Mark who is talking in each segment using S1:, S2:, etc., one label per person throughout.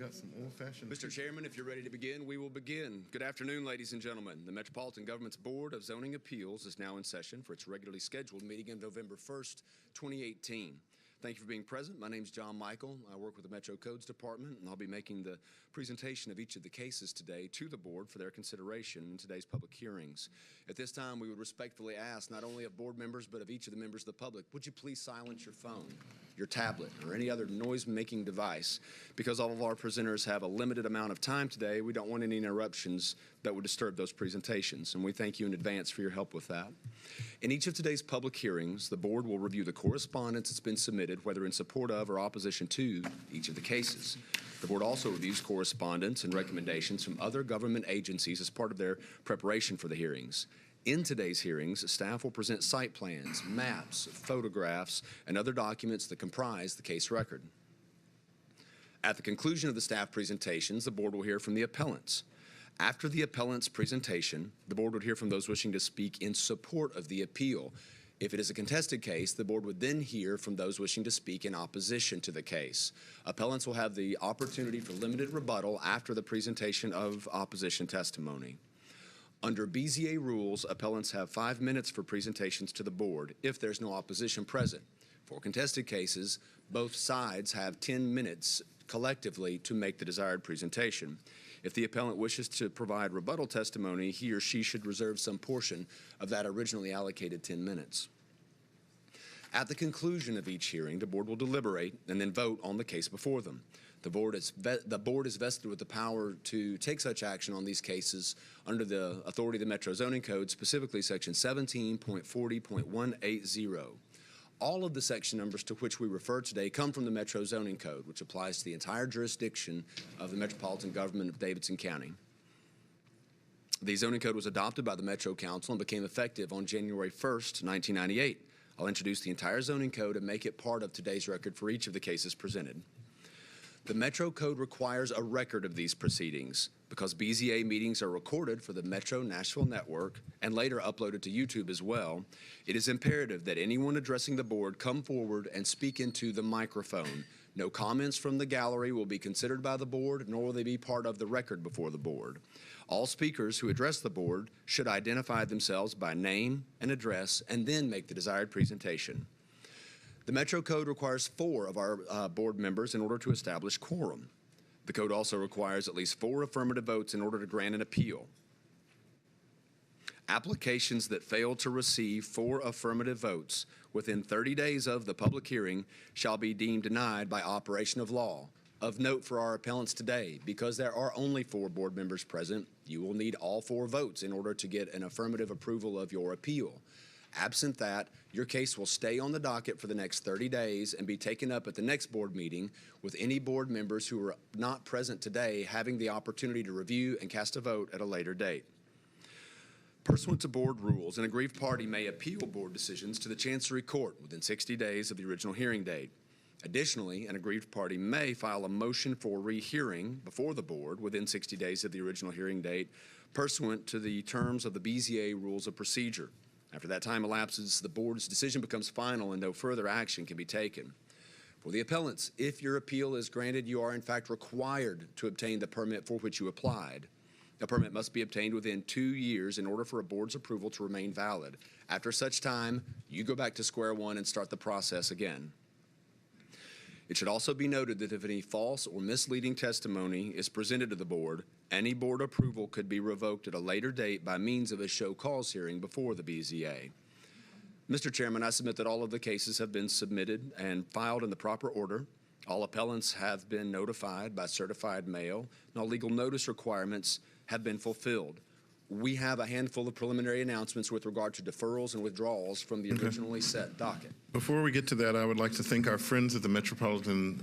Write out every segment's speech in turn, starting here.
S1: got some old-fashioned.
S2: Mr. Chairman, if you're ready to begin, we will begin. Good afternoon, ladies and gentlemen. The Metropolitan Government's Board of Zoning Appeals is now in session for its regularly scheduled meeting on November 1st, 2018. Thank you for being present. My name is John Michael. I work with the Metro Codes Department, and I'll be making the presentation of each of the cases today to the board for their consideration in today's public hearings. At this time, we would respectfully ask not only of board members, but of each of the members of the public, would you please silence your phone, your tablet, or any other noise-making device? Because all of our presenters have a limited amount of time today, we don't want any interruptions that would disturb those presentations, and we thank you in advance for your help with that. In each of today's public hearings, the board will review the correspondence that's been submitted, whether in support of or opposition to each of the cases. The board also reviews correspondence and recommendations from other government agencies as part of their preparation for the hearings. In today's hearings, staff will present site plans, maps, photographs, and other documents that comprise the case record. At the conclusion of the staff presentations, the board will hear from the appellants. After the appellant's presentation, the board would hear from those wishing to speak in support of the appeal. If it is a contested case, the board would then hear from those wishing to speak in opposition to the case. Appellants will have the opportunity for limited rebuttal after the presentation of opposition testimony. Under BZA rules, appellants have 5 minutes for presentations to the board if there's no opposition present. For contested cases, both sides have 10 minutes collectively to make the desired presentation. If the appellant wishes to provide rebuttal testimony, he or she should reserve some portion of that originally allocated 10 minutes. At the conclusion of each hearing, the board will deliberate and then vote on the case before them. The board is vested with the power to take such action on these cases under the authority of the Metro Zoning Code, specifically Section 17.40.180. All of the section numbers to which we refer today come from the Metro Zoning Code, which applies to the entire jurisdiction of the Metropolitan Government of Davidson County. The Zoning Code was adopted by the Metro Council and became effective on January 1st, 1998. I'll introduce the entire Zoning Code and make it part of today's record for each of the cases presented. The Metro Code requires a record of these proceedings. Because BZA meetings are recorded for the Metro Nashville network and later uploaded to YouTube as well, it is imperative that anyone addressing the board come forward and speak into the microphone. No comments from the gallery will be considered by the board, nor will they be part of the record before the board. All speakers who address the board should identify themselves by name and address and then make the desired presentation. The Metro Code requires 4 of our board members in order to establish quorum. The code also requires at least 4 affirmative votes in order to grant an appeal. Applications that fail to receive 4 affirmative votes within 30 days of the public hearing shall be deemed denied by operation of law. Of note for our appellants today, because there are only 4 board members present, you will need all 4 votes in order to get an affirmative approval of your appeal. Absent that, your case will stay on the docket for the next 30 days and be taken up at the next board meeting, with any board members who are not present today having the opportunity to review and cast a vote at a later date. Pursuant to board rules, an aggrieved party may appeal board decisions to the Chancery Court within 60 days of the original hearing date. Additionally, an aggrieved party may file a motion for rehearing before the board within 60 days of the original hearing date, pursuant to the terms of the BZA Rules of Procedure. After that time elapses, the board's decision becomes final and no further action can be taken. For the appellants, if your appeal is granted, you are in fact required to obtain the permit for which you applied. A permit must be obtained within 2 years in order for a board's approval to remain valid. After such time, you go back to square one and start the process again. It should also be noted that if any false or misleading testimony is presented to the board, any board approval could be revoked at a later date by means of a show cause hearing before the BZA. Mr. Chairman, I submit that all of the cases have been submitted and filed in the proper order. All appellants have been notified by certified mail, and all legal notice requirements have been fulfilled. We have a handful of preliminary announcements with regard to deferrals and withdrawals from the originally set docket.
S1: Before we get to that, I would like to thank our friends at the Metropolitan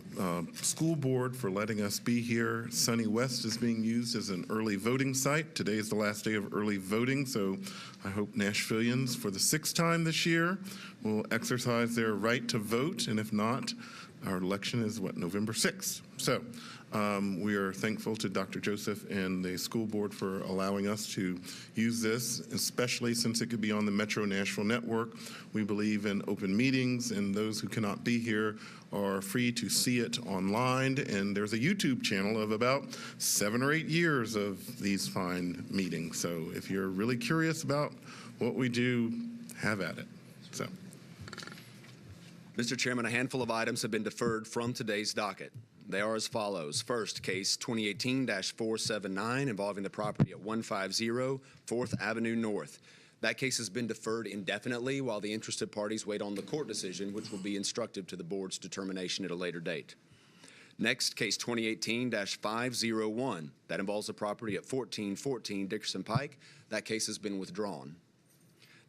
S1: School Board for letting us be here. Sunny West is being used as an early voting site. Today is the last day of early voting, so I hope Nashvillians, for the 6th time this year, will exercise their right to vote, and if not, our election is, November 6th. So we are thankful to Dr. Joseph and the school board for allowing us to use this, especially since it could be on the Metro Nashville network. We believe in open meetings, and those who cannot be here are free to see it online. And there's a YouTube channel of about 7 or 8 years of these fine meetings. So if you're really curious about what we do, have at it. So.
S2: Mr. Chairman, a handful of items have been deferred from today's docket. They are as follows. First, case 2018-479 involving the property at 150 4th Avenue North. That case has been deferred indefinitely while the interested parties wait on the court decision, which will be instructive to the board's determination at a later date. Next, case 2018-501. That involves the property at 1414 Dickerson Pike. That case has been withdrawn.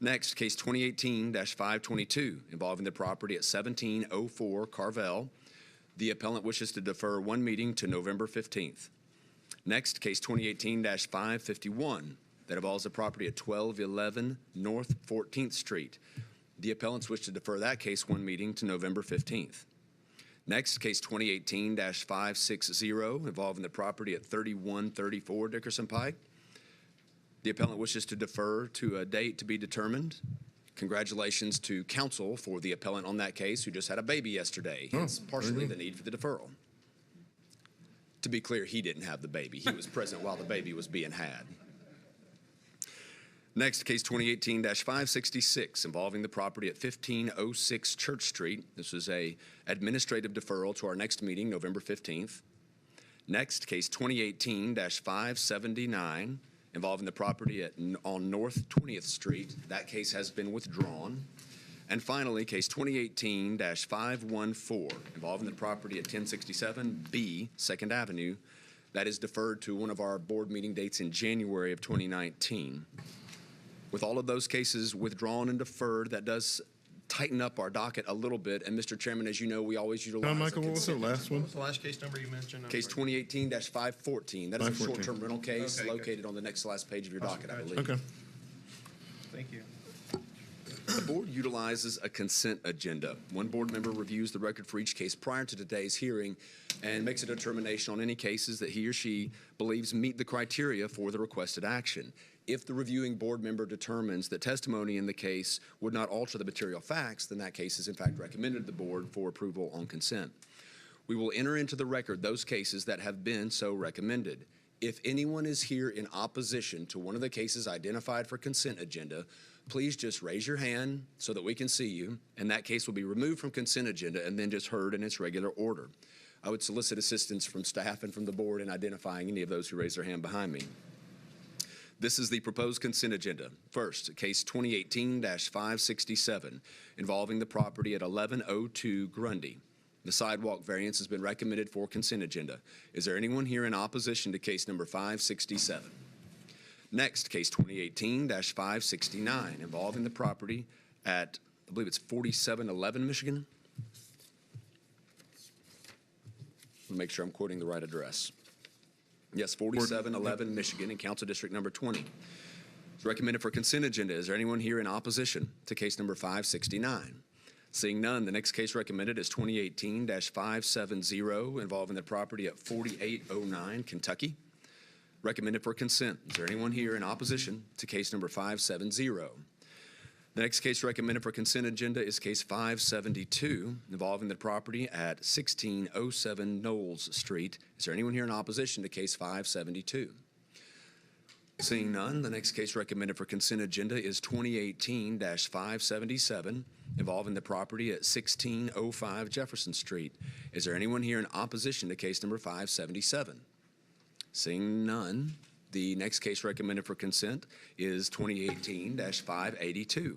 S2: Next, case 2018-522 involving the property at 1704 Carvel. The appellant wishes to defer one meeting to November 15th. Next, case 2018-551 that involves the property at 1211 North 14th Street. The appellants wish to defer that case one meeting to November 15th. Next, case 2018-560 involving the property at 3134 Dickerson Pike. The appellant wishes to defer to a date to be determined. Congratulations to counsel for the appellant on that case who just had a baby yesterday. Hence partially the need for the deferral. To be clear, he didn't have the baby. He was present while the baby was being had. Next, case 2018-566 involving the property at 1506 Church Street. This is a administrative deferral to our next meeting, November 15th. Next, case 2018-579 involving the property on North 20th Street. That case has been withdrawn. And finally, case 2018-514 involving the property at 1067B 2nd Avenue. That is deferred to one of our board meeting dates in January of 2019. With all of those cases withdrawn and deferred, that does tighten up our docket a little bit. And Mr. Chairman, as you know, we always utilize
S1: Michael, what was the last one?
S3: What was the last case number you mentioned?
S2: Case 2018-514. That is a
S1: 514.
S2: short-term rental case
S3: Okay,
S2: located on the next to last page of your docket, I believe.
S1: Okay.
S3: Thank you.
S2: The board utilizes a consent agenda. One board member reviews the record for each case prior to today's hearing and makes a determination on any cases that he or she believes meet the criteria for the requested action. If the reviewing board member determines that testimony in the case would not alter the material facts, then that case is in fact recommended to the board for approval on consent. We will enter into the record those cases that have been so recommended. If anyone is here in opposition to one of the cases identified for consent agenda, please just raise your hand so that we can see you, and that case will be removed from consent agenda and then just heard in its regular order. I would solicit assistance from staff and from the board in identifying any of those who raise their hand behind me. This is the proposed consent agenda. First, case 2018-567 involving the property at 1102 Grundy. The sidewalk variance has been recommended for consent agenda. Is there anyone here in opposition to case number 567? Next, case 2018-569 involving the property at, I believe it's 4711 Michigan. Let me make sure I'm quoting the right address. Yes, 4711 Michigan in Council District number 20. It's recommended for consent agenda. Is there anyone here in opposition to case number 569? Seeing none, the next case recommended is 2018-570 involving the property at 4809 Kentucky. Recommended for consent. Is there anyone here in opposition to case number 570? The next case recommended for consent agenda is case 572 involving the property at 1607 Knowles Street. Is there anyone here in opposition to case 572? Seeing none, the next case recommended for consent agenda is 2018-577 involving the property at 1605 Jefferson Street. Is there anyone here in opposition to case number 577? Seeing none, the next case recommended for consent is 2018-582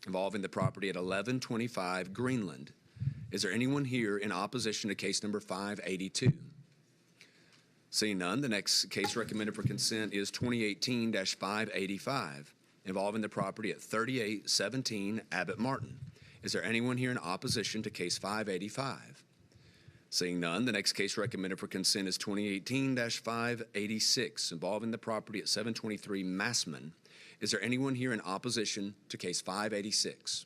S2: involving the property at 1125 Greenland. Is there anyone here in opposition to case number 582? Seeing none, the next case recommended for consent is 2018-585 involving the property at 3817 Abbott Martin. Is there anyone here in opposition to case 585? Seeing none, the next case recommended for consent is 2018-586 involving the property at 723 Massman. Is there anyone here in opposition to case 586?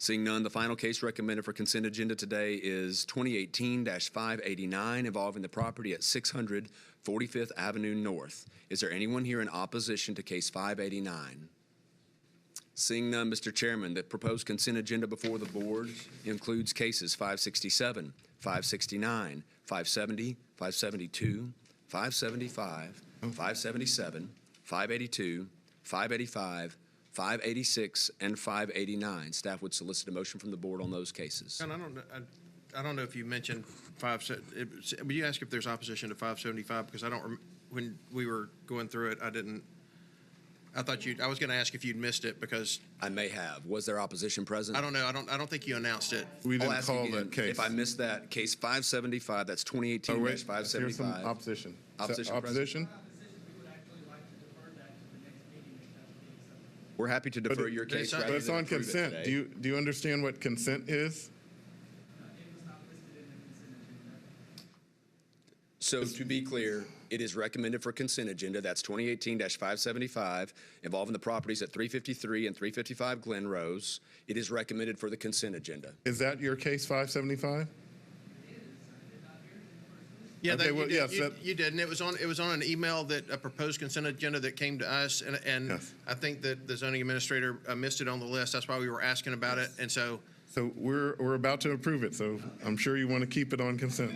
S2: Seeing none, the final case recommended for consent agenda today is 2018-589 involving the property at 600 45th Avenue North. Is there anyone here in opposition to case 589? Seeing none, Mr. Chairman, the proposed consent agenda before the board includes cases 567, 569, 570, 572, 575, 577, 582, 585, 586, and 589. Staff would solicit a motion from the board on those cases.
S3: And I don't know if you mentioned will you ask if there's opposition to 575? Because when we were going through it, I was going to ask if you'd missed it because
S2: I may have. Was there opposition present?
S3: I don't know. I don't think you announced it.
S1: We
S2: I'll
S1: didn't
S2: ask
S1: call
S2: again.
S1: that case.
S2: If I missed that, case 575, that's 2018-575.
S1: Oh, wait, here's some opposition.
S2: Opposition,
S1: Opposition?
S2: We're happy to defer your case
S3: But
S2: rather
S1: But it's
S2: than
S1: on
S2: approve it
S1: consent.
S2: today.
S1: Do you understand what consent is?
S2: So to be clear, it is recommended for consent agenda. That's 2018-575 involving the properties at 353 and 355 Glen Rose. It is recommended for the consent agenda.
S1: Is that your case 575?
S3: Yeah,
S1: Okay, well, yes,
S3: you did, and it was on an email that a proposed consent agenda that came to us, and
S1: Yes.
S3: I think that the zoning administrator missed it on the list. That's why we were asking about it, and so
S1: So we're about to approve it, so I'm sure you want to keep it on consent.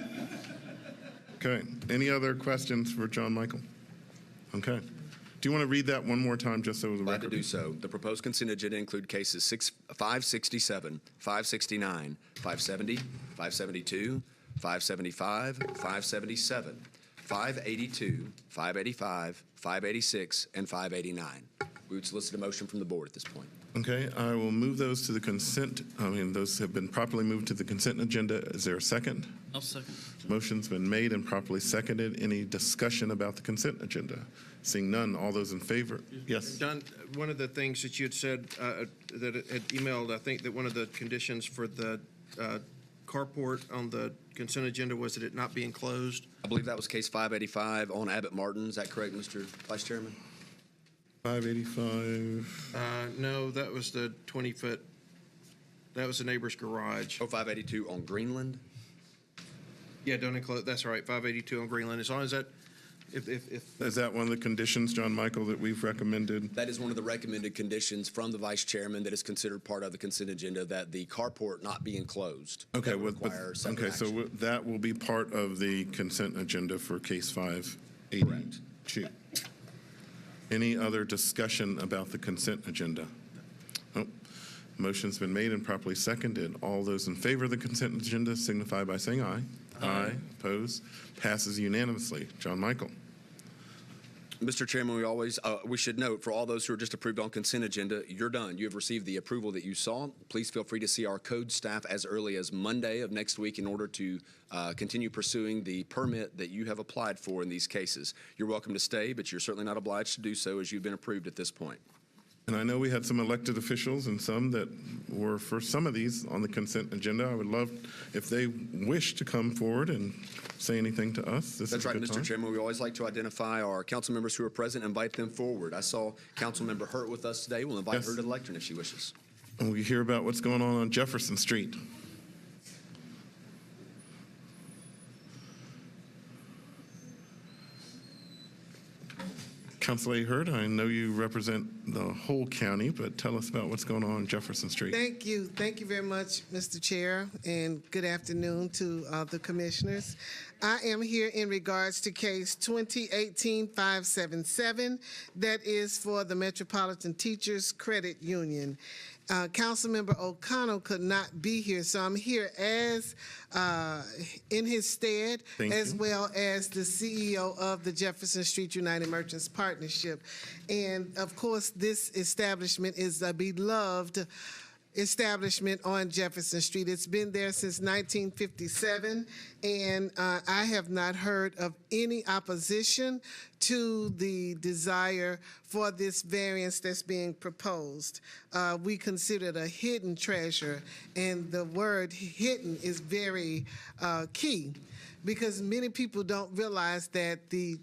S1: Okay. Any other questions for John Michael? Okay. Do you want to read that one more time just so the
S2: Glad to
S1: record?
S2: do so. The proposed consent agenda include cases 567, 569, 570, 572, 575, 577, 582, 585, 586, and 589. We would solicit a motion from the board at this point.
S1: Okay, I will move those to the consent. Those have been properly moved to the consent agenda. Is there a second?
S4: I'll second.
S1: Motion's been made and properly seconded. Any discussion about the consent agenda? Seeing none, all those in favor? Yes.
S3: Don, one of the things that you had said, that it had emailed, I think that one of the conditions for the carport on the consent agenda was that it not be enclosed.
S2: I believe that was case 585 on Abbott Martin. Is that correct, Mr. Vice Chairman?
S1: 585.
S3: No, that was the 20-foot, that was the neighbor's garage.
S2: Oh, 582 on Greenland?
S3: Yeah, don't enclose, that's right, 582 on Greenland. As long as that, if
S1: Is that one of the conditions, John Michael, that we've recommended?
S2: That is one of the recommended conditions from the Vice Chairman that is considered part of the consent agenda, that the carport not be enclosed.
S1: Okay,
S2: That would require separate
S1: okay, so
S2: action.
S1: that will be part of the consent agenda for case 582. Any other discussion about the consent agenda? Nope. Motion's been made and properly seconded. All those in favor of the consent agenda signify by saying aye. Aye. Opposed? Passes unanimously. John Michael.
S2: Mr. Chairman, we should note, for all those who are just approved on consent agenda, you're done. You have received the approval that you saw. Please feel free to see our code staff as early as Monday of next week in order to continue pursuing the permit that you have applied for in these cases. You're welcome to stay, but you're certainly not obliged to do so as you've been approved at this point.
S1: And I know we had some elected officials and some that were for some of these on the consent agenda. I would love if they wish to come forward and say anything to us. This
S2: That's
S1: is a
S2: right,
S1: good
S2: Mr.
S1: time.
S2: Chairman. We always like to identify our council members who are present and invite them forward. I saw Councilmember Hurt with us today. We'll invite
S1: Yes.
S2: her to the lectern if she wishes.
S1: And we hear about what's going on Jefferson Street. Councilor Ahern, I know you represent the whole county, but tell us about what's going on Jefferson Street.
S5: Thank you. Thank you very much, Mr. Chair, and good afternoon to the commissioners. I am here in regards to case 2018-577. That is for the Metropolitan Teachers Credit Union. Councilmember O'Connell could not be here, so I'm here as in his stead,
S1: Thank
S5: as
S1: you.
S5: well as the CEO of the Jefferson Street United Merchants Partnership. And of course, this establishment is a beloved establishment on Jefferson Street. It's been there since 1957, and I have not heard of any opposition to the desire for this variance that's being proposed. We consider it a hidden treasure, and the word hidden is very key, because many people don't realize that the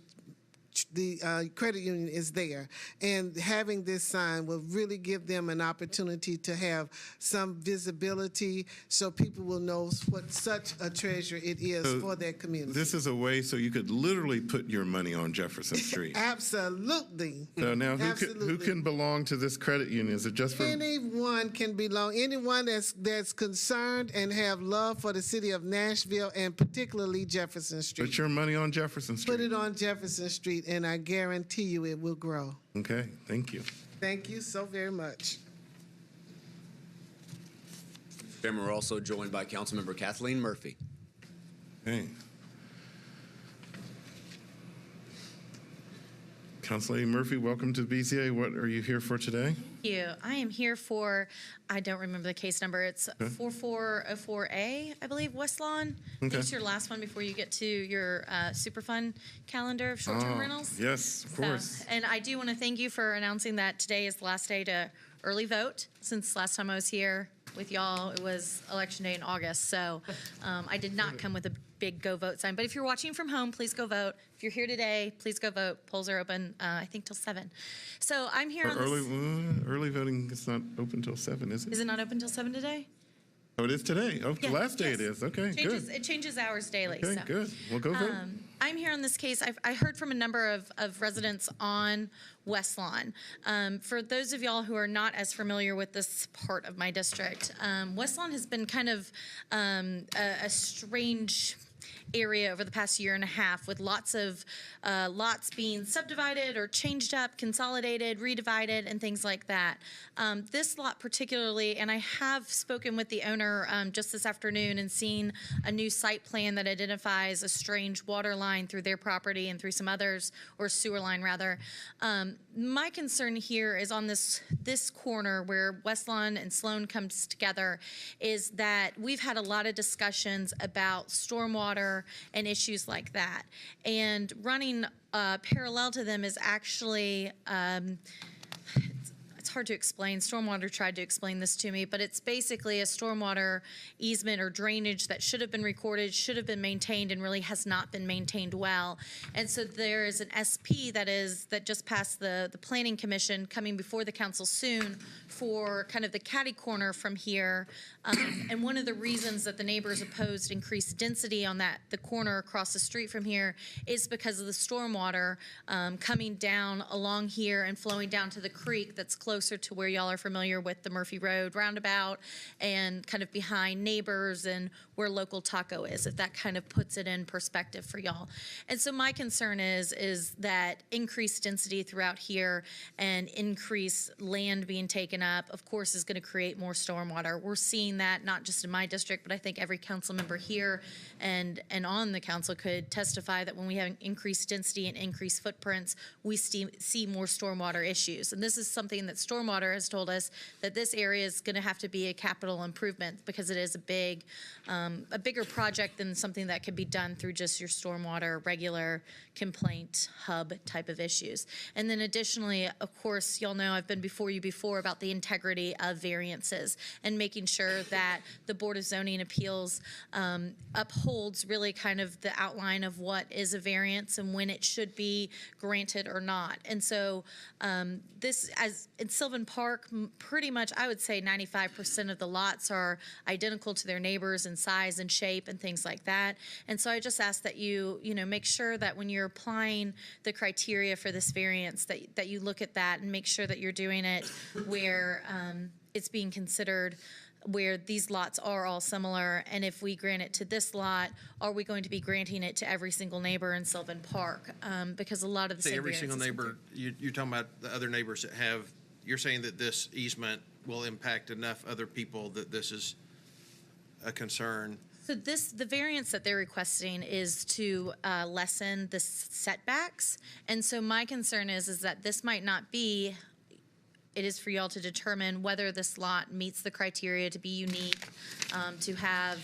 S5: credit union is there. And having this sign will really give them an opportunity to have some visibility so people will know what such a treasure it is
S1: So
S5: for their community.
S1: This is a way so you could literally put your money on Jefferson Street.
S5: Absolutely.
S1: So now, who
S5: Absolutely.
S1: can belong to this credit union? Is it just for?
S5: Anyone can belong. Anyone that's concerned and have love for the city of Nashville and particularly Jefferson Street.
S1: Put your money on Jefferson Street.
S5: Put it on Jefferson Street, and I guarantee you it will grow.
S1: Okay, thank you.
S5: Thank you so very much.
S2: Chairman, we're also joined by Councilmember Kathleen Murphy.
S1: Okay. Councilor Murphy, welcome to BZA. What are you here for today?
S4: Thank you. I am here for, I don't remember the case number. It's 4404A, I believe, West Lawn.
S1: Okay.
S4: It's your last one before you get to your Superfund calendar of short-term rentals.
S1: Yes, of course.
S4: And I do want to thank you for announcing that today is the last day to early vote. Since last time I was here with y'all, it was election day in August. So I did not come with a big go vote sign. But if you're watching from home, please go vote. If you're here today, please go vote. Polls are open, I think, till 7. So I'm here on this.
S1: Early voting is not open till 7, is it?
S4: Is it not open till 7 today?
S1: Oh, it is today. Oh, the
S4: Yeah,
S1: last day
S4: yes.
S1: it is. Okay,
S4: Changes,
S1: good.
S4: it changes hours daily.
S1: Okay,
S4: so.
S1: good. Well, go vote.
S4: I'm here on this case. I heard from a number of residents on West Lawn. For those of y'all who are not as familiar with this part of my district, West Lawn has been kind of a strange area over the past year and a half, with lots of lots being subdivided or changed up, consolidated, redivided, and things like that. This lot particularly, and I have spoken with the owner just this afternoon and seen a new site plan that identifies a strange water line through their property and through some others, or sewer line rather. My concern here is on this corner where West Lawn and Sloan comes together, is that we've had a lot of discussions about stormwater and issues like that. And running parallel to them is actually, it's hard to explain. Stormwater tried to explain this to me, but it's basically a stormwater easement or drainage that should have been recorded, should have been maintained, and really has not been maintained well. And so there is an SP that just passed the Planning Commission, coming before the council soon for kind of the catty corner from here. And one of the reasons that the neighbors opposed increased density on the corner across the street from here is because of the stormwater coming down along here and flowing down to the creek that's closer to where y'all are familiar with the Murphy Road roundabout and kind of behind Neighbors and where Local Taco is, if that kind of puts it in perspective for y'all. And so my concern is that increased density throughout here and increased land being taken up, of course, is going to create more stormwater. We're seeing that not just in my district, but I think every council member here and on the council could testify that when we have increased density and increased footprints, we see more stormwater issues. And this is something that Stormwater has told us, that this area is going to have to be a capital improvement because it is a bigger project than something that could be done through just your stormwater regular complaint hub type of issues. And then additionally, of course, y'all know I've been before you before about the integrity of variances and making sure that the Board of Zoning Appeals upholds really kind of the outline of what is a variance and when it should be granted or not. And so this, as in Sylvan Park, pretty much I would say 95% of the lots are identical to their neighbors in size and shape and things like that. And so I just ask that you make sure that when you're applying the criteria for this variance, that you look at that and make sure that you're doing it where it's being considered, where these lots are all similar, and if we grant it to this lot, are we going to be granting it to every single neighbor in Sylvan Park? Because a lot of the
S3: Say
S4: same
S3: every single
S4: variances-
S3: neighbor, you're talking about the other neighbors that have, you're saying that this easement will impact enough other people that this is a concern?
S4: So the variance that they're requesting is to lessen the setbacks. And so my concern is that this might not be, it is for y'all to determine whether this lot meets the criteria to be unique, to have,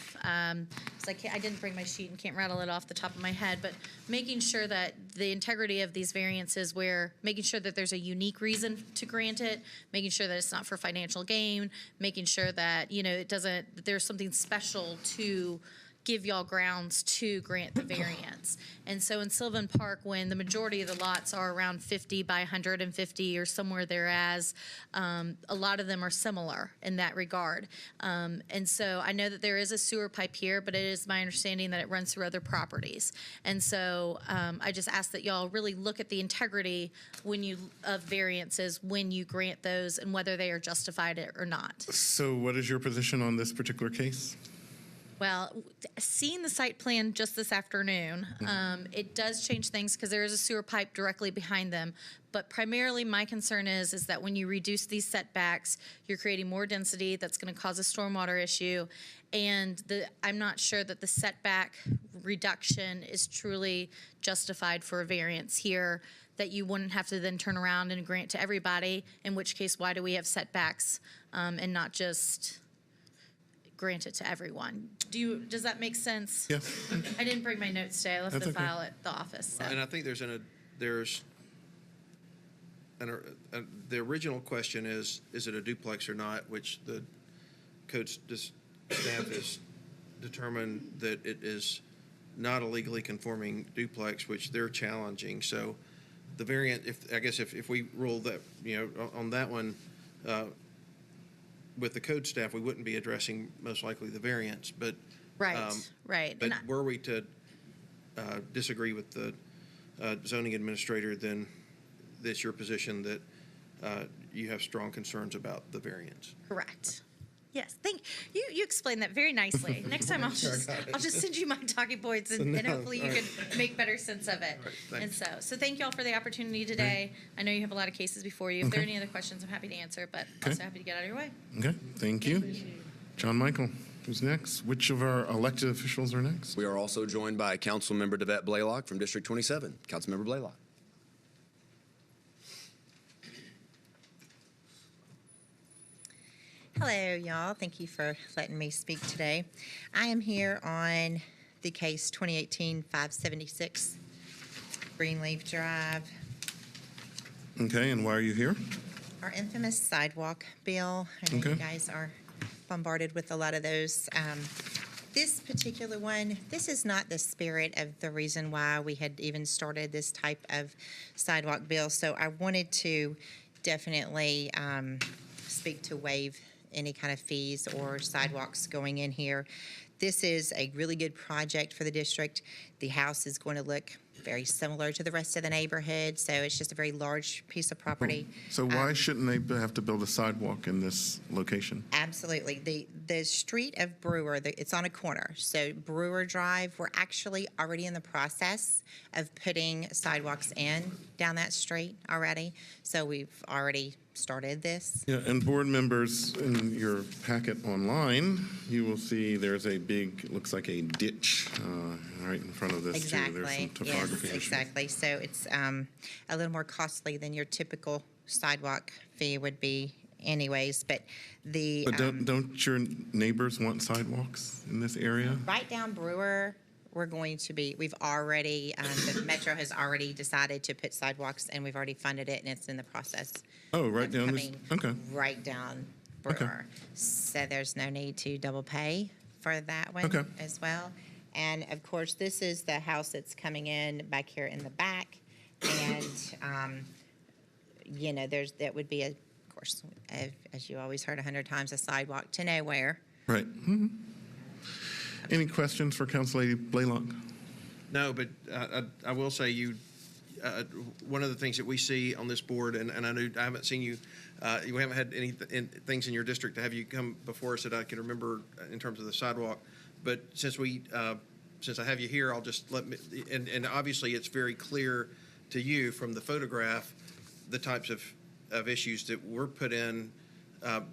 S4: so I didn't bring my sheet and can't rattle it off the top of my head, but making sure that the integrity of these variances, where making sure that there's a unique reason to grant it, making sure that it's not for financial gain, making sure that, it doesn't, that there's something special to give y'all grounds to grant the variance. And so in Sylvan Park, when the majority of the lots are around 50 by 150 or somewhere thereas, a lot of them are similar in that regard. And so I know that there is a sewer pipe here, but it is my understanding that it runs through other properties. And so I just ask that y'all really look at the integrity of variances when you grant those and whether they are justified or not.
S1: So what is your position on this particular case?
S4: Well, seeing the site plan just this afternoon, it does change things because there is a sewer pipe directly behind them. But primarily, my concern is that when you reduce these setbacks, you're creating more density that's going to cause a stormwater issue. And I'm not sure that the setback reduction is truly justified for a variance here, that you wouldn't have to then turn around and grant to everybody, in which case, why do we have setbacks and not just grant it to everyone? Does that make sense?
S1: Yes.
S4: I didn't bring my notes today. I left
S1: That's
S4: the
S1: okay.
S4: file at the office. So.
S3: And I think the original question is it a duplex or not, which the code staff has determined that it is not a legally conforming duplex, which they're challenging. So the variant, if we rule that, on that one, with the code staff, we wouldn't be addressing most likely the variance, but.
S4: Right.
S3: But were we to disagree with the zoning administrator, then it's your position that you have strong concerns about the variance.
S4: Correct. Yes. Thank you. You explained that very nicely. Next time I'll just send you my talking points and hopefully you can make better sense of it.
S3: Right,
S4: and so thank you all for the opportunity today. I know you have a lot of cases before you. If there are any other questions, I'm happy to answer, but also happy to get out of your way.
S1: Okay, thank you. John Michael, who's next? Which of our elected officials are next?
S2: We are also joined by Councilmember Devette Blaylock from District 27. Councilmember Blaylock.
S6: Hello, y'all. Thank you for letting me speak today. I am here on the case 2018-576, Greenleaf Drive,
S1: Okay, and why are you here?
S6: our infamous sidewalk bill. I know
S1: Okay.
S6: you guys are bombarded with a lot of those. This particular one, this is not the spirit of the reason why we had even started this type of sidewalk bill. So I wanted to definitely speak to waive any kind of fees or sidewalks going in here. This is a really good project for the district. The house is going to look very similar to the rest of the neighborhood, so it's just a very large piece of property.
S1: So why shouldn't they have to build a sidewalk in this location?
S6: Absolutely. The street of Brewer, it's on a corner. So Brewer Drive, we're actually already in the process of putting sidewalks in down that street already. So we've already started this.
S1: Yeah, and board members, in your packet online, you will see there's a big, looks like a ditch right in front of this too. There's some
S6: Exactly.
S1: topography
S6: Yes,
S1: issues.
S6: exactly. So it's a little more costly than your typical sidewalk fee would be anyways. But
S1: But don't your neighbors want sidewalks in this area?
S6: right down Brewer, we've already, the Metro has already decided to put sidewalks, and we've already funded it, and it's in the process.
S1: Oh, right
S6: of
S1: down this,
S6: coming
S1: okay.
S6: Right down Brewer. So there's no need to double pay for that one
S1: Okay.
S6: as well. And of course, this is the house that's coming in back here in the back. And, that would be, of course, as you always heard 100 times, a sidewalk to nowhere.
S1: Right. Mhm. Any questions for Council Lady Blaylock?
S3: No, but I will say one of the things that we see on this board, and I haven't seen you, you haven't had any things in your district to have you come before us that I can remember in terms of the sidewalk. But since I have you here, I'll just and obviously it's very clear to you from the photograph the types of issues that were put in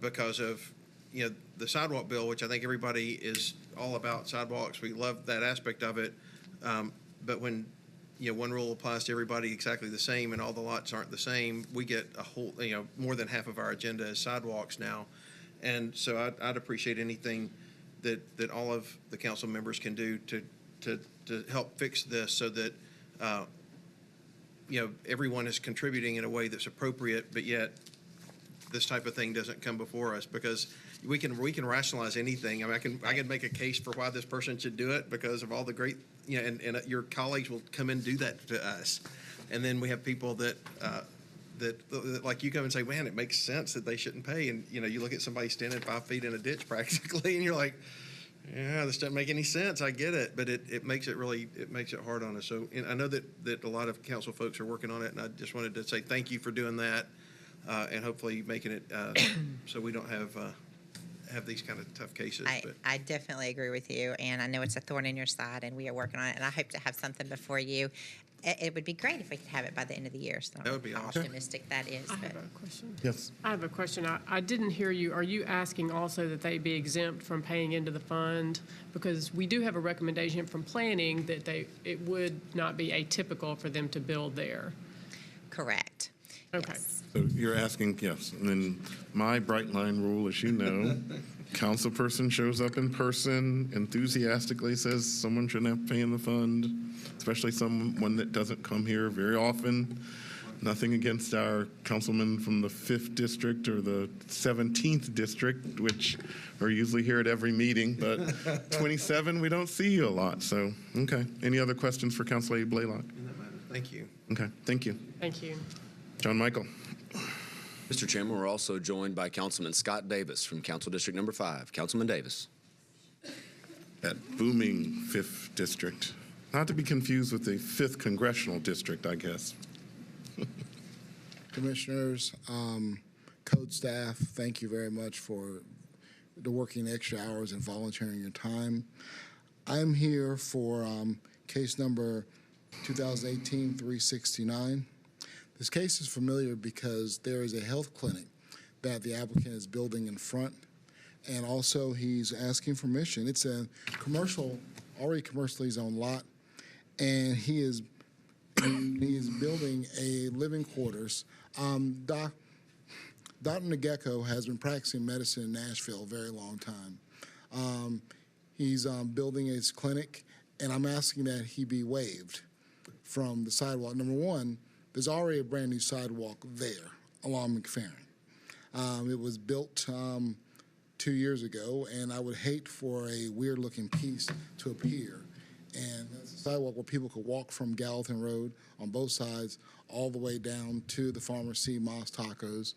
S3: because of the sidewalk bill, which I think everybody is all about sidewalks. We love that aspect of it. But when one rule applies to everybody exactly the same and all the lots aren't the same, we get a whole, more than half of our agenda is sidewalks now. And so I'd appreciate anything that all of the council members can do to help fix this so that, everyone is contributing in a way that's appropriate, but yet this type of thing doesn't come before us, because we can rationalize anything. I mean, I can make a case for why this person should do it because of all the great, and your colleagues will come and do that to us. And then we have people that like you come and say, man, it makes sense that they shouldn't pay. And, you look at somebody standing 5 feet in a ditch practically, and you're like, yeah, this doesn't make any sense. I get it, but it makes it hard on us. So and I know that a lot of council folks are working on it, and I just wanted to say thank you for doing that, and hopefully making it so we don't have these kind of tough cases.
S6: I definitely agree with you, and I know it's a thorn in your side, and we are working on it, and I hope to have something before you. It would be great if we could have it by the end of the year. So
S3: That would be
S6: how
S3: awesome.
S6: optimistic that is.
S7: I
S6: But
S7: have a question.
S1: Yes.
S7: I have a question. I didn't hear you. Are you asking also that they be exempt from paying into the fund? Because we do have a recommendation from planning that it would not be atypical for them to build there.
S6: correct.
S7: Okay.
S6: Yes.
S1: So you're asking, yes. And then my bright line rule, as you know, council person shows up in person, enthusiastically says someone shouldn't have to pay in the fund, especially someone that doesn't come here very often. Nothing against our councilmen from the 5th district or the 17th district, which are usually here at every meeting, but 27, we don't see you a lot. So, okay. Any other questions for Council Lady Blaylock?
S3: Thank you.
S1: Okay, thank you.
S7: Thank you.
S1: John Michael.
S2: Mr. Chairman, we're also joined by Councilman Scott Davis from Council District Number 5. Councilman Davis.
S1: That booming 5th district. Not to be confused with the 5th congressional district, I guess.
S8: Commissioners, code staff, thank you very much for the working extra hours and volunteering your time. I'm here for case number 2018-369. This case is familiar because there is a health clinic that the applicant is building in front, and also he's asking for permission. It's a already commercially zoned lot, and he is building a living quarters. Dr. Nageko has been practicing medicine in Nashville a very long time. He's building his clinic, and I'm asking that he be waived from the sidewalk. Number one, there's already a brand new sidewalk there along McFerrin. It was built 2 years ago, and I would hate for a weird-looking piece to appear. And that's a sidewalk where people could walk from Gallatin Road on both sides all the way down to the Farmer C. Moss Tacos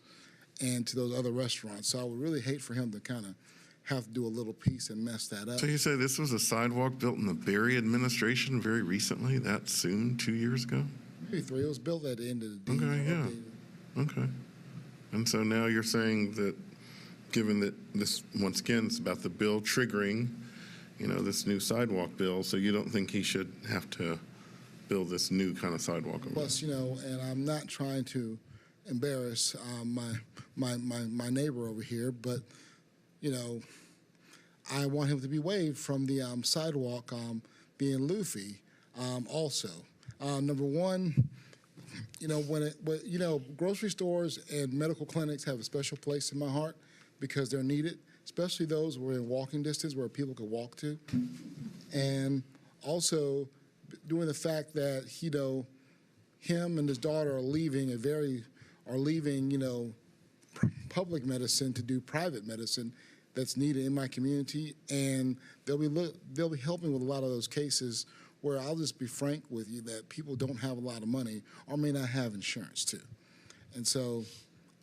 S8: and to those other restaurants. So I would really hate for him to kind of have to do a little piece and mess that up.
S1: So you say this was a sidewalk built in the Berry administration very recently, that soon, 2 years ago?
S8: Maybe 3. It was built at the end of the day.
S1: Okay, yeah. Okay. And so now you're saying that, given that this, once again, is about the bill triggering, this new sidewalk bill, so you don't think he should have to build this new kind of sidewalk?
S8: Plus, and I'm not trying to embarrass my neighbor over here, but, I want him to be waived from the sidewalk being Luffy also. Number one, grocery stores and medical clinics have a special place in my heart because they're needed, especially those who are in walking distance where people could walk to. And also, doing the fact that, him and his daughter are leaving public medicine to do private medicine that's needed in my community, and they'll be helping with a lot of those cases where I'll just be frank with you that people don't have a lot of money or may not have insurance too. And so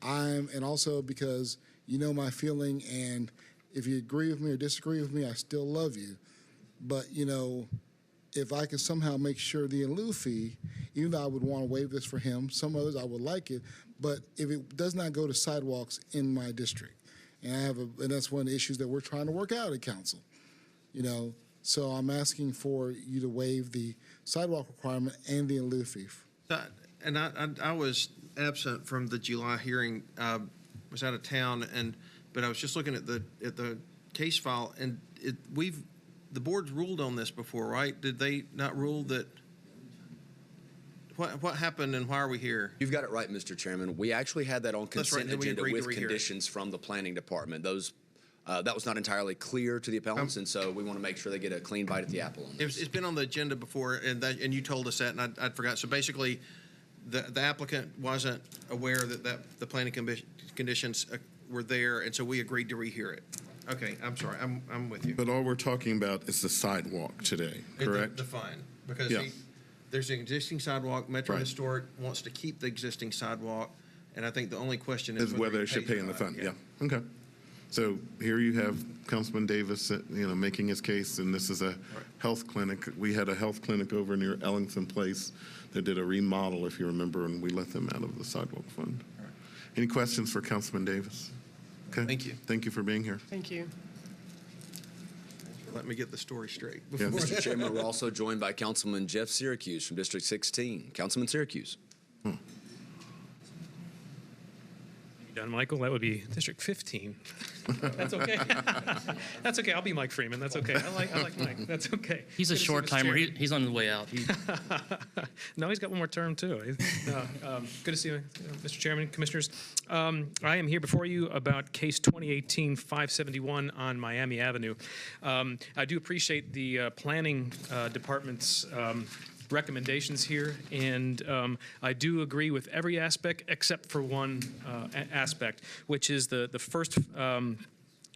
S8: and also because my feeling, and if you agree with me or disagree with me, I still love you. But, if I can somehow make sure the in lieu fee, even though I would want to waive this for him, some others I would like it, but if it does not go to sidewalks in my district, and that's one of the issues that we're trying to work out at council, so I'm asking for you to waive the sidewalk requirement and the in lieu fee.
S3: And I was absent from the July hearing, was out of town, but I was just looking at the case file, and the board's ruled on this before, right? Did they not rule that? What happened and why are we here?
S2: You've got it right, Mr. Chairman. We actually had that on
S3: That's right,
S2: consent
S3: and we
S2: agenda
S3: agreed to
S2: with
S3: rehear it.
S2: conditions from the planning department. That was not entirely clear to the appellants, and so we want to make sure they get a clean bite at the apple on this.
S3: It's been on the agenda before, and you told us that, and I'd forgot. So basically, the applicant wasn't aware that the planning conditions were there, and so we agreed to rehear it. Okay, I'm sorry, I'm with you.
S1: But all we're talking about is the sidewalk today, correct?
S3: The fine, because
S1: Yeah.
S3: there's an existing sidewalk, Metro
S1: Right.
S3: Historic wants to keep the existing sidewalk, and I think the only question
S1: Is whether
S3: he
S1: it should
S3: pays
S1: pay in
S3: or
S1: the
S3: not.
S1: fund, yeah, okay. So here you have Councilman Davis, making his case, and this is a health clinic. We had a health clinic over near Ellington Place that did a remodel, if you remember, and we let them out of the sidewalk fund. Any questions for Councilman Davis? Okay.
S3: Thank you.
S1: Thank you for being here.
S7: Thank you.
S3: Let me get the story straight.
S1: Yeah.
S2: Mr. Chairman, we're also joined by Councilman Jeff Syracuse from District 16. Councilman Syracuse.
S9: Done, Michael. That would be District 15. That's okay. That's okay. I'll be Mike Freeman. That's okay. I like Mike. That's okay.
S10: He's a
S9: Good to see
S10: short
S9: Mr.
S10: timer.
S9: Chairman.
S10: He's on the way out.
S9: No, he's got one more term too. Good to see you, Mr. Chairman, Commissioners. I am here before you about case 2018-571 on Miami Avenue. I do appreciate the planning department's recommendations here, and I do agree with every aspect except for one aspect, which is the first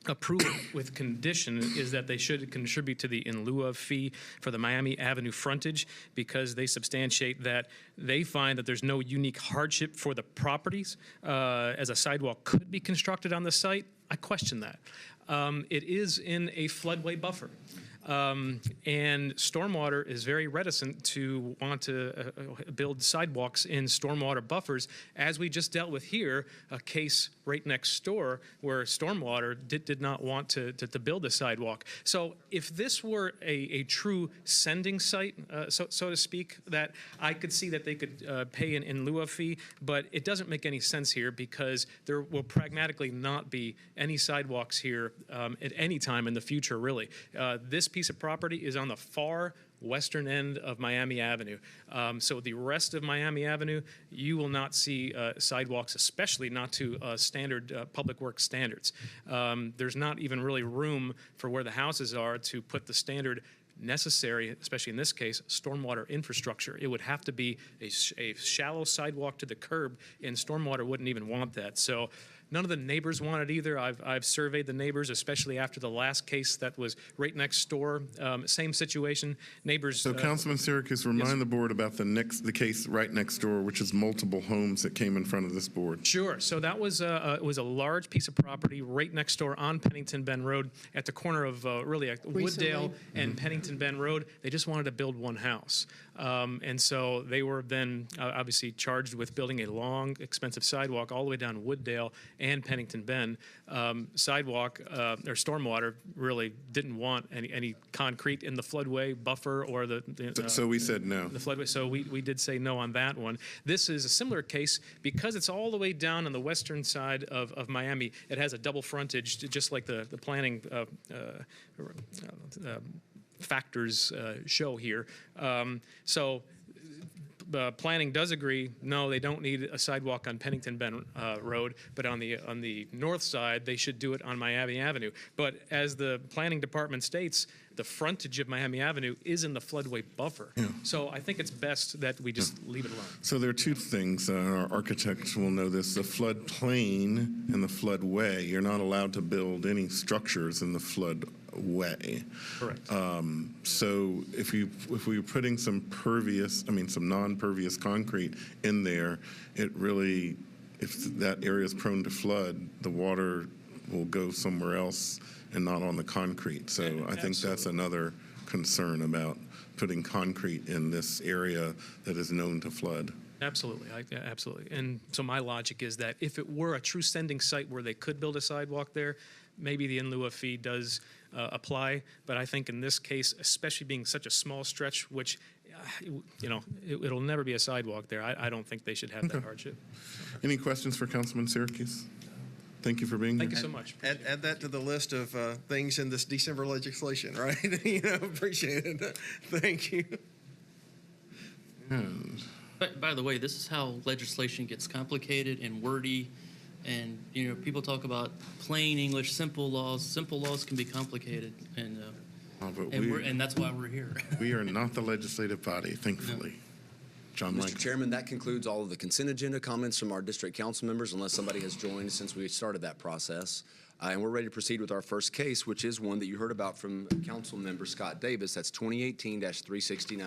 S9: approval with condition is that they should contribute to the in lieu of fee for the Miami Avenue frontage, because they substantiate that they find that there's no unique hardship for the properties as a sidewalk could be constructed on the site. I question that. It is in a floodway buffer. And stormwater is very reticent to want to build sidewalks in stormwater buffers, as we just dealt with here, a case right next door where stormwater did not want to build a sidewalk. So if this were a true sending site, so to speak, that I could see that they could pay an in lieu of fee, but it doesn't make any sense here because there will pragmatically not be any sidewalks here at any time in the future, really. This piece of property is on the far western end of Miami Avenue. So the rest of Miami Avenue, you will not see sidewalks, especially not to standard public works standards. There's not even really room for where the houses are to put the standard necessary, especially in this case, stormwater infrastructure. It would have to be a shallow sidewalk to the curb, and stormwater wouldn't even want that. So none of the neighbors want it either. I've surveyed the neighbors, especially after the last case that was right next door. Same situation. Neighbors.
S1: So Councilman Syracuse, remind the board about the case right next door, which is multiple homes that came in front of this board.
S9: Sure. So that was it was a large piece of property right next door on Pennington Bend Road at the corner of Wooddale and Pennington Bend Road. They just wanted to build one house. And so they were then obviously charged with building a long, expensive sidewalk all the way down Wooddale and Pennington Bend. Sidewalk or stormwater really didn't want any concrete in the floodway buffer or
S1: So we said no.
S9: the floodway. So we did say no on that one. This is a similar case because it's all the way down on the western side of Miami. It has a double frontage, just like the planning factors show here. So planning does agree, no, they don't need a sidewalk on Pennington Bend Road, but on the north side, they should do it on Miami Avenue. But as the planning department states, the frontage of Miami Avenue is in the floodway buffer. Yeah. So I think it's best that we just leave it alone.
S1: So there are two things, our architects will know this, the floodplain and the floodway. You're not allowed to build any structures in the floodway.
S9: Correct.
S1: So if we were putting some non-pervious concrete in there, it really, if that area is prone to flood, the water will go somewhere else and not on the concrete. So I think that's another concern about putting concrete in this area that is known to flood.
S9: Absolutely, absolutely. And so my logic is that if it were a true sending site where they could build a sidewalk there, maybe the in lieu of fee does apply. But I think in this case, especially being such a small stretch, which, it'll never be a sidewalk there, I don't think they should have that hardship.
S1: Any questions for Councilman Syracuse? Thank you for being here.
S9: Thank you so much.
S3: Add that to the list of things in this December legislation, right? Appreciate it. Thank you.
S10: But by the way, this is how legislation gets complicated and wordy. And, people talk about plain English, simple laws. Simple laws can be complicated. And, and that's why we're here.
S1: We are not the legislative body, thankfully. John
S2: Mr.
S1: Mike.
S2: Chairman, that concludes all of the consent agenda comments from our district council members, unless somebody has joined since we started that process. And we're ready to proceed with our first case, which is one that you heard about from Council Member Scott Davis. That's 2018-369.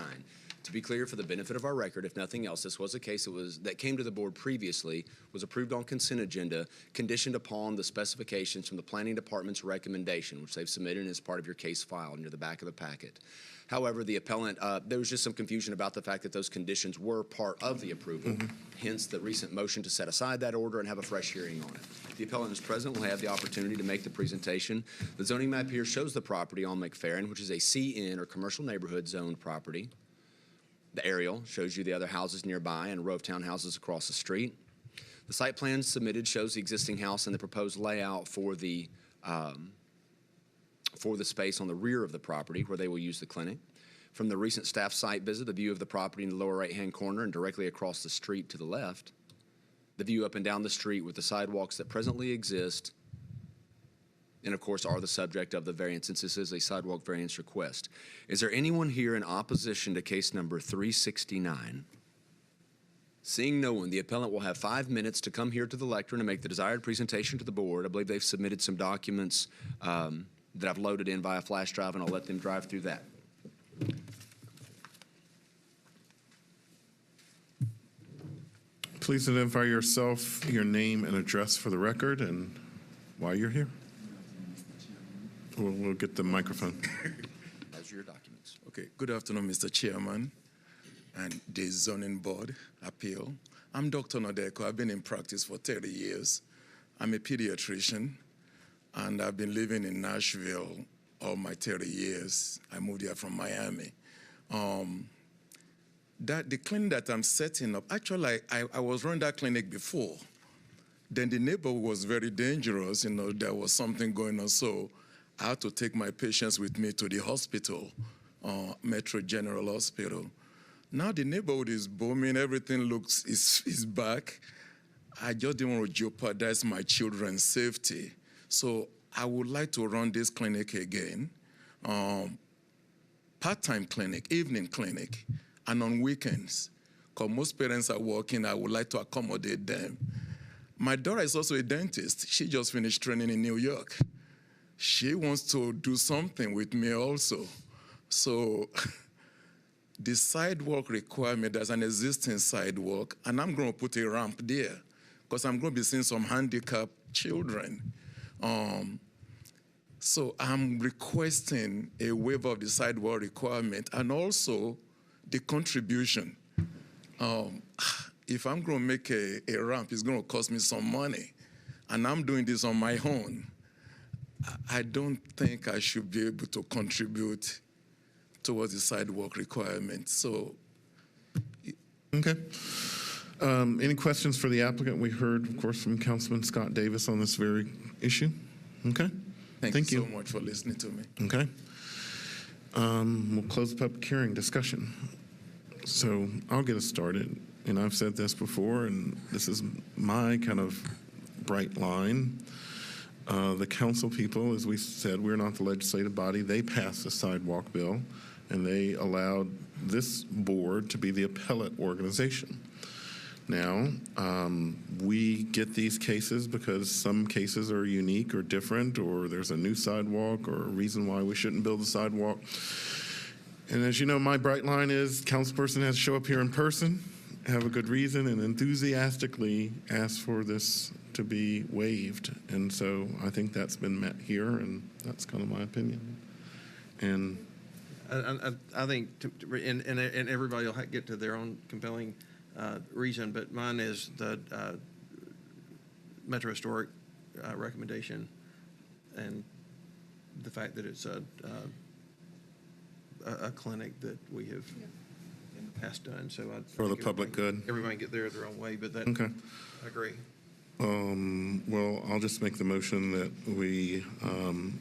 S2: To be clear, for the benefit of our record, if nothing else, this was a case that came to the board previously, was approved on consent agenda, conditioned upon the specifications from the Planning Department's recommendation, which they've submitted as part of your case file near the back of the packet. However, the appellant, there was just some confusion about the fact that those conditions were part of the approval, hence the recent motion to set aside that order and have a fresh hearing on it. The appellant is present, will have the opportunity to make the presentation. The zoning map here shows the property on McFerrin, which is a CN or commercial neighborhood zoned property. The aerial shows you the other houses nearby and a row of townhouses across the street. The site plan submitted shows the existing house and the proposed layout for the space on the rear of the property where they will use the clinic. From the recent staff site visit, the view of the property in the lower right-hand corner and directly across the street to the left. The view up and down the street with the sidewalks that presently exist and, of course, are the subject of the variance, since this is a sidewalk variance request. Is there anyone here in opposition to case number 369? Seeing no one, the appellant will have 5 minutes to come here to the lectern and make the desired presentation to the board. I believe they've submitted some documents that I've loaded in via flash drive, and I'll let them drive through that.
S1: Please identify yourself, your name and address for the record, and why you're here. We'll get the microphone.
S2: Those are your documents.
S11: Okay, good afternoon, Mr. Chairman and the Zoning Board Appeal. I'm Dr. Nodeko. I've been in practice for 30 years. I'm a pediatrician, and I've been living in Nashville all my 30 years. I moved here from Miami. The clinic that I'm setting up, actually, I was running that clinic before. Then the neighborhood was very dangerous. There was something going on, so I had to take my patients with me to the hospital, Metro General Hospital. Now the neighborhood is booming, everything is back. I just didn't want to jeopardize my children's safety. So I would like to run this clinic again, part-time clinic, evening clinic, and on weekends. Because most parents are working, I would like to accommodate them. My daughter is also a dentist. She just finished training in New York. She wants to do something with me also. So the sidewalk requirement, there's an existing sidewalk, and I'm going to put a ramp there because I'm going to be seeing some handicapped children. So I'm requesting a waiver of the sidewalk requirement and also the contribution. If I'm going to make a ramp, it's going to cost me some money, and I'm doing this on my own. I don't think I should be able to contribute towards the sidewalk requirement. So,
S1: Okay. Any questions for the applicant? We heard, of course, from Councilman Scott Davis on this very issue. Okay.
S11: thank you so much for listening to me.
S1: Okay. We'll close the public hearing discussion. So I'll get us started. And I've said this before, and this is my kind of bright line. The council people, as we said, we're not the legislative body. They passed the sidewalk bill, and they allowed this board to be the appellate organization. Now, we get these cases because some cases are unique or different, or there's a new sidewalk or a reason why we shouldn't build a sidewalk. And as you know, my bright line is councilperson has to show up here in person, have a good reason, and enthusiastically ask for this to be waived. And so I think that's been met here, and that's kind of my opinion. And
S3: I think, and everybody will get to their own compelling reason, but mine is the Metro Historic recommendation and the fact that it's a clinic that we have in the past done. So
S1: for the public good.
S3: Everybody get there their own way, but that,
S1: Okay.
S3: I agree.
S1: Well, I'll just make the motion that we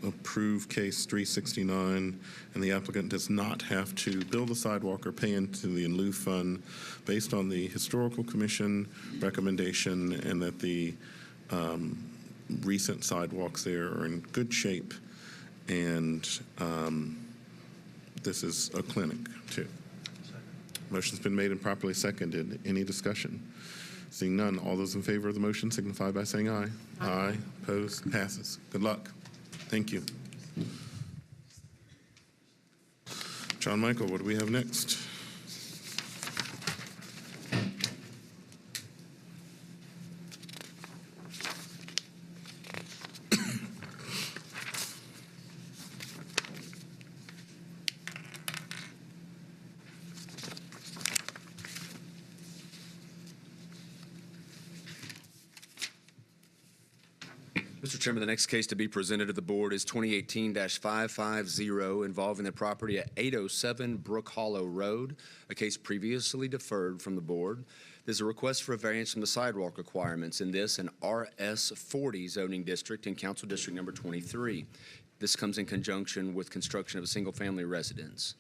S1: approve case 369, and the applicant does not have to build a sidewalk or pay into the in lieu fund based on the Historical Commission recommendation, and that the recent sidewalks there are in good shape, and this is a clinic too. Motion's been made and properly seconded. Any discussion? Seeing none, all those in favor of the motion signify by saying aye. Aye. Opposed? Passes. Good luck. Thank you. John Michael, what do we have next?
S2: Mr. Chairman, the next case to be presented to the board is 2018-550 involving the property at 807 Brook Hollow Road, a case previously deferred from the board. There's a request for a variance from the sidewalk requirements in this, an RS40 zoning district in Council District Number 23. This comes in conjunction with construction of a single-family residence.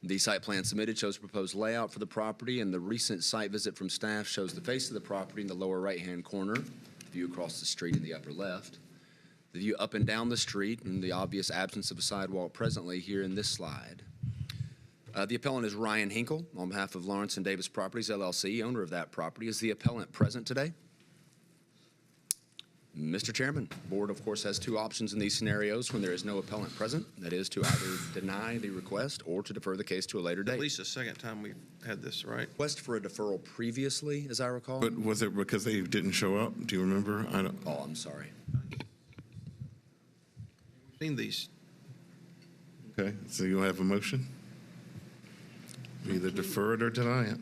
S2: The site plan submitted shows a proposed layout for the property, and the recent site visit from staff shows the face of the property in the lower right-hand corner, view across the street in the upper left, the view up and down the street, and the obvious absence of a sidewalk presently here in this slide. The appellant is Ryan Hinkle on behalf of Lawrence and Davis Properties, LLC, owner of that property. Is the appellant present today? Mr. Chairman, board, of course, has two options in these scenarios when there is no appellant present. That is to either deny the request or to defer the case to a later date.
S3: At least the second time we've had this, right?
S2: Request for a deferral previously, as I recall.
S1: But was it because they didn't show up? Do you remember? I don't.
S2: Oh, I'm sorry.
S3: Seen these.
S1: Okay, so you'll have a motion? Either defer it or deny it.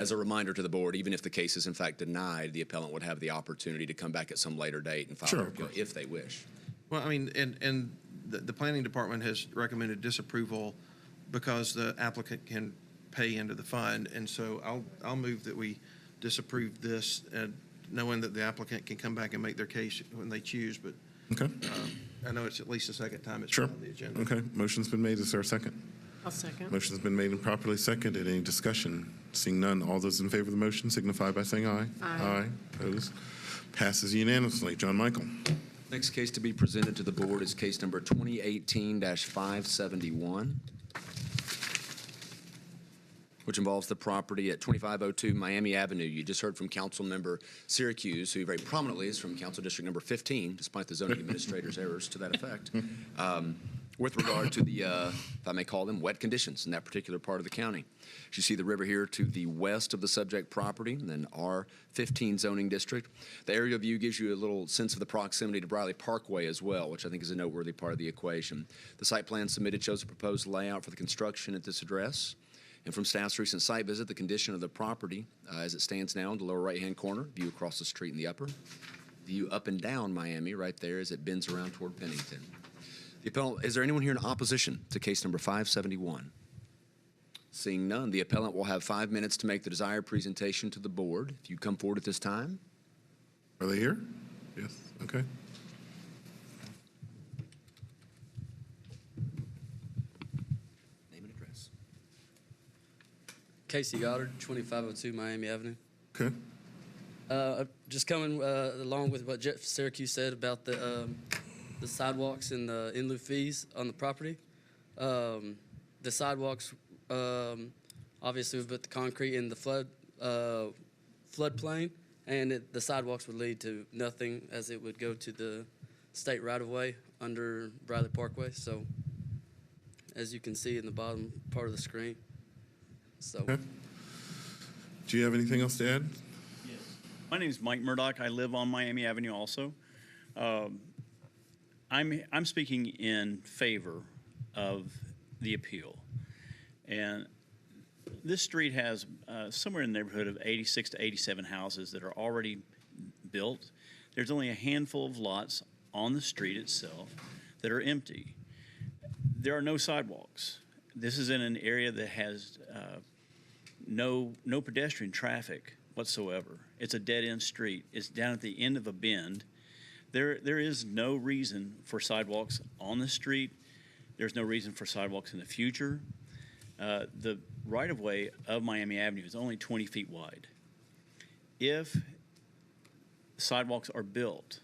S2: As a reminder to the board, even if the case is in fact denied, the appellant would have the opportunity to come back at some later date and file
S1: Sure,
S2: an
S1: of
S2: appeal
S1: course.
S2: if they wish.
S3: Well, I mean, and the planning department has recommended disapproval because the applicant can pay into the fund. And so I'll move that we disapprove this, knowing that the applicant can come back and make their case when they choose. But
S1: Okay,
S3: I know it's at least the second time it's
S1: sure.
S3: been on the agenda.
S1: Okay, motion's been made. Is there a second?
S7: I'll second.
S1: Motion's been made and properly seconded. Any discussion? Seeing none, all those in favor of the motion signify by saying aye.
S7: Aye.
S1: Opposed? Passes unanimously. John Michael.
S2: Next case to be presented to the board is case number 2018-571, which involves the property at 2502 Miami Avenue. You just heard from Council Member Syracuse, who very prominently is from Council District Number 15, despite the zoning administrator's errors to that effect, with regard to the, if I may call them, wet conditions in that particular part of the county. As you see the river here to the west of the subject property, and then R15 zoning district. The aerial view gives you a little sense of the proximity to Briley Parkway as well, which I think is a noteworthy part of the equation. The site plan submitted shows a proposed layout for the construction at this address. And from staff's recent site visit, the condition of the property as it stands now in the lower right-hand corner, view across the street in the upper, view up and down Miami right there as it bends around toward Pennington. The appellant, is there anyone here in opposition to case number 571? Seeing none, the appellant will have 5 minutes to make the desired presentation to the board. If you come forward at this time.
S1: Are they here? Yes, okay.
S2: Name and address.
S12: Casey Goddard, 2502 Miami Avenue.
S1: Okay.
S12: Just coming along with what Jeff Syracuse said about the sidewalks and the in lieu fees on the property. The sidewalks, obviously, we put the concrete in the floodplain, and the sidewalks would lead to nothing, as it would go to the state right-of-way under Briley Parkway. So, as you can see in the bottom part of the screen. So.
S1: Okay. Do you have anything else to add?
S13: Yes. My name is Mike Murdoch. I live on Miami Avenue also. I'm speaking in favor of the appeal. And this street has somewhere in the neighborhood of 86 to 87 houses that are already built. There's only a handful of lots on the street itself that are empty. There are no sidewalks. This is in an area that has no pedestrian traffic whatsoever. It's a dead-end street. It's down at the end of a bend. There is no reason for sidewalks on the street. There's no reason for sidewalks in the future. The right-of-way of Miami Avenue is only 20 feet wide. If sidewalks are built,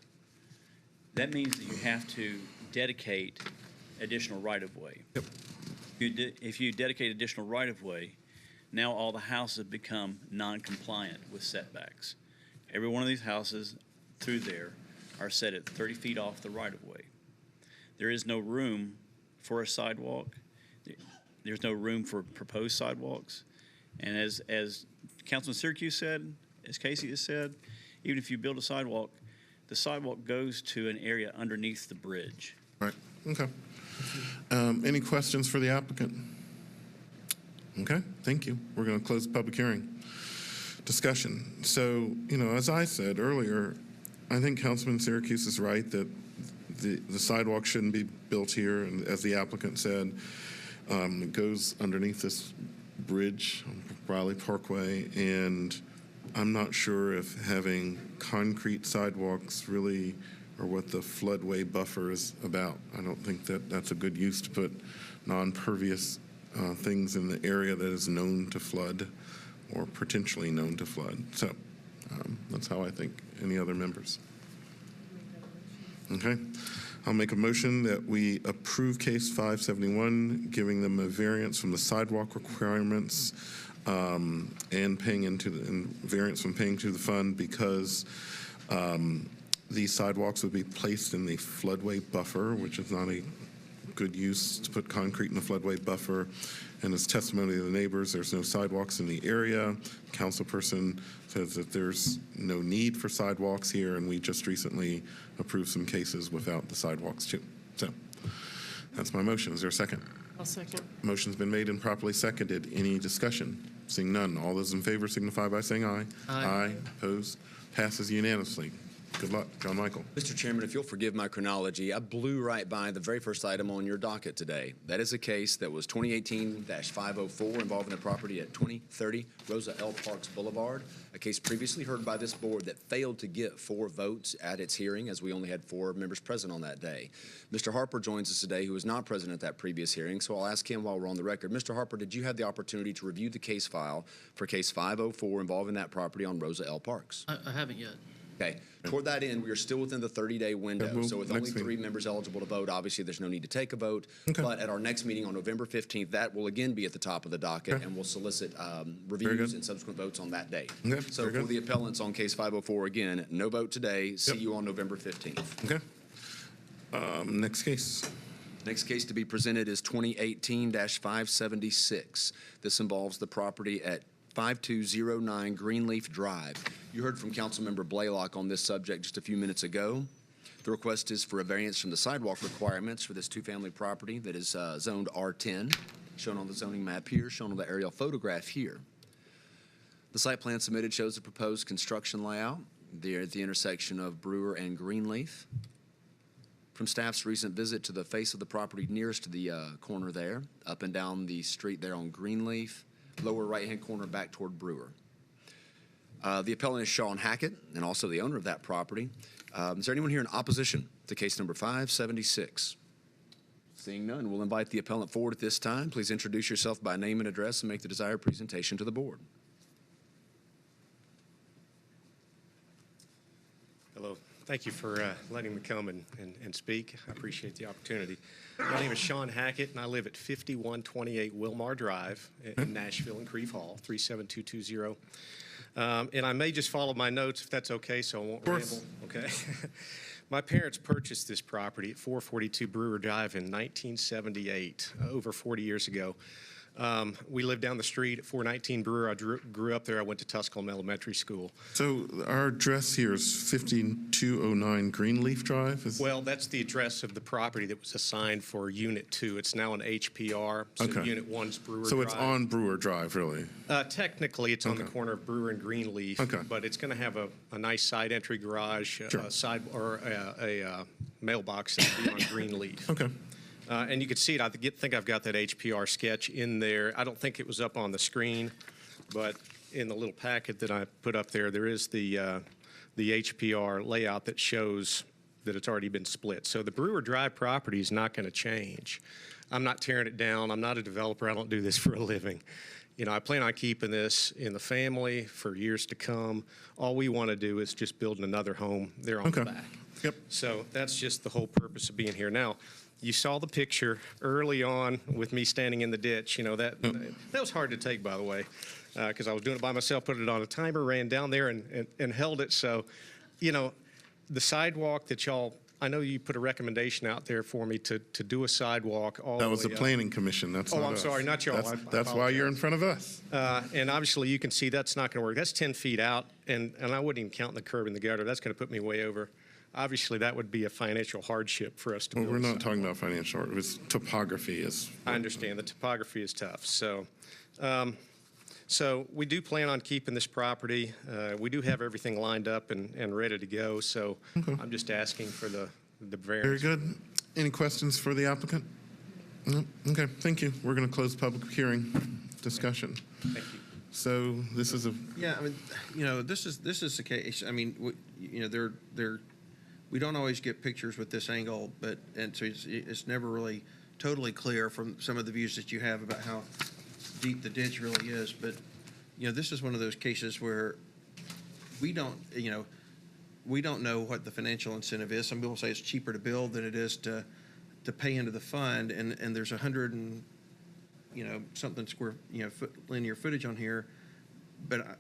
S13: that means that you have to dedicate additional right-of-way.
S1: Yep.
S13: If you dedicate additional right-of-way, now all the houses have become non-compliant with setbacks. Every one of these houses through there are set at 30 feet off the right-of-way. There is no room for a sidewalk. There's no room for proposed sidewalks. And as Councilman Syracuse said, as Casey has said, even if you build a sidewalk, the sidewalk goes to an area underneath the bridge.
S1: Right, okay. Any questions for the applicant? Okay, thank you. We're going to close the public hearing. Discussion. So, as I said earlier, I think Councilman Syracuse is right that the sidewalk shouldn't be built here, and as the applicant said, it goes underneath this bridge, Riley Parkway, and I'm not sure if having concrete sidewalks really are what the floodway buffer is about. I don't think that that's a good use to put non-pervious things in the area that is known to flood or potentially known to flood. So that's how I think. Any other members? Okay. I'll make a motion that we approve case 571, giving them a variance from the sidewalk requirements and variance from paying to the fund because these sidewalks would be placed in the floodway buffer, which is not a good use to put concrete in the floodway buffer. And as testimony of the neighbors, there's no sidewalks in the area. Councilperson says that there's no need for sidewalks here, and we just recently approved some cases without the sidewalks too. So that's my motion. Is there a second?
S7: I'll second.
S1: Motion's been made and properly seconded. Any discussion? Seeing none, all those in favor signify by saying aye.
S10: Aye.
S1: Opposed? Passes unanimously. Good luck, John Michael.
S2: Mr. Chairman, if you'll forgive my chronology, I blew right by the very first item on your docket today. That is a case that was 2018-504 involving a property at 2030 Rosa L. Parks Boulevard, a case previously heard by this board that failed to get 4 votes at its hearing, as we only had 4 members present on that day. Mr. Harper joins us today, who was not present at that previous hearing, so I'll ask him while we're on the record. Mr. Harper, did you have the opportunity to review the case file for case 504 involving that property on Rosa L. Parks?
S10: I haven't yet.
S2: Okay. Toward that end, we are still within the 30-day window.
S1: we'll-
S2: So with only
S1: next
S2: 3
S1: meeting.
S2: members eligible to vote, obviously there's no need to take a vote.
S1: Okay.
S2: But at our next meeting on November 15th, that will again be at the top of the docket,
S1: Okay.
S2: and we'll solicit
S1: good.
S2: reviews and subsequent votes on that day.
S1: Okay,
S2: So
S1: very
S2: for
S1: good.
S2: the appellants on case 504, again, no vote today. See
S1: Yep.
S2: you on November 15th.
S1: Okay. Next case.
S2: Next case to be presented is 2018-576. This involves the property at 5209 Greenleaf Drive. You heard from Councilmember Blaylock on this subject just a few minutes ago. The request is for a variance from the sidewalk requirements for this 2-family property that is zoned R10, shown on the zoning map here, shown on the aerial photograph here. The site plan submitted shows the proposed construction layout there at the intersection of Brewer and Greenleaf. From staff's recent visit to the face of the property nearest to the corner there, up and down the street there on Greenleaf, lower right-hand corner back toward Brewer. The appellant is Sean Hackett, and also the owner of that property. Is there anyone here in opposition to case number 576? Seeing none, we'll invite the appellant forward at this time. Please introduce yourself by name and address and make the desired presentation to the board.
S14: Hello. Thank you for letting me come and speak. I appreciate the opportunity. My name is Sean Hackett, and I live at 5128 Wilmar Drive in Nashville in Creve Hall, 37220. And I may just follow my notes if that's okay, so I won't ramble. Okay. My parents purchased this property at 442 Brewer Drive in 1978, over 40 years ago. We lived down the street at 419 Brewer. I grew up there. I went to Tusculum Elementary School.
S1: So our address here is 5209 Greenleaf Drive?
S14: Well, that's the address of the property that was assigned for Unit 2. It's now an HPR, so
S1: Okay.
S14: Unit 1's Brewer Drive.
S1: So it's on Brewer Drive, really?
S14: Technically, it's on the
S1: Okay.
S14: corner of Brewer and Greenleaf.
S1: Okay.
S14: But it's going to have a nice side entry garage,
S1: Sure.
S14: a side or a mailbox that'll be on Greenleaf.
S1: Okay.
S14: And you can see it. I think I've got that HPR sketch in there. I don't think it was up on the screen, but in the little packet that I put up there, there is the HPR layout that shows that it's already been split. So the Brewer Drive property is not going to change. I'm not tearing it down. I'm not a developer. I don't do this for a living. You know, I plan on keeping this in the family for years to come. All we want to do is just build another home there on the
S1: Okay.
S14: back.
S1: Yep.
S14: So that's just the whole purpose of being here. Now, You saw the picture early on with me standing in the ditch. You know, that was hard to take, by the way, because I was doing it by myself, put it on a timer, ran down there and held it. So, you know, the sidewalk that y'all, I know you put a recommendation out there for me to do a sidewalk all the way
S1: That was the
S14: up.
S1: Planning Commission, that's not
S14: Oh, I'm
S1: us.
S14: sorry, not y'all.
S1: That's why you're in front of us.
S14: And obviously, you can see that's not going to work. That's 10 feet out, and I wouldn't even count the curb in the gutter. That's going to put me way over. Obviously, that would be a financial hardship for us to
S1: Well,
S14: build.
S1: we're
S14: a
S1: not
S14: sidewalk.
S1: talking about financial, it was topography is.
S14: I understand the topography is tough. So, we do plan on keeping this property. We do have everything lined up and ready to go. So I'm just asking for the variance.
S1: Very good. Any questions for the applicant? No? Okay, thank you. We're going to close public hearing discussion.
S14: Thank you.
S1: So this is a,
S3: Yeah, I mean, you know, this is the case. I mean, you know, we don't always get pictures with this angle, and so it's never really totally clear from some of the views that you have about how deep the ditch really is. But, you know, this is one of those cases where we don't know what the financial incentive is. Some people say it's cheaper to build than it is to pay into the fund, and there's 100 and, you know, something square, you know, linear footage on here. But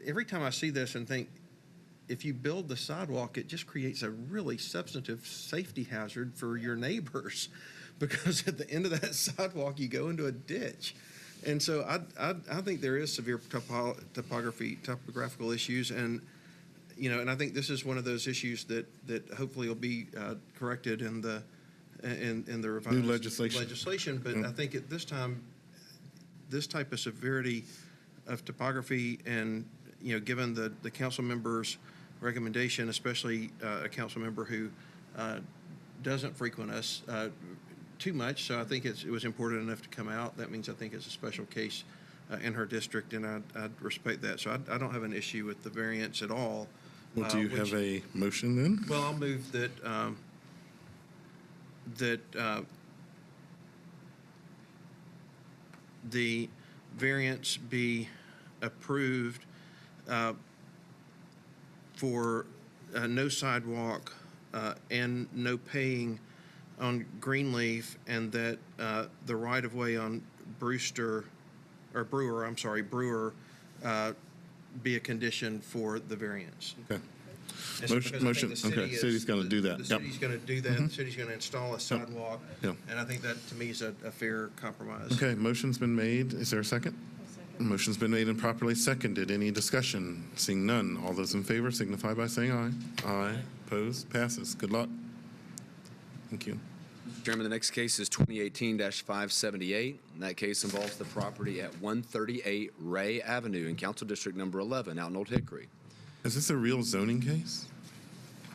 S3: every time I see this and think, if you build the sidewalk, it just creates a really substantive safety hazard for your neighbors, because at the end of that sidewalk, you go into a ditch. And so I think there is severe topographical issues, and, you know, and I think this is one of those issues that hopefully will be corrected in the revised
S1: New legislation.
S3: But I think at this time, this type of severity of topography, and, you know, given the council member's recommendation, especially a council member who doesn't frequent us too much, so I think it was important enough to come out. That means I think it's a special case in her district, and I'd respect that. So I don't have an issue with the variance at all.
S1: well, do you have a motion then?
S3: Well, I'll move that the variance be approved for no sidewalk and no paying on Greenleaf, and that the right-of-way on Brewer be a condition for the variance.
S1: Okay.
S3: And so because I think
S1: Motion,
S3: the city
S1: okay,
S3: is-
S1: city's going to do that.
S3: The
S1: Yep.
S3: city's going to do that, the city's going to install a sidewalk,
S1: Yep.
S3: and I think that, to me, is a fair compromise.
S1: Okay, motion's been made. Is there a second? Motion's been made and properly seconded. Any discussion? Seeing none. All those in favor signify by saying aye. Aye. Opposed? Passes. Good luck. Thank you.
S2: Mr. Chairman, the next case is 2018-578. And that case involves the property at 138 Ray Avenue in Council District Number 11 out in Old Hickory.
S1: Is this a real zoning case?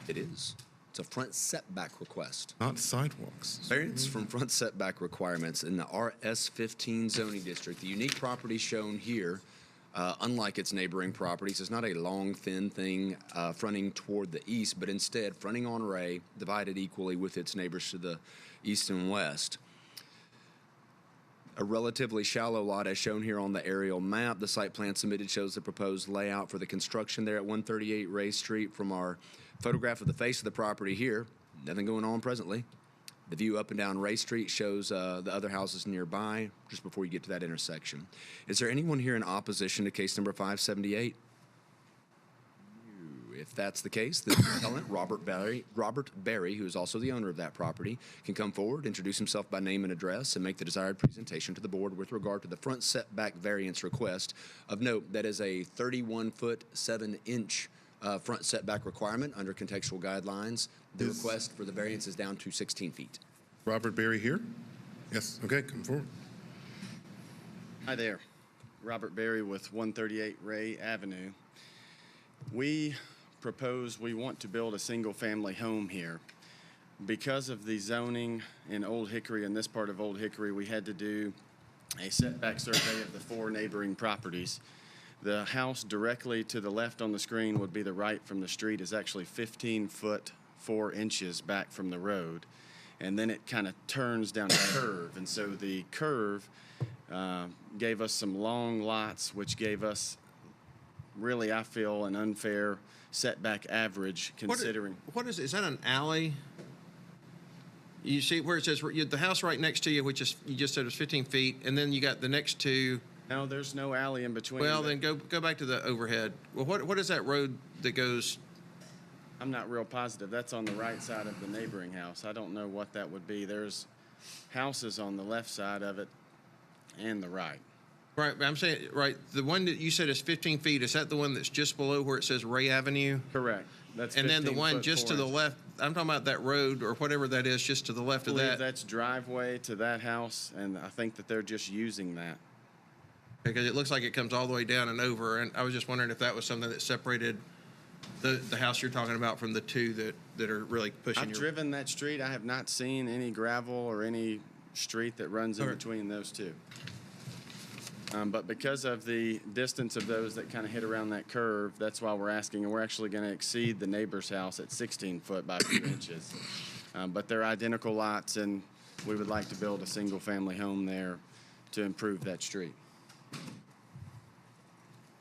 S2: It is. It's a front setback request.
S1: Not sidewalks.
S2: Variance from front setback requirements in the RS-15 zoning district. The unique property shown here, unlike its neighboring properties, is not a long, thin thing fronting toward the east, but instead fronting on Ray, divided equally with its neighbors to the east and west. A relatively shallow lot as shown here on the aerial map. The site plan submitted shows the proposed layout for the construction there at 138 Ray Street. From our photograph of the face of the property here, nothing going on presently. The view up and down Ray Street shows the other houses nearby just before you get to that intersection. Is there anyone here in opposition to case number 578? If that's the case, the appellant, Robert Berry, who is also the owner of that property, can come forward, introduce himself by name and address, and make the desired presentation to the board with regard to the front setback variance request. Of note, that is a 31-foot, 7-inch front setback requirement under contextual guidelines. The request for the variance is down to 16 feet.
S1: Robert Berry here? Yes. Okay, come forward.
S15: Hi there. Robert Berry with 138 Ray Avenue. We want to build a single-family home here. Because of the zoning in Old Hickory, in this part of Old Hickory, we had to do a setback survey of the 4 neighboring properties. The house directly to the left on the screen would be the right from the street, is actually 15 foot 4 inches back from the road. And then it kind of turns down a curve. And so the curve gave us some long lots, which gave us, really, I feel, an unfair setback average considering.
S3: What is that, an alley? You see where it says, the house right next to you, which is, you just said was 15 feet, and then you got the next two.
S15: No, there's no alley in between.
S3: Well, then go back to the overhead. Well, what is that road that goes?
S15: I'm not real positive. That's on the right side of the neighboring house. I don't know what that would be. There's houses on the left side of it and the right.
S3: Right, but I'm saying, right, the one that you said is 15 feet, is that the one that's just below where it says Ray Avenue?
S15: Correct. That's
S3: And then the
S15: 15
S3: one
S15: foot
S3: just to the
S15: forest.
S3: left, I'm talking about that road or whatever that is, just to the left
S15: I
S3: of
S15: believe
S3: that.
S15: that's driveway to that house, and I think that they're just using that.
S3: Because it looks like it comes all the way down and over, and I was just wondering if that was something that separated the house you're talking about from the two that are really pushing
S15: I've driven that street. I have not seen any gravel or any street that runs in
S3: All right.
S15: between those two. But because of the distance of those that kind of hit around that curve, that's why we're asking, and we're actually going to exceed the neighbor's house at 16 foot by a few inches. But they're identical lots, and we would like to build a single-family home there to improve that street.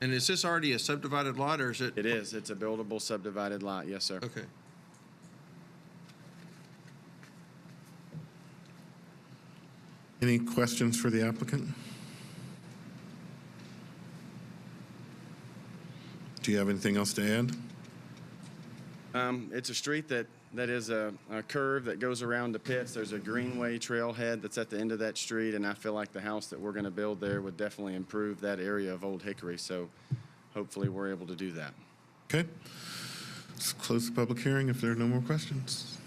S3: And is this already a subdivided lot, or is it?
S15: It is. It's a buildable subdivided lot. Yes, sir.
S3: Okay.
S1: Any questions for the applicant? Do you have anything else to add?
S15: It's a street that is a curve that goes around the pits. There's a greenway trailhead that's at the end of that street, and I feel like the house that we're going to build there would definitely improve that area of Old Hickory. So hopefully we're able to do that.
S1: Okay. Let's close the public hearing if there are no more questions.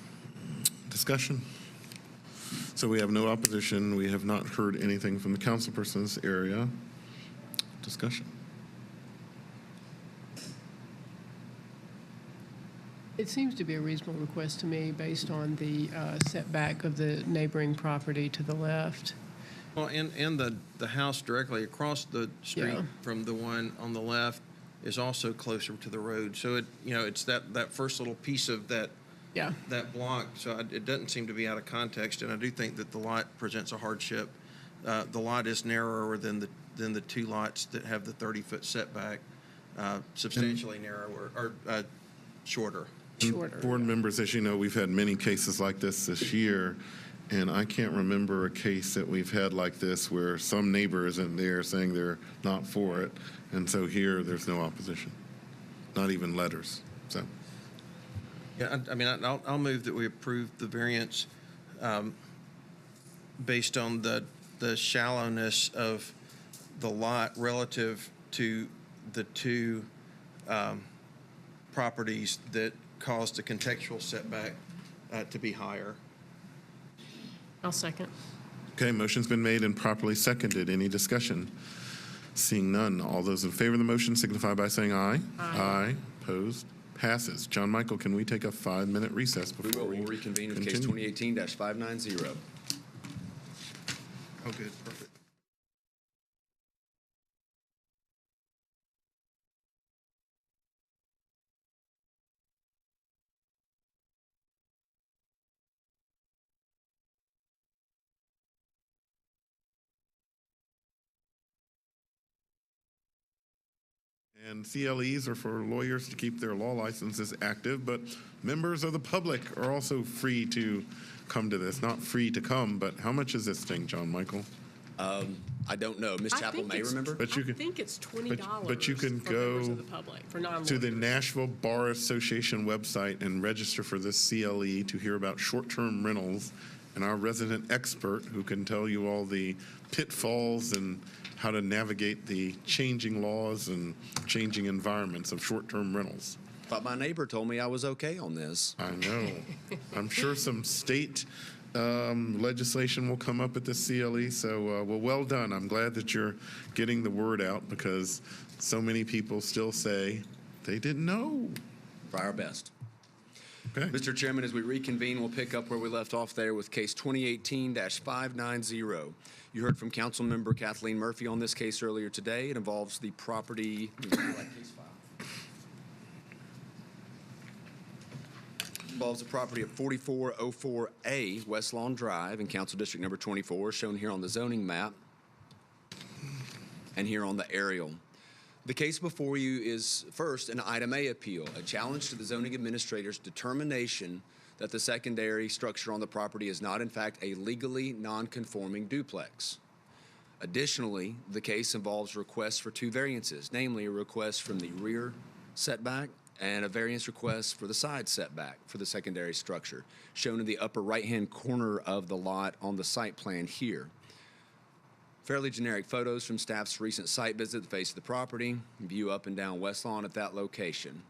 S1: Discussion. So we have no opposition. We have not heard anything from the councilperson's area. Discussion.
S7: It seems to be a reasonable request to me based on the setback of the neighboring property to the left.
S3: Well, and the house directly across the street
S7: Yeah.
S3: from the one on the left is also closer to the road. So it's that first little piece of that
S7: Yeah.
S3: that block. So it doesn't seem to be out of context, and I do think that the lot presents a hardship. The lot is narrower than the two lots that have the 30-foot setback, substantially narrower or shorter.
S7: Shorter.
S1: Board members, as you know, we've had many cases like this year, and I can't remember a case that we've had like this where some neighbor isn't there saying they're not for it, and so here there's no opposition, not even letters. So.
S3: Yeah, I mean, I'll move that we approve the variance based on the shallowness of the lot relative to the two properties that caused the contextual setback to be higher.
S7: I'll second.
S1: Okay, motion's been made and properly seconded. Any discussion? Seeing none, all those in favor of the motion signify by saying aye. Aye. Opposed? Passes. John Michael, can we take a 5-minute recess before we
S2: We'll reconvene with case
S1: continue?
S2: 2018-590.
S3: Oh, good, perfect.
S1: And CLEs are for lawyers to keep their law licenses active, but members of the public are also free to come to this. Not free to come, but how much is this thing, John Michael?
S2: I don't know. Ms. Chappell may remember.
S1: But you
S7: I
S1: can,
S7: think it's $20
S1: but you can
S7: for members
S1: go
S7: of the public, for non-lawyers.
S1: to the Nashville Bar Association website and register for this CLE to hear about short-term rentals, and our resident expert who can tell you all the pitfalls and how to navigate the changing laws and changing environments of short-term rentals.
S2: Thought my neighbor told me I was okay on this.
S1: I know. I'm sure some state legislation will come up at the CLE, so well done. I'm glad that you're getting the word out because so many people still say they didn't know.
S2: Try our best.
S1: Okay.
S2: Mr. Chairman, as we reconvene, we'll pick up where we left off there with case 2018-590. You heard from Councilmember Kathleen Murphy on this case earlier today. It involves the property. Involves the property at 4404A West Lawn Drive in Council District Number 24, shown here on the zoning map and here on the aerial. The case before you is first an item A appeal, a challenge to the zoning administrator's determination that that the secondary structure on the property is not in fact a legally non-conforming duplex. Additionally, the case involves requests for two variances, namely a request from the rear setback and a variance request for the side setback for the secondary structure, shown in the upper right-hand corner of the lot on the site plan here. Fairly generic photos from staff's recent site visit, the face of the property, view up and down West Lawn at that location.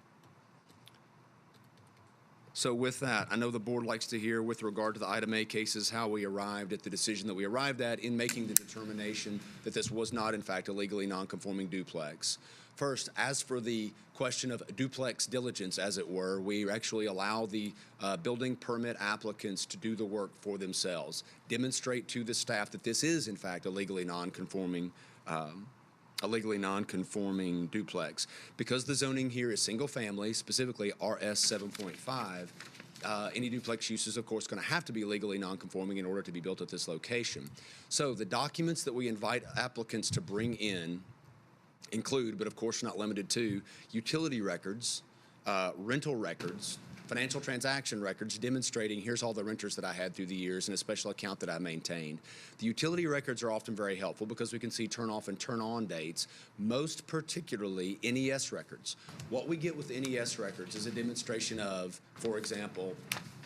S2: So with that, I know the board likes to hear with regard to the item A cases how we arrived at the decision that we arrived at in making the determination that this was not in fact a legally non-conforming duplex. First, as for the question of duplex diligence, as it were, we actually allow the building permit applicants to do the work for themselves, demonstrate to the staff that this is in fact a legally non-conforming duplex. Because the zoning here is single family, specifically RS 7.5, any duplex use is of course going to have to be legally non-conforming in order to be built at this location. So the documents that we invite applicants to bring in include, but of course not limited to, utility records, rental records, financial transaction records demonstrating here's all the renters that I had through the years and a special account that I maintained. The utility records are often very helpful because we can see turn off and turn on dates, most particularly NES records. What we get with NES records is a demonstration of, for example,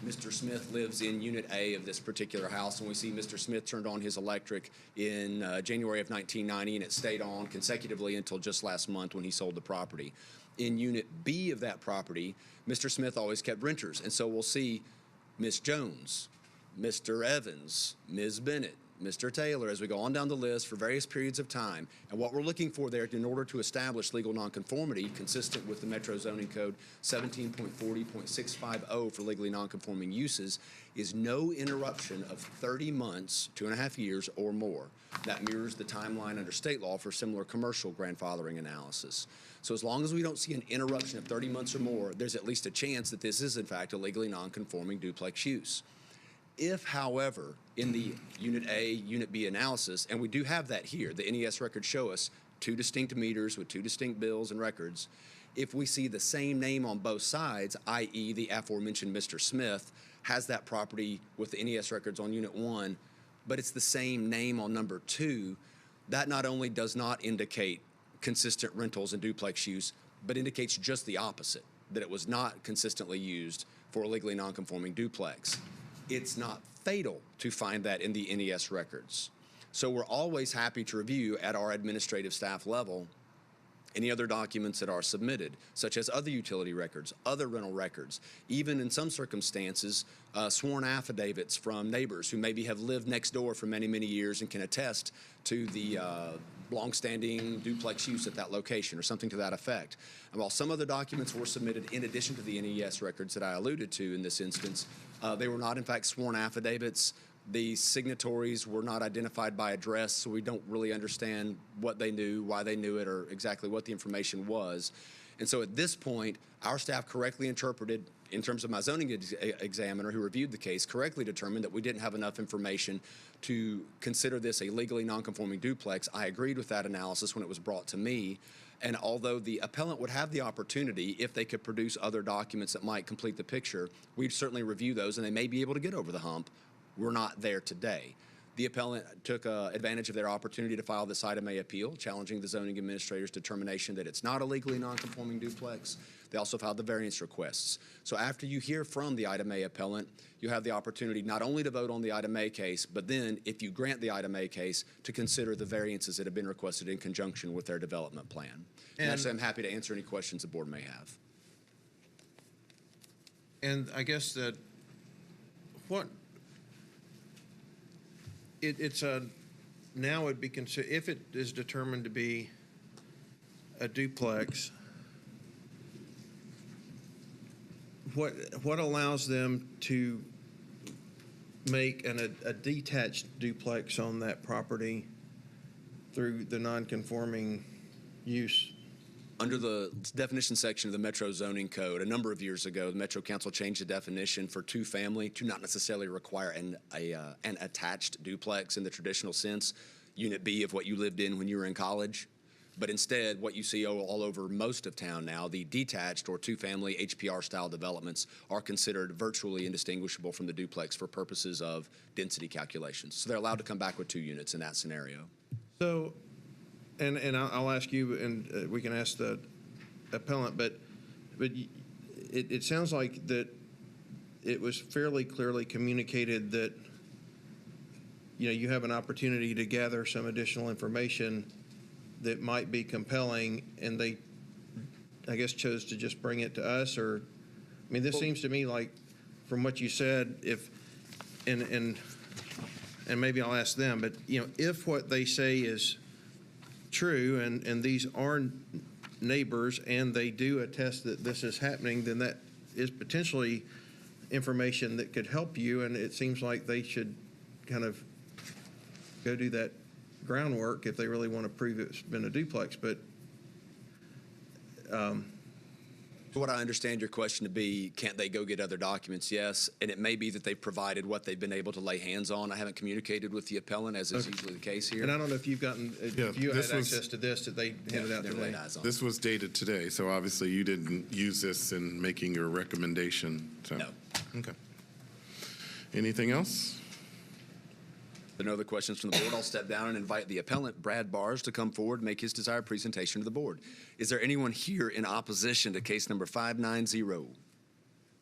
S2: Mr. Smith lives in Unit A of this particular house, and we see Mr. Smith turned on his electric in January of 1990, and it stayed on consecutively until just last month when he sold the property. In Unit B of that property, Mr. Smith always kept renters, and so we'll see Miss Jones, Mr. Evans, Ms. Bennett, Mr. Taylor, as we go on down the list for various periods of time. And what we're looking for there in order to establish legal nonconformity consistent with the Metro Zoning Code 17.40.650 for legally nonconforming uses is no interruption of 30 months, 2.5 years or more. That mirrors the timeline under state law for similar commercial grandfathering analysis. So as long as we don't see an interruption of 30 months or more, there's at least a chance that this is in fact a legally nonconforming duplex use. If, however, in the Unit A, Unit B analysis, and we do have that here, the NES records show us two distinct meters with two distinct bills and records. If we see the same name on both sides, i.e. the aforementioned Mr. Smith has that property with the NES records on Unit 1, but it's the same name on number 2, that not only does not indicate consistent rentals and duplex use, but indicates just the opposite, that it was not consistently used for a legally nonconforming duplex. It's not fatal to find that in the NES records. So we're always happy to review at our administrative staff level any other documents that are submitted, such as other utility records, other rental records, even in some circumstances, sworn affidavits from neighbors who maybe have lived next door for many, many years and can attest to the longstanding duplex use at that location or something to that effect. And while some other documents were submitted in addition to the NES records that I alluded to in this instance, they were not in fact sworn affidavits. The signatories were not identified by address, so we don't really understand what they knew, why they knew it, or exactly what the information was. And so at this point, our staff correctly interpreted, in terms of my zoning examiner who reviewed the case, correctly determined that we didn't have enough information to consider this a legally nonconforming duplex. I agreed with that analysis when it was brought to me. And although the appellant would have the opportunity, if they could produce other documents that might complete the picture, we'd certainly review those and they may be able to get over the hump. We're not there today. The appellant took advantage of their opportunity to file this item A appeal, challenging the zoning administrator's determination that it's not a legally nonconforming duplex. They also filed the variance requests. So after you hear from the item A appellant, you have the opportunity not only to vote on the item A case, but then, if you grant the item A case, to consider the variances that have been requested in conjunction with their development plan. And actually, I'm happy to answer any questions the board may have.
S3: And I guess that it's a, now it'd be considered, if it is determined to be a duplex, what allows them to make a detached duplex on that property through the non-conforming use?
S2: Under the definition section of the Metro Zoning Code, a number of years ago, the Metro Council changed the definition for two-family to not necessarily require an attached duplex in the traditional sense, Unit B of what you lived in when you were in college. But instead, what you see all over most of town now, the detached or two-family HPR-style developments are considered virtually indistinguishable from the duplex for purposes of density calculations. So they're allowed to come back with 2 units in that scenario.
S3: So, and I'll ask you, and we can ask the appellant, but it sounds like that it was fairly clearly communicated that, you know, you have an opportunity to gather some additional information that might be compelling, and they, I guess, chose to just bring it to us, or, I mean, this seems to me like, from what you said, if, and maybe I'll ask them, but, you know, if what they say is true, and these are neighbors, and they do attest that this is happening, then that is potentially information that could help you, and it seems like they should kind of go do that groundwork if they really want to prove it's been a duplex. But
S2: What I understand your question to be, can't they go get other documents? Yes, and it may be that they've provided what they've been able to lay hands on. I haven't communicated with the appellant, as is usually the case here.
S3: and I don't know if you've gotten, if you had access to this, did they hand it out
S2: They're
S3: today?
S2: laid eyes on.
S1: This was dated today, so obviously you didn't use this in making your recommendation. So.
S2: No.
S1: Okay. Anything else?
S2: There are no other questions from the board. I'll step down and invite the appellant, Brad Bars, to come forward and make his desired presentation to the board. Is there anyone here in opposition to case number 590?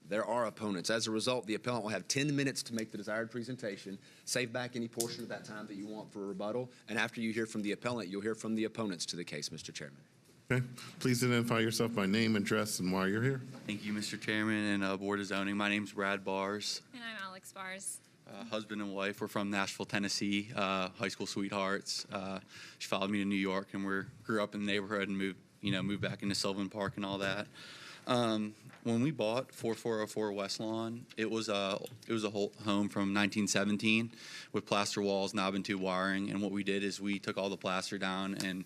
S2: There are opponents. As a result, the appellant will have 10 minutes to make the desired presentation. Save back any portion of that time that you want for a rebuttal. And after you hear from the appellant, you'll hear from the opponents to the case, Mr. Chairman.
S1: Okay. Please identify yourself by name, address, and why you're here.
S16: Thank you, Mr. Chairman and Board of Zoning. My name's Brad Bars.
S17: And I'm Alex Bars.
S16: Husband and wife. We're from Nashville, Tennessee, high school sweethearts. She followed me to New York, and we grew up in the neighborhood and moved back into Sylvan Park and all that. When we bought 4404 West Lawn, it was a whole home from 1917 with plaster walls, knob and tube wiring. And what we did is we took all the plaster down and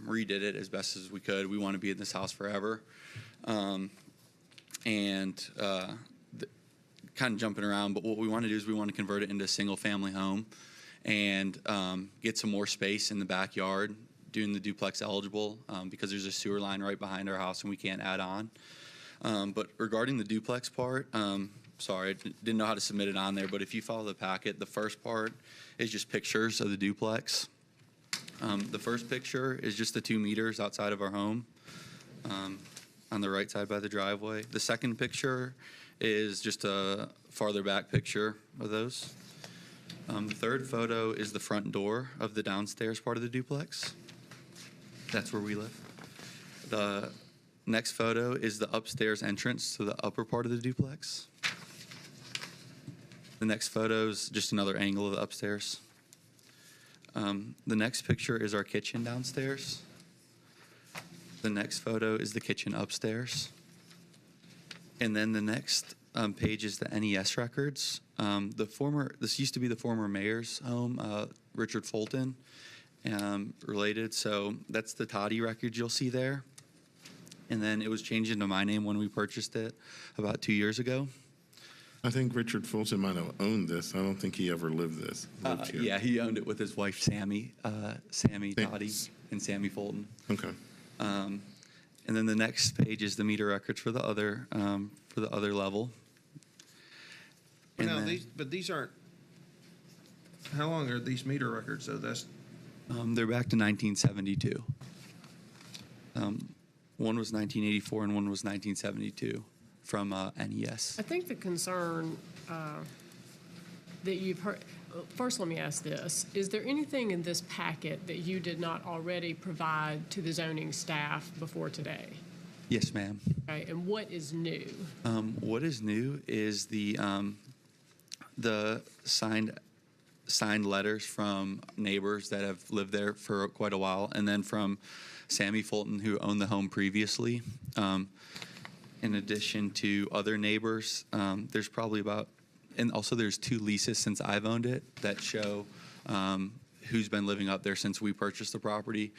S16: redid it as best as we could. We want to be in this house forever, kind of jumping around, but what we want to do is we want to convert it into a single-family home and get some more space in the backyard, doing the duplex eligible because there's a sewer line right behind our house and we can't add on. But regarding the duplex part, sorry, I didn't know how to submit it on there, but if you follow the packet, the first part is just pictures of the duplex. The first picture is just the 2 meters outside of our home on the right side by the driveway. The second picture is just a farther back picture of those. The third photo is the front door of the downstairs part of the duplex. That's where we live. The next photo is the upstairs entrance to the upper part of the duplex. The next photo is just another angle of the upstairs. The next picture is our kitchen downstairs. The next photo is the kitchen upstairs. And then the next page is the NES records. This used to be the former mayor's home, Richard Fulton, related. So that's the Toddy records you'll see there. And then it was changed into my name when we purchased it about 2 years ago.
S1: I think Richard Fulton might have owned this. I don't think he ever lived here.
S16: Yeah, he owned it with his wife, Sammy Toddy and Sammy Fulton.
S1: Okay.
S16: And then the next page is the meter records for the other level.
S3: Now, these aren't. How long are these meter records? So that's.
S16: They're back to 1972. One was 1984 and one was 1972 from NES.
S7: I think the concern that you've heard. First, let me ask this. Is there anything in this packet that you did not already provide to the zoning staff before today?
S16: Yes, ma'am.
S7: Okay, and what is new?
S16: What is new is the signed letters from neighbors that have lived there for quite a while, and then from Sammy Fulton, who owned the home previously. In addition to other neighbors, there's probably about. And also there's 2 leases since I've owned it that show who's been living up there since we purchased the property.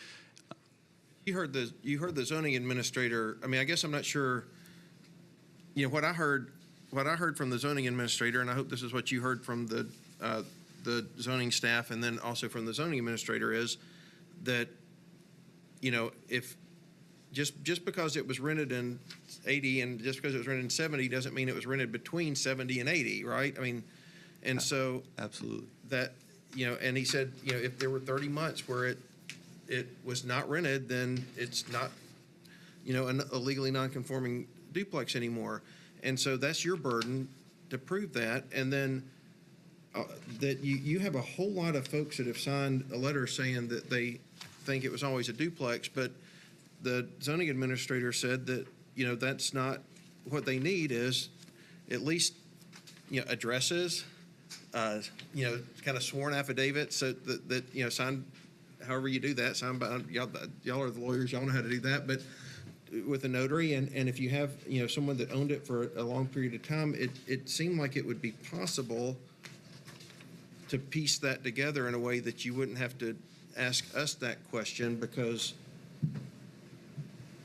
S3: You heard the zoning administrator. I mean, I guess I'm not sure. You know, what I heard from the zoning administrator, and I hope this is what you heard from the zoning staff, and then also from the zoning administrator, is that if just because it was rented in 80 and just because it was rented in 70 doesn't mean it was rented between 70 and 80, right? I mean, and so
S16: Absolutely.
S3: that, and he said, if there were 30 months where it was not rented, then it's not, a legally non-conforming duplex anymore. And so that's your burden to prove that. And then that you have a whole lot of folks that have signed a letter saying that they think it was always a duplex, but the zoning administrator said that, that's not what they need is at least, addresses, kind of sworn affidavits so that, signed, however you do that, signed by, y'all are the lawyers, y'all know how to do that, but with a notary, and if you have, someone that owned it for a long period of time, it seemed like it would be possible to piece that together in a way that you wouldn't have to ask us that question, because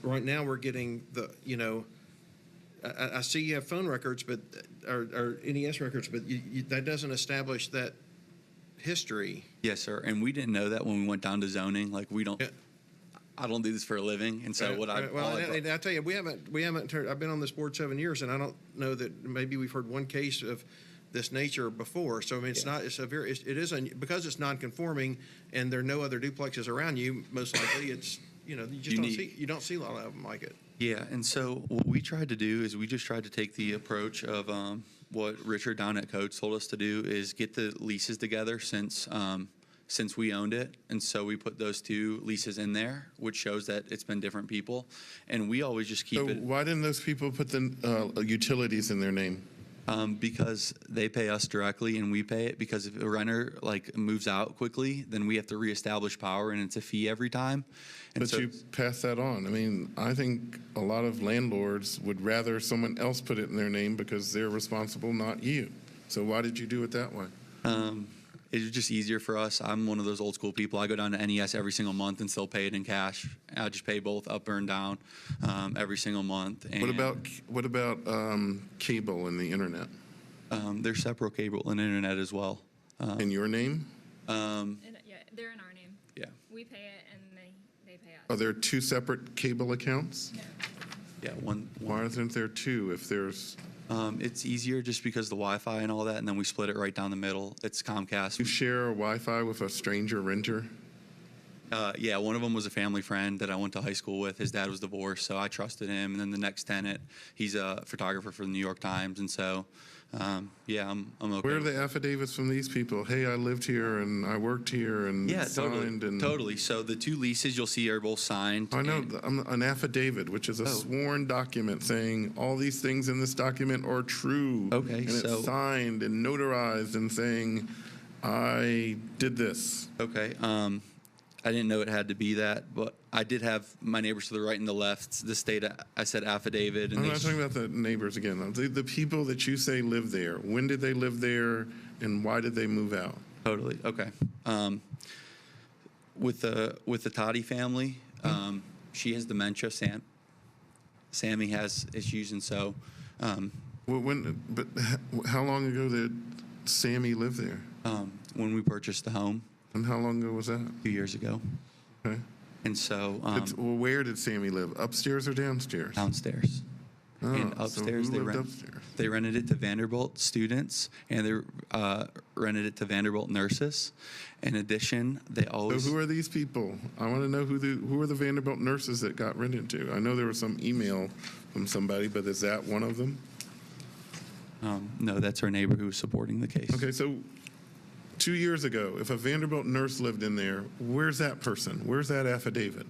S3: right now we're getting the, I see you have phone records, but, or NES records, but that doesn't establish that history.
S16: Yes, sir. And we didn't know that when we went down to zoning. Like, we don't, I don't do this for a living. And so
S3: Well, I tell you, we haven't heard, I've been on this board 7 years, and I don't know that maybe we've heard one case of this nature before. So, I mean, because it's non-conforming and there are no other duplexes around you, most likely it's, you don't see a lot of them like it.
S16: Yeah, and so what we tried to do is we just tried to take the approach of what Richard down at Codes told us to do is get the leases together since we owned it. And so we put those two leases in there, which shows that it's been different people. And we always just keep
S1: So
S16: it.
S1: why didn't those people put the utilities in their name?
S16: Because they pay us directly and we pay it, because if a renter moves out quickly, then we have to reestablish power and it's a fee every time. And
S1: But you pass that on. I mean, I think a lot of landlords would rather someone else put it in their name because they're responsible, not you. So why did you do it that way?
S16: It was just easier for us. I'm one of those old school people. I go down to NES every single month and still pay it in cash. I just pay both up and down every single month. And
S1: What about cable and the internet?
S16: There's separate cable and internet as well.
S1: In your name?
S17: Yeah, they're in our name.
S16: Yeah.
S17: We pay it and they pay us.
S1: Are there two separate cable accounts?
S16: Yeah, one.
S1: Why isn't there two if there's...
S16: It's easier just because the Wi-Fi and all that, and then we split it right down the middle. It's Comcast.
S1: You share a Wi-Fi with a stranger renter?
S16: Yeah, one of them was a family friend that I went to high school with. His dad was divorced, so I trusted him. And then the next tenant, he's a photographer for the New York Times, and so, yeah, I'm okay.
S1: Where are the affidavits from these people? Hey, I lived here and I worked here and signed and...
S16: Totally. So the two leases you'll see are both signed.
S1: I know, an affidavit, which is a sworn document saying all these things in this document are true.
S16: Okay,
S1: and it's signed and notarized and saying, I did this.
S16: Okay. I didn't know it had to be that, but I did have my neighbors to the right and the left. The state, I said affidavit. And
S1: I'm not talking about the neighbors again. The people that you say live there. When did they live there and why did they move out?
S16: Totally. Okay. With the Toddy family, she has dementia. Sammy has issues, and so.
S1: But how long ago did Sammy live there?
S16: When we purchased the home.
S1: And how long ago was that?
S16: 2 years ago.
S1: Okay.
S16: And so.
S1: Well, where did Sammy live? Upstairs or downstairs?
S16: Downstairs.
S1: Oh,
S16: and upstairs,
S1: so who lived upstairs?
S16: They rented it to Vanderbilt students, and they rented it to Vanderbilt nurses. In addition, they always.
S1: So who are these people? I want to know who are the Vanderbilt nurses that got rented to. I know there was some email from somebody, but is that one of them?
S16: No, that's our neighbor who was supporting the case.
S1: Okay, so 2 years ago, if a Vanderbilt nurse lived in there, where's that person? Where's that affidavit?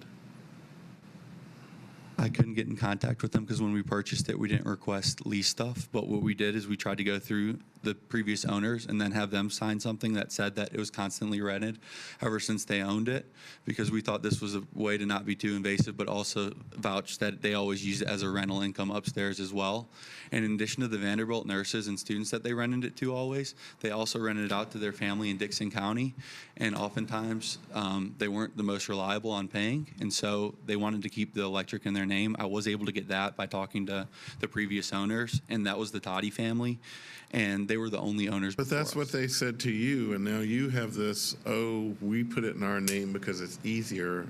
S16: I couldn't get in contact with them because when we purchased it, we didn't request lease stuff. But what we did is we tried to go through the previous owners and then have them sign something that said that it was constantly rented ever since they owned it, because we thought this was a way to not be too invasive, but also vouch that they always used it as a rental income upstairs as well. And in addition to the Vanderbilt nurses and students that they rented it to always, they also rented it out to their family in Dixon County. And oftentimes they weren't the most reliable on paying. And so they wanted to keep the electric in their name. I was able to get that by talking to the previous owners, and that was the Toddy family. And they were the only owners.
S1: But that's what they said to you, and now you have this, we put it in our name because it's easier,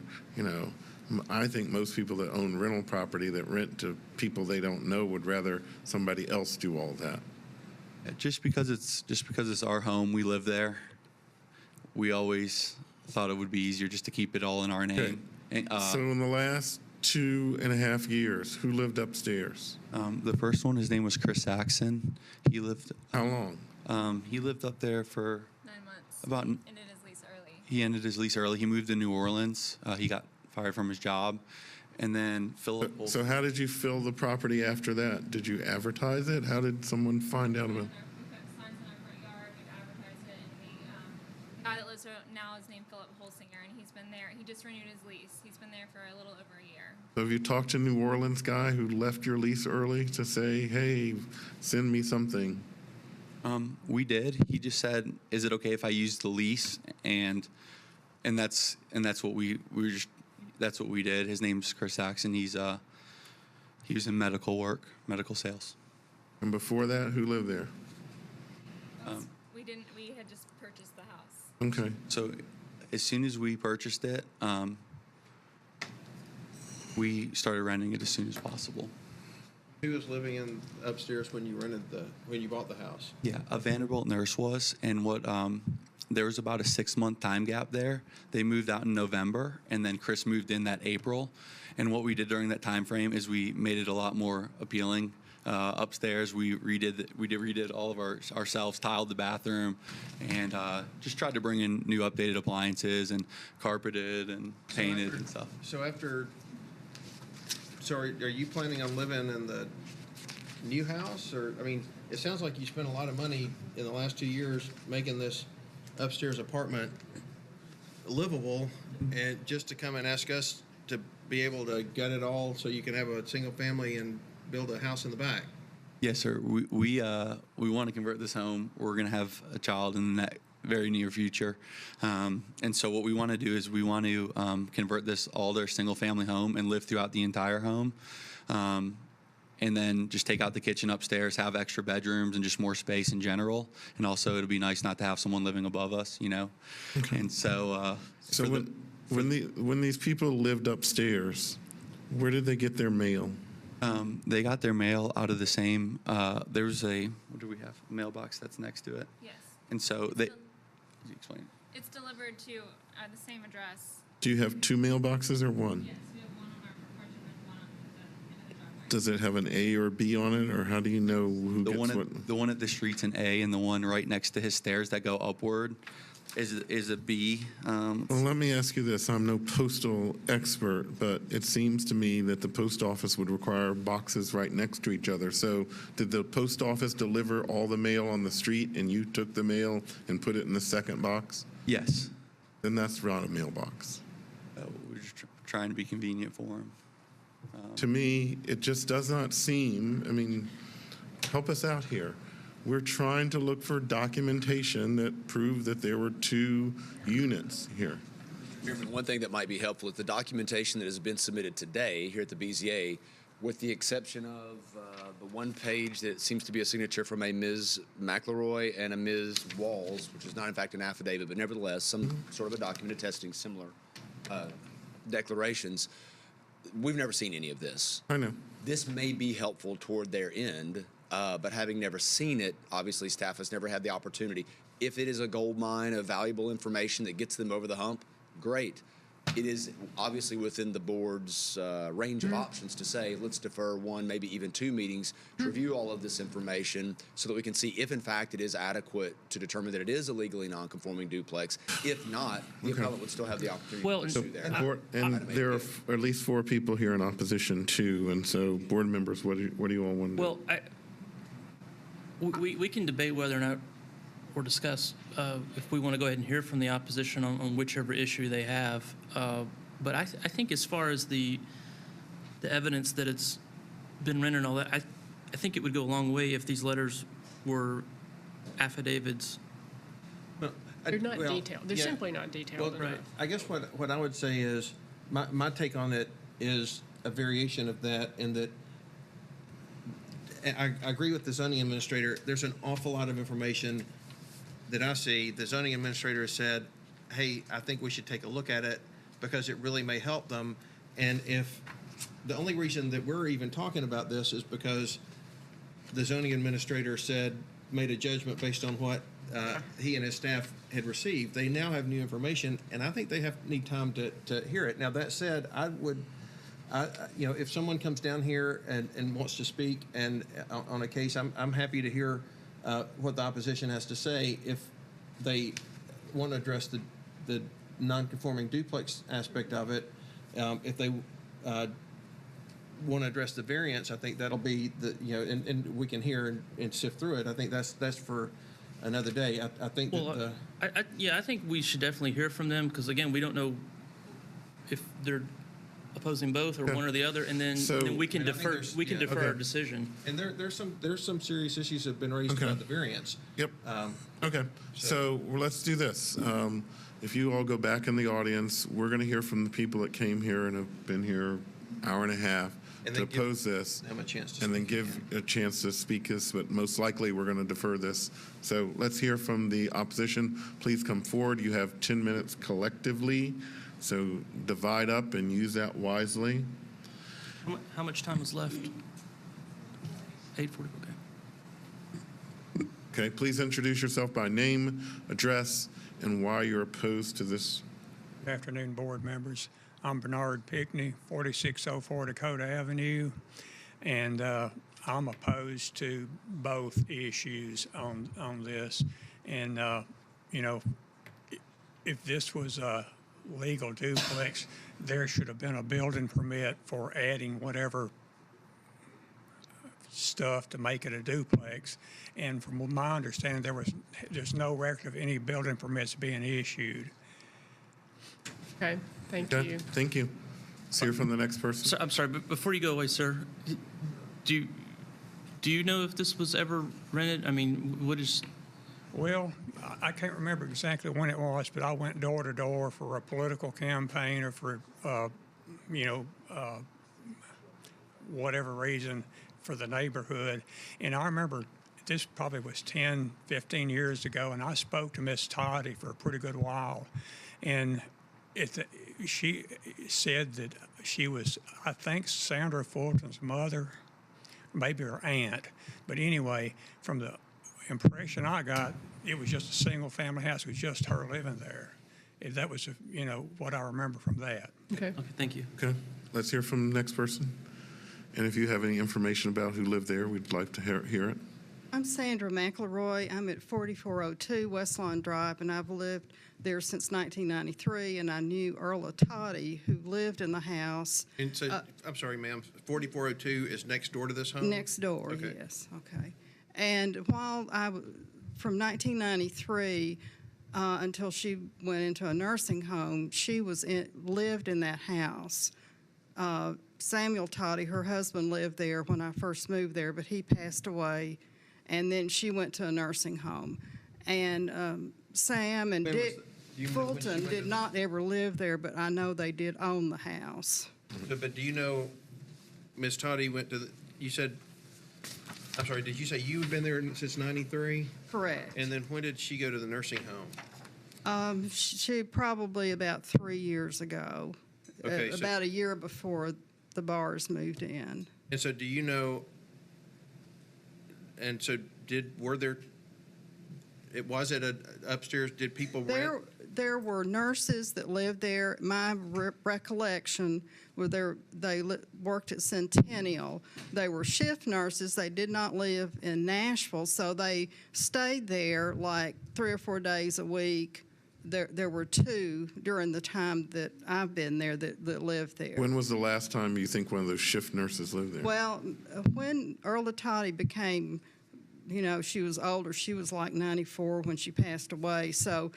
S1: I think most people that own rental property that rent to people they don't know would rather somebody else do all that.
S16: Just because it's our home, we live there. We always thought it would be easier just to keep it all in our name. And,
S1: So in the last 2.5 years, who lived upstairs?
S16: the first one, his name was Chris Saxon. He lived.
S1: How long?
S16: He lived up there for
S17: 9 months.
S16: about.
S17: Ended his lease early.
S16: He ended his lease early. He moved to New Orleans. He got fired from his job, and then Philip.
S1: So how did you fill the property after that? Did you advertise it? How did someone find out about it?
S17: We put signs in our front yard. We've advertised it, and the guy that lives there now is named Philip Holsinger, and he's been there. He just renewed his lease. He's been there for a little over a year.
S1: So have you talked to New Orleans guy who left your lease early to say, hey, send me something?
S16: We did. He just said, "Is it okay if I use the lease?" And that's what we were just. That's what we did. His name's Chris Saxon. He was in medical work, medical sales.
S1: And before that, who lived there?
S17: We didn't. We had just purchased the house.
S1: Okay.
S16: So as soon as we purchased it, we started renting it as soon as possible.
S3: Who was living in upstairs when you bought the house?
S16: Yeah, a Vanderbilt nurse was, and there was about a 6-month time gap there. They moved out in November, and then Chris moved in that April. And what we did during that time frame is we made it a lot more appealing. Upstairs, we redid all of ourselves, tiled the bathroom, and just tried to bring in new updated appliances and carpeted and painted and stuff.
S3: So are you planning on living in the new house? Or, I mean, it sounds like you spent a lot of money in the last 2 years making this upstairs apartment livable, and just to come and ask us to be able to gut it all so you can have a single family and build a house in the back.
S16: Yes, sir. We want to convert this home. We're going to have a child in the very near future, and so what we want to do is we want to convert this all to a single family home and live throughout the entire home, and then just take out the kitchen upstairs, have extra bedrooms and just more space in general. And also, it'll be nice not to have someone living above us, you know. Okay. And so,
S1: when these people lived upstairs, where did they get their mail?
S16: They got their mail out of the same. There's what do we have? A mailbox that's next to it.
S17: Yes.
S16: And so they. Could you explain?
S17: It's delivered to the same address.
S1: Do you have 2 mailboxes or one?
S17: Yes, we have one on our porch and then one on the end of the driveway.
S1: Does it have an A or B on it, or how do you know who
S16: The
S1: gets
S16: one,
S1: what?
S16: the one at the street's an A, and the one right next to his stairs that go upward is a B.
S1: Well, let me ask you this. I'm no postal expert, but it seems to me that the post office would require boxes right next to each other. So did the post office deliver all the mail on the street and you took the mail and put it in the second box?
S16: Yes.
S1: Then that's not a mailbox.
S16: We're just trying to be convenient for him.
S1: To me, it just does not seem, I mean, help us out here. We're trying to look for documentation that prove that there were 2 units here.
S2: Chairman, one thing that might be helpful is the documentation that has been submitted today here at the BZA, with the exception of the one page that seems to be a signature from a Ms. McElroy and a Ms. Walls, which is not in fact an affidavit, but nevertheless some sort of a document attesting similar declarations. We've never seen any of this.
S1: I know.
S2: This may be helpful toward their end, but having never seen it, obviously staff has never had the opportunity. If it is a gold mine of valuable information that gets them over the hump, great. It is obviously within the board's range of options to say, let's defer 1, maybe even 2 meetings to review all of this information so that we can see if in fact it is adequate to determine that it is a legally non-conforming duplex. If not, the appellant would still have the opportunity to pursue there.
S1: And there are at least 4 people here in opposition too, and so board members, what do you all want to do?
S10: Well, we can debate whether or not, or discuss if we want to go ahead and hear from the opposition on whichever issue they have. But I think as far as the evidence that it's been rendered and all that, I think it would go a long way if these letters were affidavits.
S7: They're not detailed. They're simply not detailed enough.
S3: I guess what I would say is, my take on it is a variation of that, in that I agree with the zoning administrator. There's an awful lot of information that I see. The zoning administrator has said, hey, I think we should take a look at it because it really may help them. And if, the only reason that we're even talking about this is because the zoning administrator made a judgment based on what he and his staff had received. They now have new information, and I think they need time to hear it. Now, that said, if someone comes down here and wants to speak and on a case, I'm happy to hear what the opposition has to say. If they want to address the non-conforming duplex aspect of it, if they want to address the variance, I think that'll be and we can hear and sift through it. I think that's for another day. I think that.
S10: I think we should definitely hear from them, because again, we don't know if they're opposing both or one or the other, and then we can defer. We can defer our decision.
S3: And there's some serious issues that have been raised about the variance.
S1: Yep. Okay. So let's do this. If you all go back in the audience, we're going to hear from the people that came here and have been here hour and a half to oppose this, and then give a chance to speak this, but most likely we're going to defer this. So let's hear from the opposition. Please come forward. You have 10 minutes collectively, so divide up and use that wisely.
S10: How much time is left? 8:40, okay.
S1: Okay, please introduce yourself by name, address, and why you're opposed to this.
S18: Good afternoon, board members. I'm Bernard Pickney, 4604 Dakota Avenue, and I'm opposed to both issues on this. And, if this was a legal duplex, there should have been a building permit for adding whatever stuff to make it a duplex. And from my understanding, there's no record of any building permits being issued.
S7: Okay, thank you.
S1: Thank you. Let's hear from the next person.
S10: So, I'm sorry, but before you go away, sir, do you know if this was ever rented? I mean, what is?
S18: Well, I can't remember exactly when it was, but I went door to door for a political campaign or for, whatever reason for the neighborhood. And I remember this probably was 10, 15 years ago, and I spoke to Miss Toddy for a pretty good while. And she said that she was, I think, Sandra Fulton's mother, maybe her aunt. But anyway, from the impression I got, it was just a single-family house. It was just her living there. That was, what I remember from that.
S10: Okay, thank you.
S1: Okay, let's hear from the next person. And if you have any information about who lived there, we'd like to hear it.
S19: I'm Sandra McElroy. I'm at 4402 West Lawn Drive, and I've lived there since 1993, and I knew Earl Toddy, who lived in the house.
S3: And so, I'm sorry, ma'am, 4402 is next door to this home?
S19: Next door,
S3: Okay.
S19: yes, okay. And while from 1993 until she went into a nursing home, she lived in that house. Samuel Toddy, her husband, lived there when I first moved there, but he passed away, and then she went to a nursing home. And Sam and Dick Fulton did not ever live there, but I know they did own the house.
S3: But do you know, Ms. Toddy went to you said, I'm sorry, did you say you had been there since 93?
S19: Correct.
S3: And then when did she go to the nursing home?
S19: She probably about 3 years ago,
S3: Okay,
S19: about a year before the bars moved in.
S3: And so do you know, and so was it upstairs, did people rent?
S19: There were nurses that lived there. My recollection was they worked at Centennial. They were shift nurses. They did not live in Nashville, so they stayed there like 3 or 4 days a week. There were two during the time that I've been there that lived there.
S1: When was the last time you think one of those shift nurses lived there?
S19: Well, when Earl Toddy became, she was older. She was like 94 when she passed away. So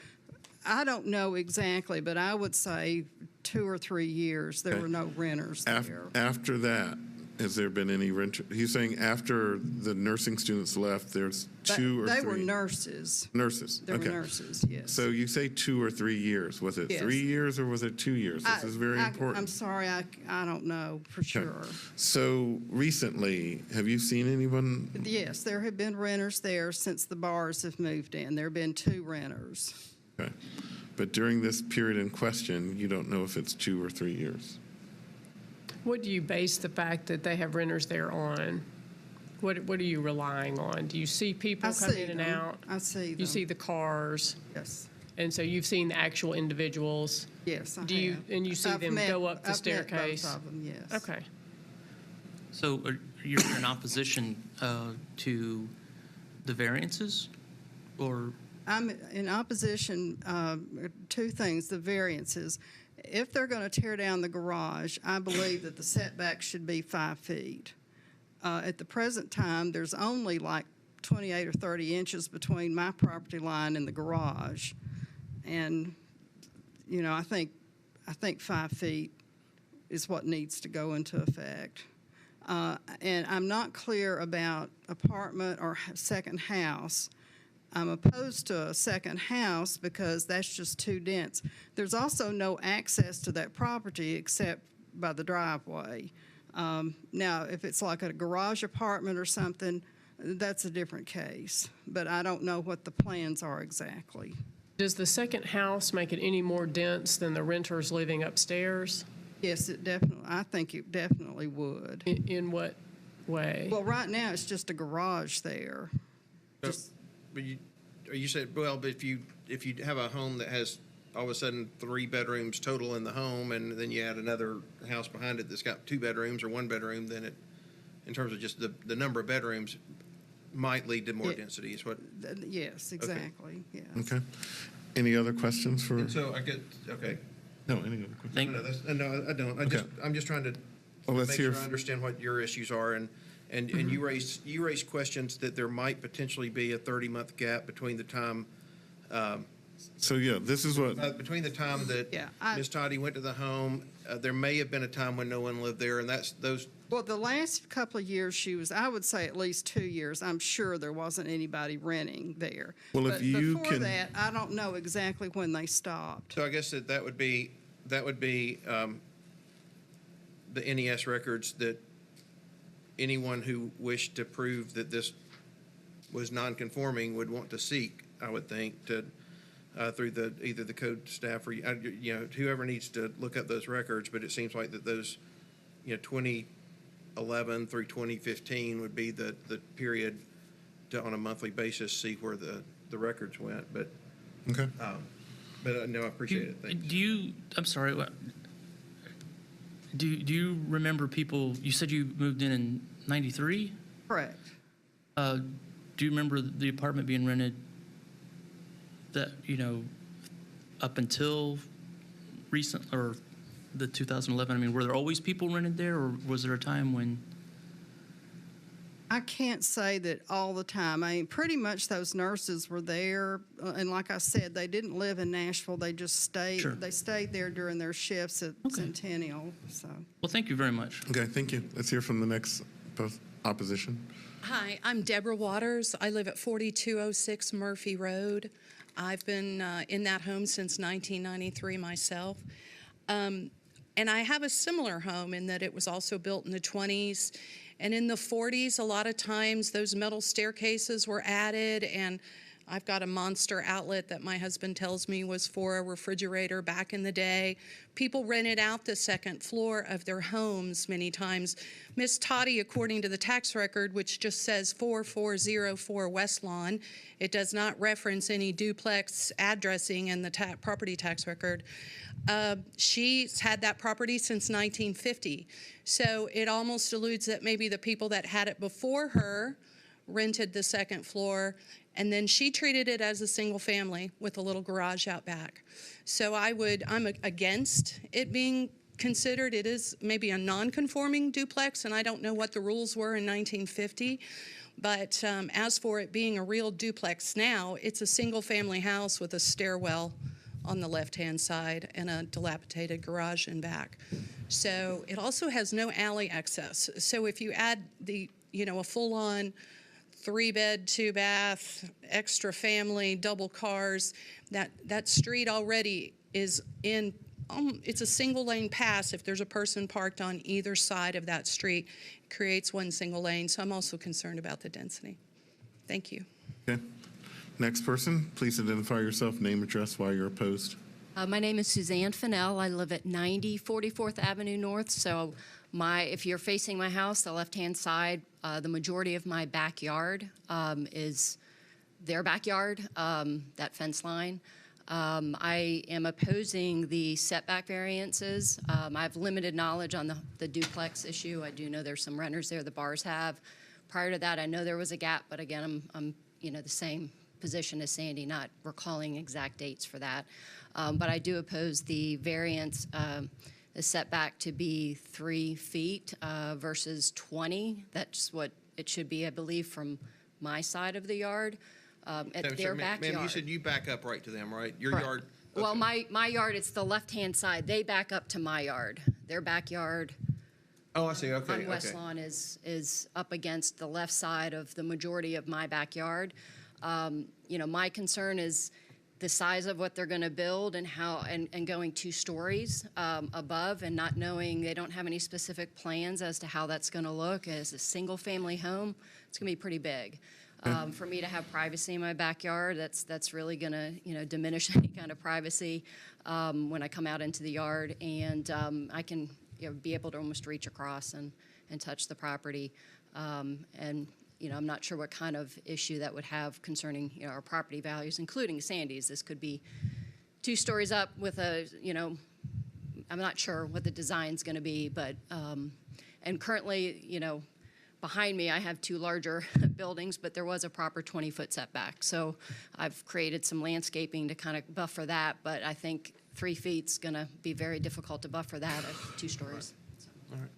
S19: I don't know exactly, but I would say 2 or 3 years there were no renters there.
S1: After that, has there been any renter? He's saying after the nursing students left, there's 2 or 3?
S19: They were nurses.
S1: Nurses,
S19: They
S1: okay.
S19: were nurses, yes.
S1: So you say 2 or 3 years. Was it
S19: Yes.
S1: 3 years or was it 2 years? This is very important.
S19: I'm sorry, I don't know for sure.
S1: So recently, have you seen anyone?
S19: Yes, there have been renters there since the bars have moved in. There have been 2 renters.
S1: Okay. But during this period in question, you don't know if it's 2 or 3 years?
S7: What do you base the fact that they have renters there on? What are you relying on? Do you see people
S19: I
S7: come
S19: see
S7: in and
S19: them.
S7: out?
S19: I see them.
S7: You see the cars?
S19: Yes.
S7: And so you've seen the actual individuals?
S19: Yes, I
S7: Do you,
S19: have.
S7: and you see
S19: I've
S7: them
S19: met-
S7: go up the
S19: I've met both
S7: staircase?
S19: of them, yes.
S7: Okay.
S10: So you're in opposition to the variances, or?
S19: I'm in opposition, two things, the variances. If they're going to tear down the garage, I believe that the setback should be 5 feet. At the present time, there's only like 28 or 30 inches between my property line and the garage. And, you know, I think 5 feet is what needs to go into effect. And I'm not clear about apartment or second house. I'm opposed to a second house because that's just too dense. There's also no access to that property except by the driveway. Now, if it's like a garage apartment or something, that's a different case. But I don't know what the plans are exactly.
S7: Does the second house make it any more dense than the renters living upstairs?
S19: Yes, it definitely, I think it definitely would.
S7: In what way?
S19: Well, right now, it's just a garage there. Just-
S3: But you said, well, but if you have a home that has all of a sudden 3 bedrooms total in the home, and then you add another house behind it that's got 2 bedrooms or 1 bedroom, then it, in terms of just the number of bedrooms, might lead to more density. Is what?
S19: Yes, exactly. Yes.
S1: Okay. Any other questions for?
S3: And so I get okay.
S1: No, any other questions?
S3: No, I don't.
S1: Okay.
S3: I'm just trying to
S1: Well, let's
S3: make
S1: hear
S3: sure I understand what your issues are, and you raised questions that there might potentially be a 30-month gap between the time.
S1: So yeah, this is what.
S3: Between the time that Ms. Toddy went to the home, there may have been a time when no one lived there, and that's those.
S19: Well, the last couple of years I would say at least 2 years, I'm sure there wasn't anybody renting there.
S1: Well, if
S19: But
S1: you
S19: before
S1: can-
S19: that, I don't know exactly when they stopped.
S3: So I guess that would be the NES records that anyone who wished to prove that this was non-conforming would want to seek, I would think, to through either the code staff or whoever needs to look up those records. But it seems like that those 2011 through 2015 would be the period to on a monthly basis see where the records went. But
S1: okay.
S3: But no, I appreciate it. Thanks.
S10: Do you? I'm sorry. Do you remember people? You said you moved in '93.
S19: Correct.
S10: Do you remember the apartment being rented? That up until recent or the 2011. I mean, were there always people rented there, or was there a time when?
S19: I can't say that all the time. I mean, pretty much those nurses were there, and like I said, they didn't live in Nashville. They just stayed.
S10: Sure.
S19: They stayed there during their shifts at Centennial. So.
S10: Well, thank you very much.
S1: Okay, thank you. Let's hear from the next opposition.
S20: Hi, I'm Deborah Waters. I live at 4206 Murphy Road. I've been in that home since 1993 myself. And I have a similar home in that it was also built in the 20s. And in the 40s, a lot of times those metal staircases were added, and I've got a monster outlet that my husband tells me was for a refrigerator back in the day. People rented out the second floor of their homes many times. Miss Toddy, according to the tax record, which just says 4404 West Lawn, it does not reference any duplex addressing in the property tax record. She's had that property since 1950. So it almost alludes that maybe the people that had it before her rented the second floor, and then she treated it as a single family with a little garage out back. So I'm against it being considered. It is maybe a non-conforming duplex, and I don't know what the rules were in 1950. But as for it being a real duplex now, it's a single family house with a stairwell on the left-hand side and a dilapidated garage in back. So it also has no alley access. So if you add a full-on 3-bed, 2-bath, extra family, double cars, that street already is in, it's a single lane pass if there's a person parked on either side of that street. It creates one single lane, so I'm also concerned about the density. Thank you.
S1: Okay. Next person, please identify yourself, name, address, why you're opposed.
S21: My name is Suzanne Fennell. I live at 90 44th Avenue North. So if you're facing my house, the left-hand side, the majority of my backyard is their backyard, that fence line. I am opposing the setback variances. I have limited knowledge on the duplex issue. I do know there's some renters there, the bars have. Prior to that, I know there was a gap, but again, I'm the same position as Sandy, not recalling exact dates for that. But I do oppose the variance, the setback to be 3 feet versus 20. That's what it should be, I believe, from my side of the yard. At their backyard.
S3: Ma'am, you said you back up right to them, right? Your
S21: Correct.
S3: yard.
S21: Well, my yard, it's the left-hand side. They back up to my yard. Their backyard
S3: Oh, I see. Okay.
S21: on West
S3: Okay.
S21: Lawn is up against the left side of the majority of my backyard. My concern is the size of what they're going to build and and going 2 stories above and not knowing, they don't have any specific plans as to how that's going to look. As a single-family home, it's going to be pretty big. For me to have privacy in my backyard, that's really going to diminish any kind of privacy when I come out into the yard, and I can be able to almost reach across and touch the property. And I'm not sure what kind of issue that would have concerning our property values, including Sandy's. This could be 2 stories up with I'm not sure what the design's going to be, but and currently, behind me, I have 2 larger buildings, but there was a proper 20-foot setback. So I've created some landscaping to kind of buffer that, but I think 3 feet's going to be very difficult to buffer that at 2 stories.
S3: All right.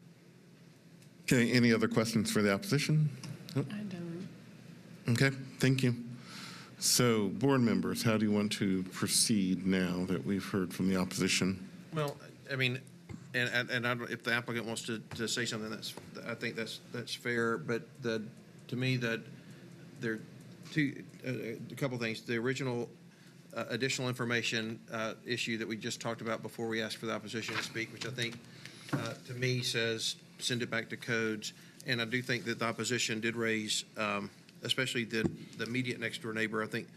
S1: Okay, any other questions for the opposition?
S7: I don't.
S1: Okay, thank you. So, board members, how do you want to proceed now that we've heard from the opposition?
S3: Well, I mean, and if the applicant wants to say something, I think that's fair. But to me, that there are a couple things. The original additional information issue that we just talked about before we asked for the opposition to speak, which I think to me says send it back to codes. And I do think that the opposition did raise, especially the immediate next door neighbor. I think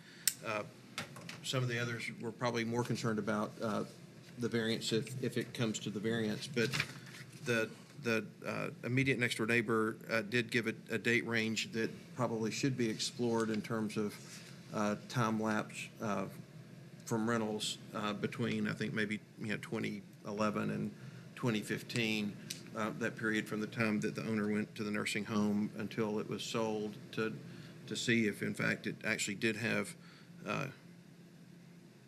S3: some of the others were probably more concerned about the variance if it comes to the variance. But the immediate next door neighbor did give a date range that probably should be explored in terms of time lapse from rentals between, I think, maybe 2011 and 2015. That period from the time that the owner went to the nursing home until it was sold to see if, in fact, it actually did have,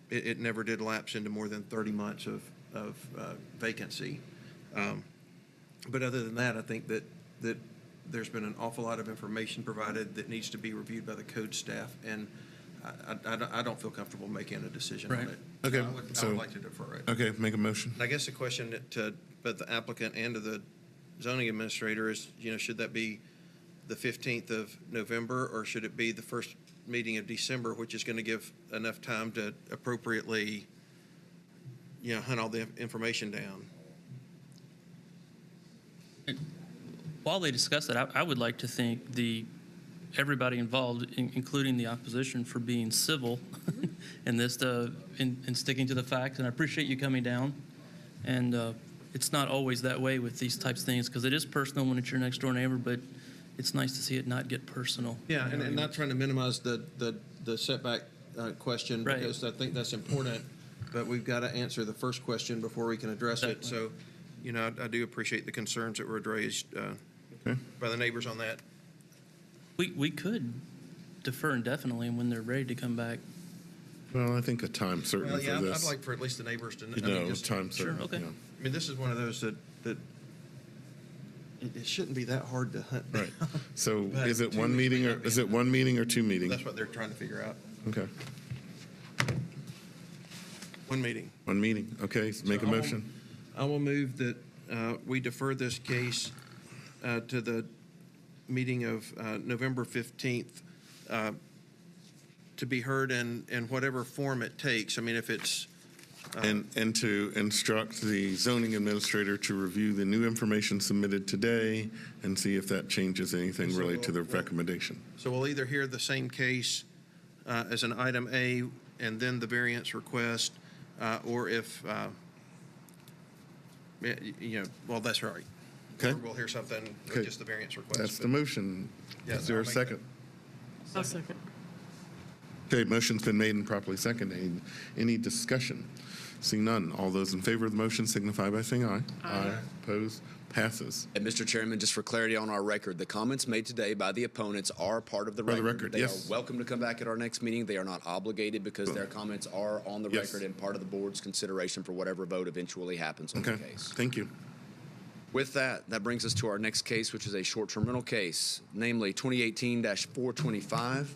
S3: it never did lapse into more than 30 months of vacancy. But other than that, I think that there's been an awful lot of information provided that needs to be reviewed by the code staff, and I don't feel comfortable making a decision on it.
S1: Okay,
S3: I would like to defer it.
S1: Okay, make a motion.
S3: And I guess the question to both the applicant and to the zoning administrator is, should that be the 15th of November, or should it be the first meeting of December, which is going to give enough time to appropriately, hunt all the information down?
S10: While they discuss that, I would like to thank everybody involved, including the opposition, for being civil in this, and sticking to the facts. And I appreciate you coming down. And it's not always that way with these types of things, because it is personal when it's your next door neighbor, but it's nice to see it not get personal.
S3: Yeah, and not trying to minimize the setback question,
S10: Right.
S3: because I think that's important, but we've got to answer the first question before we can address it. So, I do appreciate the concerns that were raised by the neighbors on that.
S10: We could defer indefinitely, and when they're ready to come back.
S1: Well, I think a time certain
S3: Well,
S1: for
S3: yeah,
S1: this.
S3: I'd like for at least the neighbors to
S1: time certain.
S10: Sure, okay.
S1: yeah.
S3: I mean, this is one of those that it shouldn't be that hard to hunt down.
S1: Right. So
S3: But
S1: is it
S3: 2
S1: one
S3: weeks
S1: meeting
S3: may
S1: or
S3: not be
S1: is it
S3: enough.
S1: 1 meeting or 2 meetings?
S3: That's what they're trying to figure out.
S1: Okay.
S3: 1 meeting.
S1: 1 meeting. Okay, so make a
S3: I will-
S1: motion.
S3: I will move that we defer this case to the meeting of November 15th to be heard in whatever form it takes. I mean, if it's
S1: And to instruct the zoning administrator to review the new information submitted today and see if that changes anything
S3: So
S1: related to the
S3: we'll-
S1: recommendation.
S3: So we'll either hear the same case as an item A and then the variance request, or if, well, that's right.
S1: Okay.
S3: Or we'll hear something
S1: Okay.
S3: with just the variance request.
S1: That's the
S3: but-
S1: motion.
S3: Yeah,
S1: Is there
S3: I'll
S1: a
S3: make
S1: second?
S7: I'll second.
S1: Okay, motion's been made and properly seconded. Any discussion? Seeing none, all those in favor of the motion signify by saying aye. Aye. Opposed? Passes.
S2: And Mr. Chairman, just for clarity on our record, the comments made today by the opponents are part of the
S1: For
S2: record.
S1: the record,
S2: They
S1: yes.
S2: are welcome to come back at our next meeting. They are not obligated because their comments are on the
S1: Yes.
S2: record and part of the board's consideration for whatever vote eventually happens on the
S1: Okay,
S2: case.
S1: thank you.
S2: With that, that brings us to our next case, which is a short-term rental case, namely 2018-425,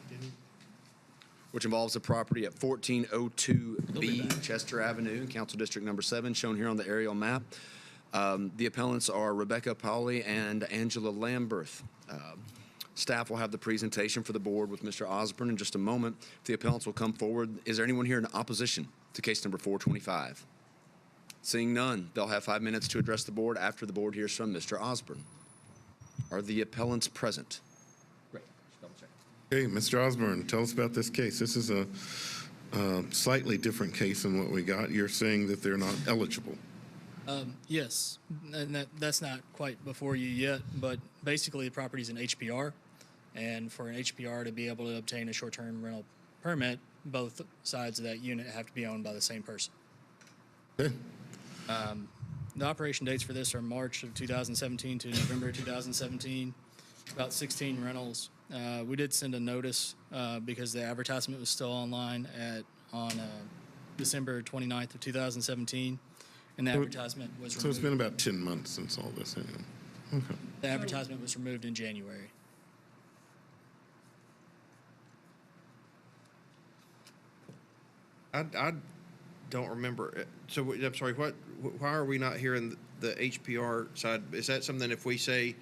S2: which involves a property at 1402B Chester Avenue, in Council District Number 7, shown here on the aerial map. The appellants are Rebecca Pauli and Angela Lamberth. Staff will have the presentation for the board with Mr. Osborne in just a moment. The appellants will come forward. Is there anyone here in opposition to case number 425? Seeing none, they'll have 5 minutes to address the board after the board hears from Mr. Osborne. Are the appellants present? Great. Just double check.
S1: Okay, Mr. Osborne, tell us about this case. This is a slightly different case than what we got. You're saying that they're not eligible.
S5: Yes, and that's not quite before you yet, but basically the property's an HPR, and for an HPR to be able to obtain a short-term rental permit, both sides of that unit have to be owned by the same person.
S1: Okay.
S5: The operation dates for this are March of 2017 to November 2017, about 16 rentals. We did send a notice because the advertisement was still online on December 29th of 2017. And the advertisement was removed.
S1: So it's been about 10 months since all this. Anyway. Okay.
S5: The advertisement was removed in January.
S3: I don't remember. So I'm sorry. Why are we not hearing the HPR side? Is that something if we say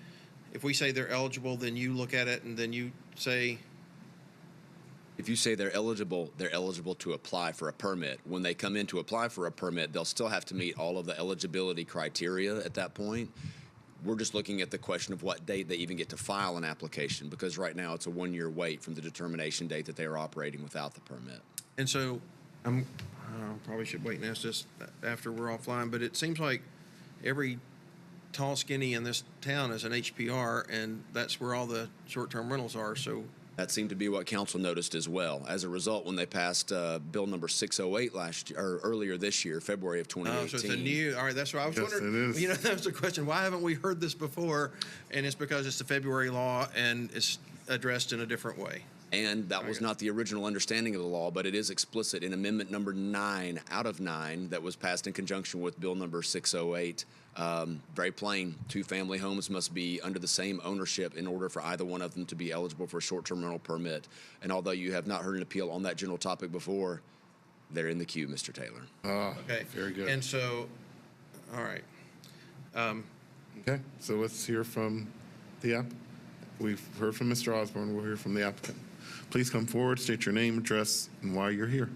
S3: they're eligible, then you look at it and then you say?
S2: If you say they're eligible to apply for a permit. When they come in to apply for a permit, they'll still have to meet all of the eligibility criteria at that point. We're just looking at the question of what date they even get to file an application, because right now it's a 1-year wait from the determination date that they are operating without the permit.
S3: And so I probably should wait and ask this after we're offline, but it seems like every tall skinny in this town is an HPR, and that's where all the short-term rentals are. So
S2: that seemed to be what council noticed as well. As a result, when they passed bill number 608 earlier this year, February of 2018.
S3: so it's a new. All right, that's what I was wondering.
S1: It is.
S3: You know, that was the question. Why haven't we heard this before? And it's because it's the February law and it's addressed in a different way.
S2: And that was not the original understanding of the law, but it is explicit in Amendment number 9 out of 9 that was passed in conjunction with Bill number 608. Very plain, 2 family homes must be under the same ownership in order for either one of them to be eligible for a short-term rental permit. And although you have not heard an appeal on that general topic before, they're in the queue, Mr. Taylor.
S3: Okay.
S1: Very good.
S3: And so, all right.
S1: Okay, so let's hear from the app. We've heard from Mr. Osborne. We'll hear from the applicant. Please come forward, state your name, address, and why you're here.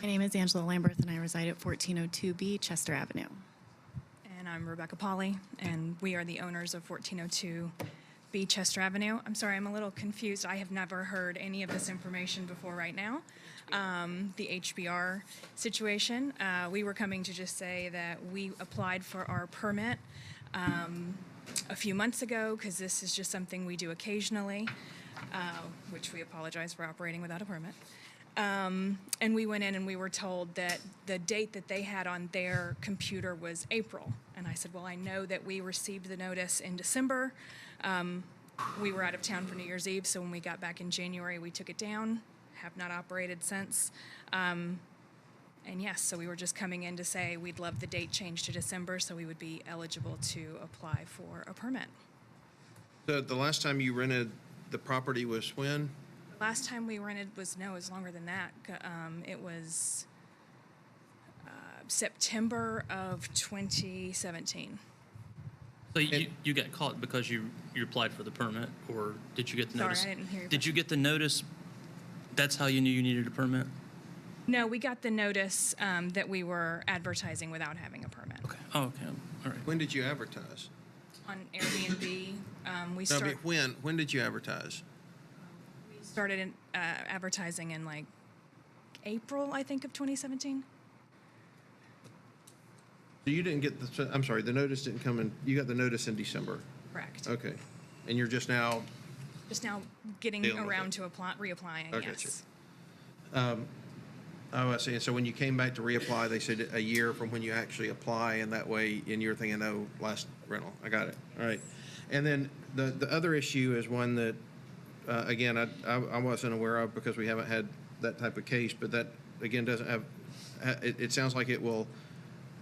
S22: My name is Angela Lamberth, and I reside at 1402B Chester Avenue.
S23: And I'm Rebecca Pauli, and we are the owners of 1402B Chester Avenue. I'm sorry, I'm a little confused. I have never heard any of this information before right now. The HBR situation. We were coming to just say that we applied for our permit a few months ago, because this is just something we do occasionally, which we apologize for operating without a permit. And we went in and we were told that the date that they had on their computer was April. And I said, well, I know that we received the notice in December. We were out of town for New Year's Eve, so when we got back in January, we took it down. Have not operated since. And yes, so we were just coming in to say we'd love the date changed to December so we would be eligible to apply for a permit.
S3: So the last time you rented the property was when?
S23: Last time we rented was longer than that. It was September of 2017.
S10: So you got caught because you applied for the permit, or did you get the
S23: Sorry,
S10: notice?
S23: I didn't hear your
S10: Did you get the notice? That's how you knew you needed a permit?
S23: No, we got the notice that we were advertising without having a permit.
S10: Okay. Oh, okay. All right.
S3: When did you advertise?
S23: On Airbnb, we
S3: No, but when did you advertise?
S23: started advertising in like April, I think, of 2017.
S3: So you didn't get I'm sorry, the notice didn't come in, you got the notice in December?
S23: Correct.
S3: Okay. And you're just now,
S23: Just now getting
S3: Dealing with
S23: around
S3: it.
S23: to reapplying,
S3: Okay,
S23: yes.
S3: I see. And so when you came back to reapply, they said a year from when you actually apply, and that way, and you're thinking, oh, last rental. I got it. All right. And then the other issue is one that, again, I wasn't aware of because we haven't had that type of case, but that, again, doesn't have, it sounds like it will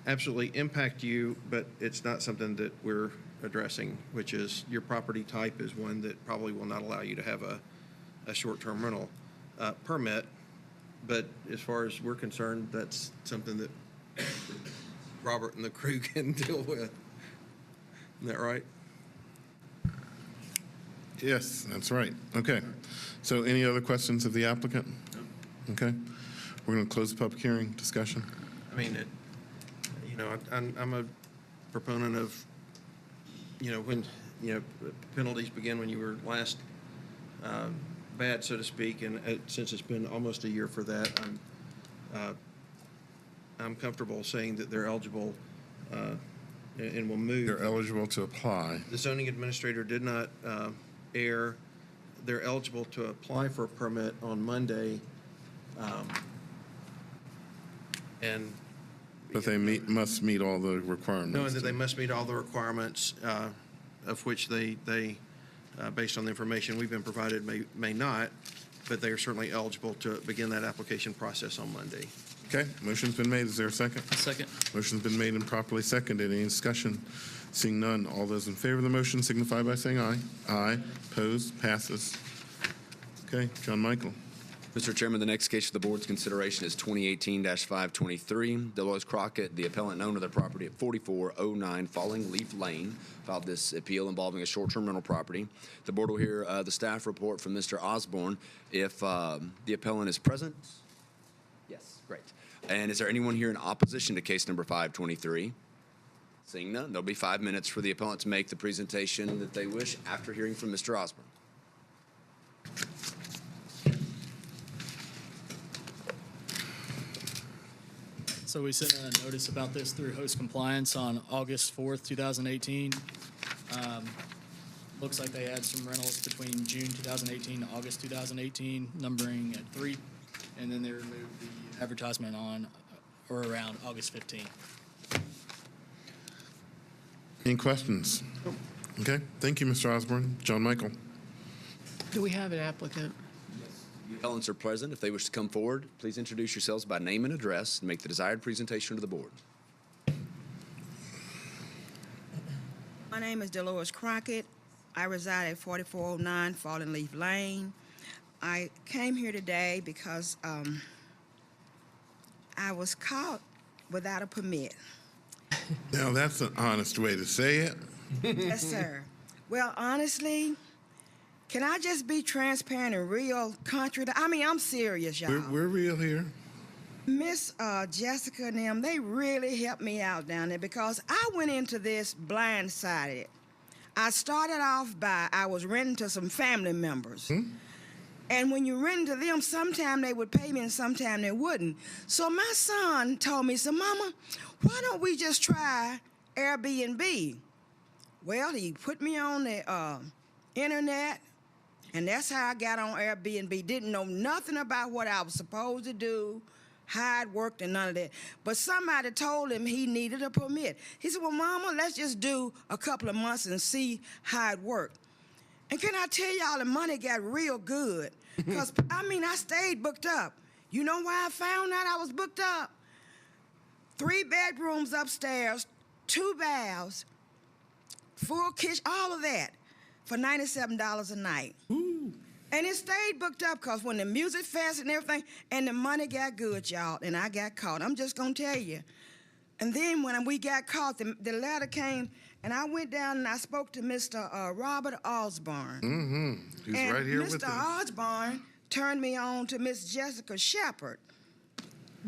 S3: absolutely impact you, but it's not something that we're addressing, which is your property type is one that probably will not allow you to have a short-term rental permit. But as far as we're concerned, that's something that Robert and the crew can deal with. Isn't that right?
S1: Yes, that's right. Okay. So any other questions of the applicant? Okay. We're going to close the public hearing discussion.
S3: I mean, I'm a proponent of, when, penalties begin when you were last bad, so to speak, and since it's been almost a year for that, I'm comfortable saying that they're eligible and will move.
S1: They're eligible to apply.
S3: The zoning administrator did not err. They're eligible to apply for a permit on Monday, and
S1: But they must meet all the requirements.
S3: knowing that they must meet all the requirements, of which they based on the information we've been provided, may not, but they are certainly eligible to begin that application process on Monday.
S1: Okay, motion's been made. Is there a second?
S10: Second.
S1: Motion's been made and properly seconded. Any discussion? Seeing none, all those in favor of the motion signify by saying aye. Aye. Opposed? Passes. Okay, John Michael.
S2: Mr. Chairman, the next case for the board's consideration is 2018-523. Delois Crockett, the appellant and owner of the property at 4409 Falling Leaf Lane, filed this appeal involving a short-term rental property. The board will hear the staff report from Mr. Osborne if the appellant is present. Yes, great. And is there anyone here in opposition to case number 523? Seeing none, there'll be 5 minutes for the appellant to make the presentation that they wish after hearing from Mr. Osborne.
S5: So we sent a notice about this through host compliance on August 4th, 2018. Looks like they had some rentals between June 2018 to August 2018, numbering at 3, and then they removed the advertisement on or around August 15th.
S1: Any questions? Okay, thank you, Mr. Osborne. John Michael.
S7: Do we have an applicant?
S2: The appellants are present. If they wish to come forward, please introduce yourselves by name and address and make the desired presentation to the board.
S4: My name is Delois Crockett. I reside at 4409 Fallen Leaf Lane. I came here today because I was caught without a permit.
S1: Now, that's an honest way to say it.
S4: Yes, sir. Well, honestly, can I just be transparent and real country? I mean, I'm serious, y'all.
S1: We're real here.
S4: Miss Jessica and them, they really helped me out down there because I went into this blindsided. I started off by, I was renting to some family members. And when you rent to them, sometime they would pay me and sometime they wouldn't. So my son told me, so Mama, why don't we just try Airbnb? Well, he put me on the internet, and that's how I got on Airbnb. Didn't know nothing about what I was supposed to do, how it worked, and none of that. But somebody told him he needed a permit. He said, well, Mama, let's just do a couple of months and see how it worked. And can I tell y'all, the money got real good. Because, I mean, I stayed booked up. You know why I found out I was booked up? 3 bedrooms upstairs, 2 baths, full kitchen, all of that for $97 a night. Ooh. And it stayed booked up because when the music fest and everything, and the money got good, y'all, and I got caught. I'm just going to tell you. And then when we got caught, the letter came, and I went down and I spoke to Mr. Robert Osborne.
S1: He's right here with
S4: Mr.
S1: us.
S4: Osborne turned me on to Miss Jessica Shepard.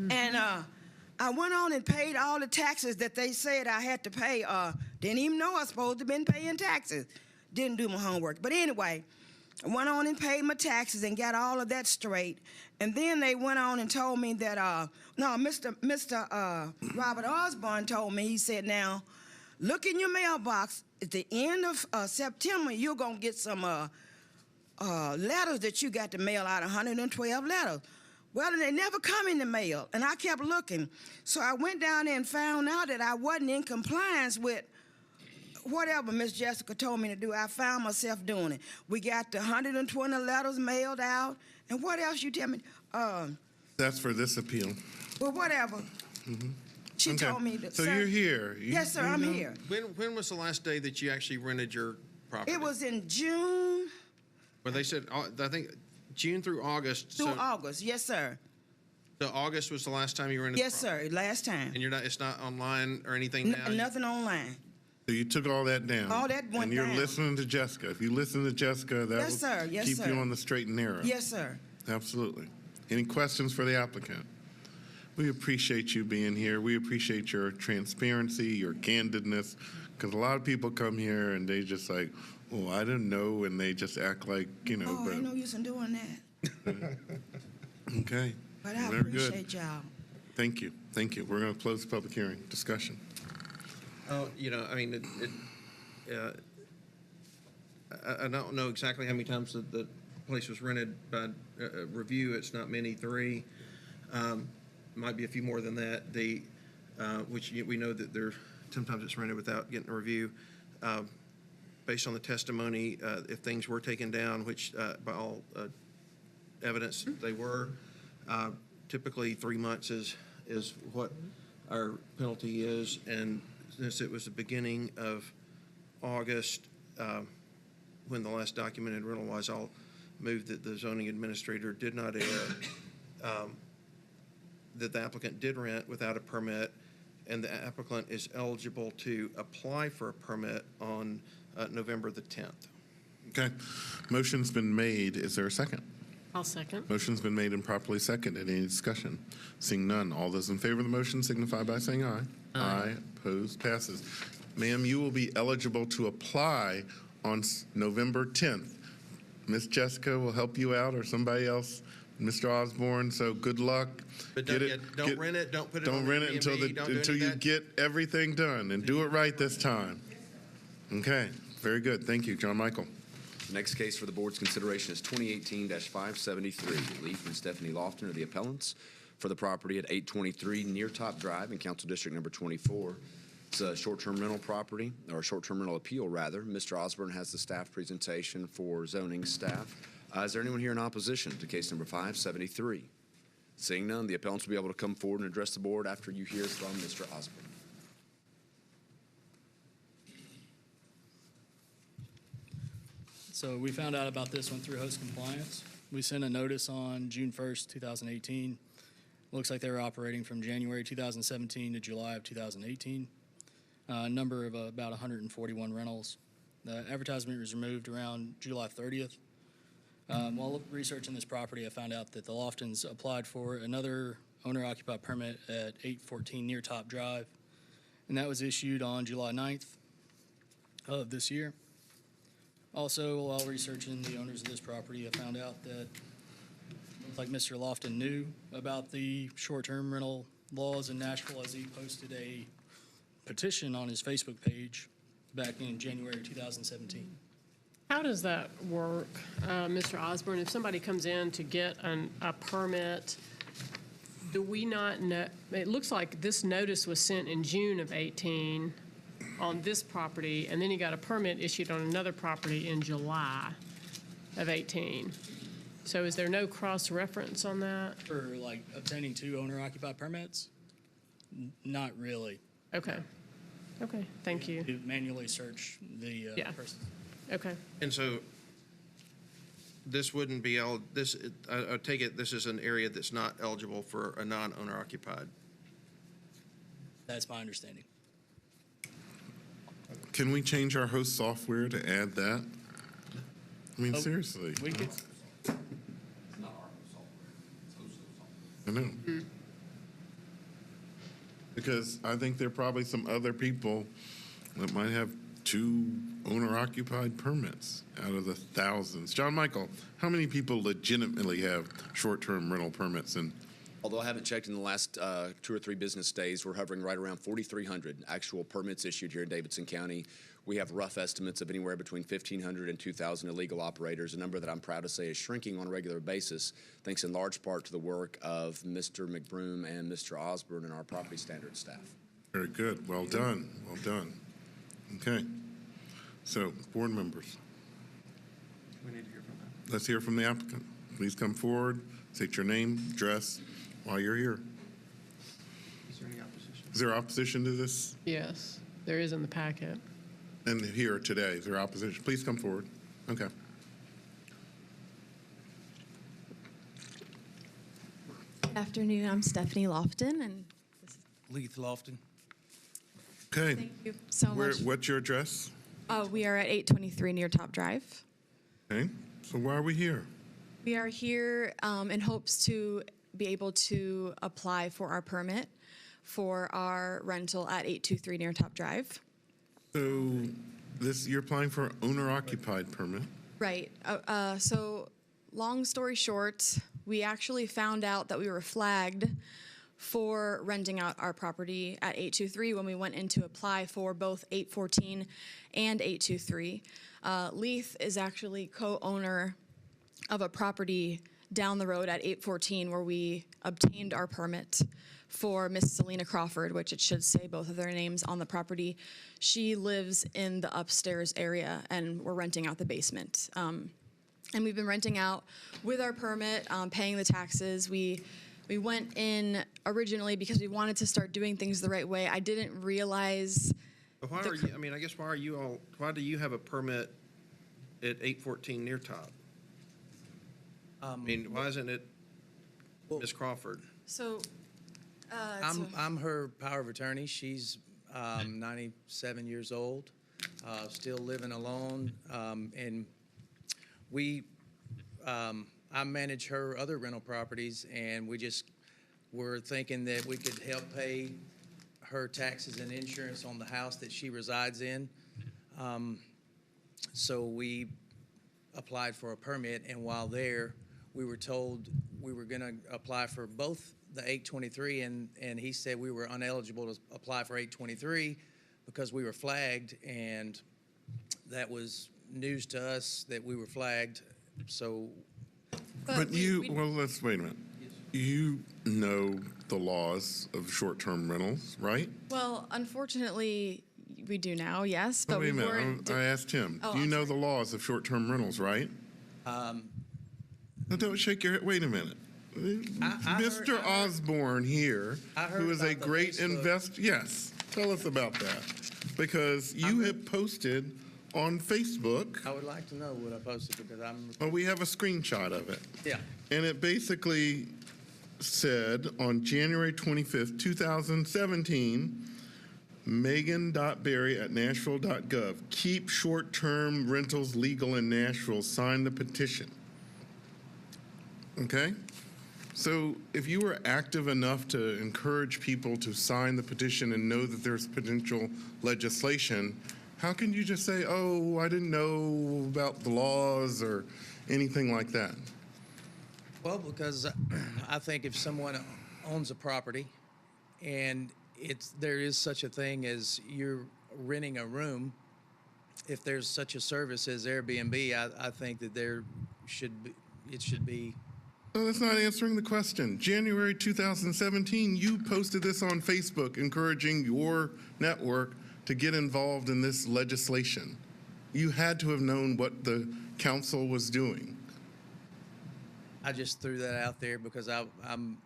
S4: And I went on and paid all the taxes that they said I had to pay. Didn't even know I was supposed to have been paying taxes. Didn't do my homework. But anyway, went on and paid my taxes and got all of that straight. And then they went on and told me that, Mr. Robert Osborne told me, he said, now, look in your mailbox. At the end of September, you're going to get some letters that you got to mail out, 112 letters. Well, they never come in the mail, and I kept looking. So I went down there and found out that I wasn't in compliance with whatever Miss Jessica told me to do. I found myself doing it. We got the 120 letters mailed out, and what else you tell me?
S1: That's for this appeal.
S4: Well, whatever. She
S1: Okay.
S4: told me that.
S1: So
S4: sir,
S1: you're here.
S4: Yes, sir, I'm here.
S3: When was the last day that you actually rented your property?
S4: It was in June
S3: Well, they said, I think, June through August.
S4: through August. Yes, sir.
S3: So August was the last time you rented
S4: Yes,
S3: the property?
S4: sir, last time.
S3: And it's not online or anything now?
S4: Nothing online.
S1: So you took all that down.
S4: All that went
S1: And you're
S4: down.
S1: listening to Jessica. If you listen to Jessica, that
S4: Yes,
S1: will
S4: sir. Yes,
S1: keep
S4: sir.
S1: you on the straight and narrow.
S4: Yes, sir.
S1: Absolutely. Any questions for the applicant? We appreciate you being here. We appreciate your transparency, your candidness, because a lot of people come here and they just like, oh, I didn't know, and they just act like,
S4: Oh, ain't no use in doing that.
S1: Okay.
S4: But I
S1: Very good.
S4: appreciate y'all.
S1: Thank you. Thank you. We're going to close the public hearing. Discussion.
S3: Oh, I mean, I don't know exactly how many times the place was rented by review. It's not many, 3. Might be a few more than that. Which we know that sometimes it's rented without getting a review. Based on the testimony, if things were taken down, which by all evidence they were, typically 3 months is what our penalty is. And since it was the beginning of August, when the last documented rental was, I'll move that the zoning administrator did not err, that the applicant did rent without a permit, and the applicant is eligible to apply for a permit on November the 10th.
S1: Okay. Motion's been made. Is there a second?
S7: I'll second.
S1: Motion's been made and properly seconded. Any discussion? Seeing none, all those in favor of the motion signify by saying aye. Aye. Opposed? Passes. Ma'am, you will be eligible to apply on November 10th. Miss Jessica will help you out, or somebody else, Mr. Osborne, so good luck.
S3: But don't rent it, don't put it on
S1: Don't rent it until
S3: Airbnb, don't do any
S1: until
S3: of
S1: you
S3: that.
S1: get everything done, and do it right this time. Okay, very good. Thank you, John Michael.
S2: The next case for the board's consideration is 2018-573. Leif and Stephanie Lofton are the appellants for the property at 823 Near Top Drive in Council District Number 24. It's a short-term rental property, or a short-term rental appeal, rather. Mr. Osborne has the staff presentation for zoning staff. Is there anyone here in opposition to case number 573? Seeing none, the appellants will be able to come forward and address the board after you hear from Mr. Osborne.
S5: So we found out about this one through host compliance. We sent a notice on June 1st, 2018. Looks like they were operating from January 2017 to July of 2018. A number of about 141 rentals. The advertisement was removed around July 30th. While researching this property, I found out that the Loftons applied for another owner-occupied permit at 814 Near Top Drive, and that was issued on July 9th of this year. Also, while researching the owners of this property, I found out that like Mr. Lofton knew about the short-term rental laws in Nashville, as he posted a petition on his Facebook page back in January 2017.
S7: How does that work, Mr. Osborne? If somebody comes in to get a permit, do we not know? It looks like this notice was sent in June of 18 on this property, and then he got a permit issued on another property in July of 18. So is there no cross-reference on that?
S5: For like obtaining 2 owner-occupied permits? Not really.
S7: Okay. Okay, thank you.
S5: To manually search the person.
S7: Okay.
S3: And so this wouldn't be, I take it this is an area that's not eligible for a non-owner occupied.
S5: That's my understanding.
S1: Can we change our host software to add that? I mean, seriously.
S5: We could.
S1: I know. Because I think there are probably some other people that might have 2 owner-occupied permits out of the thousands. John Michael, how many people legitimately have short-term rental permits? And
S2: Although I haven't checked in the last 2 or 3 business days, we're hovering right around 4,300 actual permits issued here in Davidson County. We have rough estimates of anywhere between 1,500 and 2,000 illegal operators, a number that I'm proud to say is shrinking on a regular basis, thanks in large part to the work of Mr. McBroom and Mr. Osborne and our property standards staff.
S1: very good. Well done. Well done. Okay. So, board members,
S3: We need to hear from them.
S1: let's hear from the applicant. Please come forward, state your name, address, while you're here.
S3: Is there any opposition?
S1: Is there opposition to this?
S7: Yes, there is in the packet.
S1: And here today, is there opposition? Please come forward. Okay.
S22: Good afternoon. I'm Stephanie Lofton, and
S6: Leith Lofton.
S22: thank
S1: Okay.
S22: you so much.
S1: What's your address?
S22: We are at 823 Near Top Drive.
S1: Okay. So why are we here?
S22: We are here in hopes to be able to apply for our permit for our rental at 823 Near Top Drive.
S1: So you're applying for an owner-occupied permit.
S22: Right. So, long story short, we actually found out that we were flagged for renting out our property at 823 when we went in to apply for both 814 and 823. Leith is actually co-owner of a property down the road at 814 where we obtained our permit for Miss Selena Crawford, which it should say both of their names on the property. She lives in the upstairs area, and we're renting out the basement. And we've been renting out with our permit, paying the taxes. We went in originally because we wanted to start doing things the right way. I didn't realize.
S3: But why are you, I mean, I guess why do you have a permit at 814 Near Top? I mean, why isn't it Ms. Crawford?
S22: So,
S6: I'm her power of attorney. She's 97 years old, still living alone, and I manage her other rental properties, and we just were thinking that we could help pay her taxes and insurance on the house that she resides in. So we applied for a permit, and while there, we were told we were going to apply for both the 823, and he said we were ineligible to apply for 823 because we were flagged, and that was news to us that we were flagged. So,
S1: But well, let's wait a minute. You know the laws of short-term rentals, right?
S22: well, unfortunately, we do now, yes, but
S1: Wait a
S22: we weren't.
S1: minute. I asked him.
S22: Oh,
S1: Do you
S22: I'm
S1: know the laws of short-term rentals, right? No, don't shake your head. Wait a minute. Mr. Osborne here, who is a great investor. Yes, tell us about that. Because you have posted on Facebook.
S6: I would like to know what I posted because
S1: Well, we have a screenshot of it.
S6: Yeah.
S1: And it basically said on January 25th, 2017, Megan.Berry@Nashville.gov. Keep short-term rentals legal in Nashville. Sign the petition. Okay? So if you were active enough to encourage people to sign the petition and know that there's potential legislation, how can you just say, oh, I didn't know about the laws or anything like that?
S6: Well, because I think if someone owns a property and there is such a thing as you're renting a room, if there's such a service as Airbnb, I think that it should be.
S1: No, that's not answering the question. January 2017, you posted this on Facebook encouraging your network to get involved in this legislation. You had to have known what the council was doing.
S6: I just threw that out there because I'm.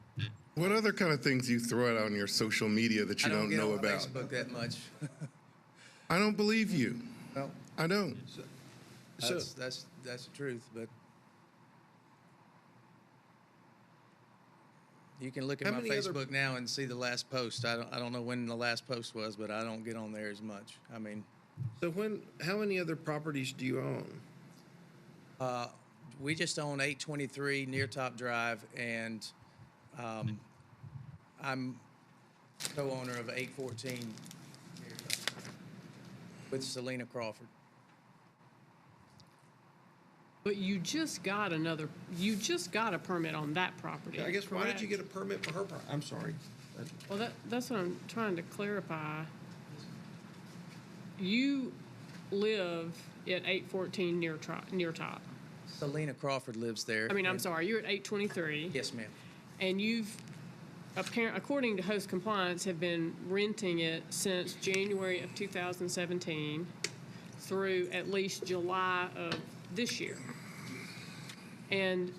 S1: What other kind of things you throw out on your social media that you don't know about?
S6: I don't get on Facebook that much.
S1: I don't believe you.
S6: No,
S1: I don't.
S6: that's the truth. But you can look at my Facebook now and see the last post. I don't know when the last post was, but I don't get on there as much. I mean,
S3: So how many other properties do you own?
S6: we just own 823 Near Top Drive, and I'm co-owner of 814 Near Top. with Selena Crawford.
S7: But you just got a permit on that property.
S3: I guess, why did you
S7: correct?
S3: get a permit for her property? I'm sorry.
S7: Well, that's what I'm trying to clarify. You live at 814 near top.
S6: Selena Crawford lives there.
S7: I mean, I'm
S6: and-
S7: sorry, you're at 823.
S6: Yes, ma'am.
S7: And you've, according to host compliance, have been renting it since January of 2017 through at least July of this year. And